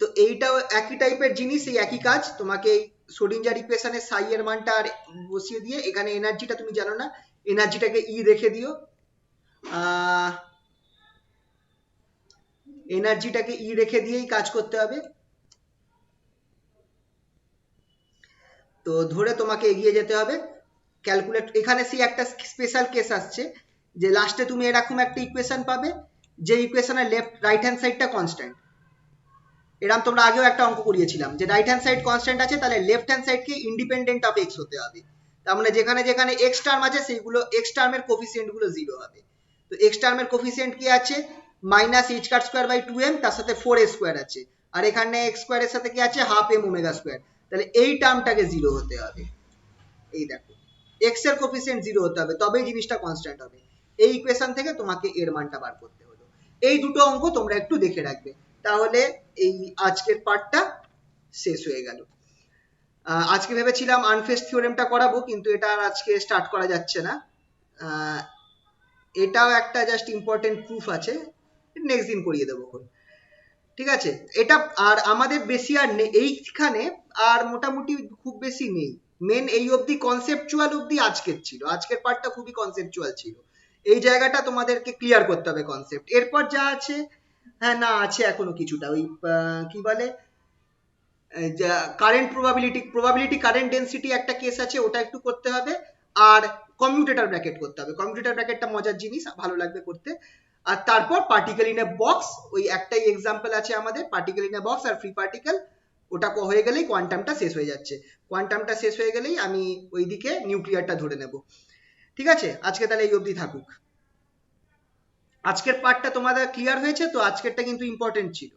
তো এইটাও একই টাইপের জিনিস, এই একই কাজ, তোমাকে এই শ্রোডিঞ্জার ইকুয়েশনে সাই এর মানটা আর বসিয়ে দিয়ে, এখানে এনার্জিটা তুমি জানো না, এনার্জিটাকে ই রেখে দিও, এনার্জিটাকে ই রেখে দিয়েই কাজ করতে হবে। তো ধরে তোমাকে এগিয়ে যেতে হবে, ক্যালকুলেট। এখানে সেই একটা স্পেশাল কেস আসছে যে লাস্টে তুমি এরকম একটা ইকুয়েশন পাবে যে ইকুয়েশনের লেফট রাইট হ্যান্ড সাইডটা কনস্ট্যান্ট। এরকম তোমরা আগেও একটা অঙ্ক করিয়েছিলাম যে রাইট হ্যান্ড সাইড কনস্ট্যান্ট আছে, তাহলে লেফট হ্যান্ড সাইডকে ইন্ডিপেন্ডেন্ট অফ এক্স হতে হবে। তার মানে যেখানে যেখানে এক্স টার্ম আছে সেইগুলো এক্স টার্মের কোফিসিয়েন্ট গুলো 0 হবে। তো এক্স টার্মের কোফিসিয়েন্ট কি আছে? মাইনাস এইচ কার স্কোয়ার বাই 2m, তার সাথে 4a স্কোয়ার আছে, আর এখানে এক্স স্কোয়ারের সাথে কি আছে? Half M omega square. তাহলে এই টার্মটাকে 0 হতে হবে। এই দেখো এক্স এর কোফিসিয়েন্ট 0 হতে হবে, তবেই জিনিসটা কনস্ট্যান্ট হবে। এই ইকুয়েশন থেকে তোমাকে এর মানটা বার করতে হলো। এই দুটো অঙ্ক তোমরা একটু দেখে রাখবে, তাহলে এই আজকের পার্টটা শেষ হয়ে গেল। আজকে ভেবেছিলাম আনফেস্ট থিওরেমটা করাবো, কিন্তু এটা আর আজকে স্টার্ট করা যাচ্ছে না। এটাও একটা জাস্ট ইম্পর্টেন্ট প্রুফ আছে, নেক্সট দিন করিয়ে দেবো, ঠিক আছে? এটা আর আমাদের বেশি আর নেই এইখানে, আর মোটামুটি খুব বেশি নেই। মেন এই অবধি কনসেপচুয়াল অবধি আজকের ছিল, আজকের পার্টটা খুবই কনসেপচুয়াল ছিল। এই জায়গাটা তোমাদেরকে ক্লিয়ার করতে হবে কনসেপ্ট। এরপর যা আছে, হ্যাঁ না আছে এখনো কিছুটা, ওই কি বলে কারেন্ট প্রবাবিলিটি কারেন্ট ডেন্সিটি একটা কেস আছে, ওটা একটু করতে হবে। আর কমিউটেটর ব্র্যাকেট করতে হবে, কমিউটেটর ব্র্যাকেটটা মজার জিনিস, ভালো লাগবে করতে। আর তারপর পার্টিকেল ইন এ বক্স, ওই একটাই এক্সাম্পল আছে আমাদের, পার্টিকেল ইন এ বক্স আর ফ্রি পার্টিকেল। ওটা হয়ে গেলেই কোয়ান্টামটা শেষ হয়ে যাচ্ছে। কোয়ান্টামটা শেষ হয়ে গেলেই আমি ওইদিকে নিউক্লিয়ারটা ধরে নেব, ঠিক আছে? আজকে তাহলে এই অবধি থাকুক। আজকের পার্টটা তোমাদের ক্লিয়ার হয়েছে তো? আজকেরটা কিন্তু ইম্পর্টেন্ট ছিল।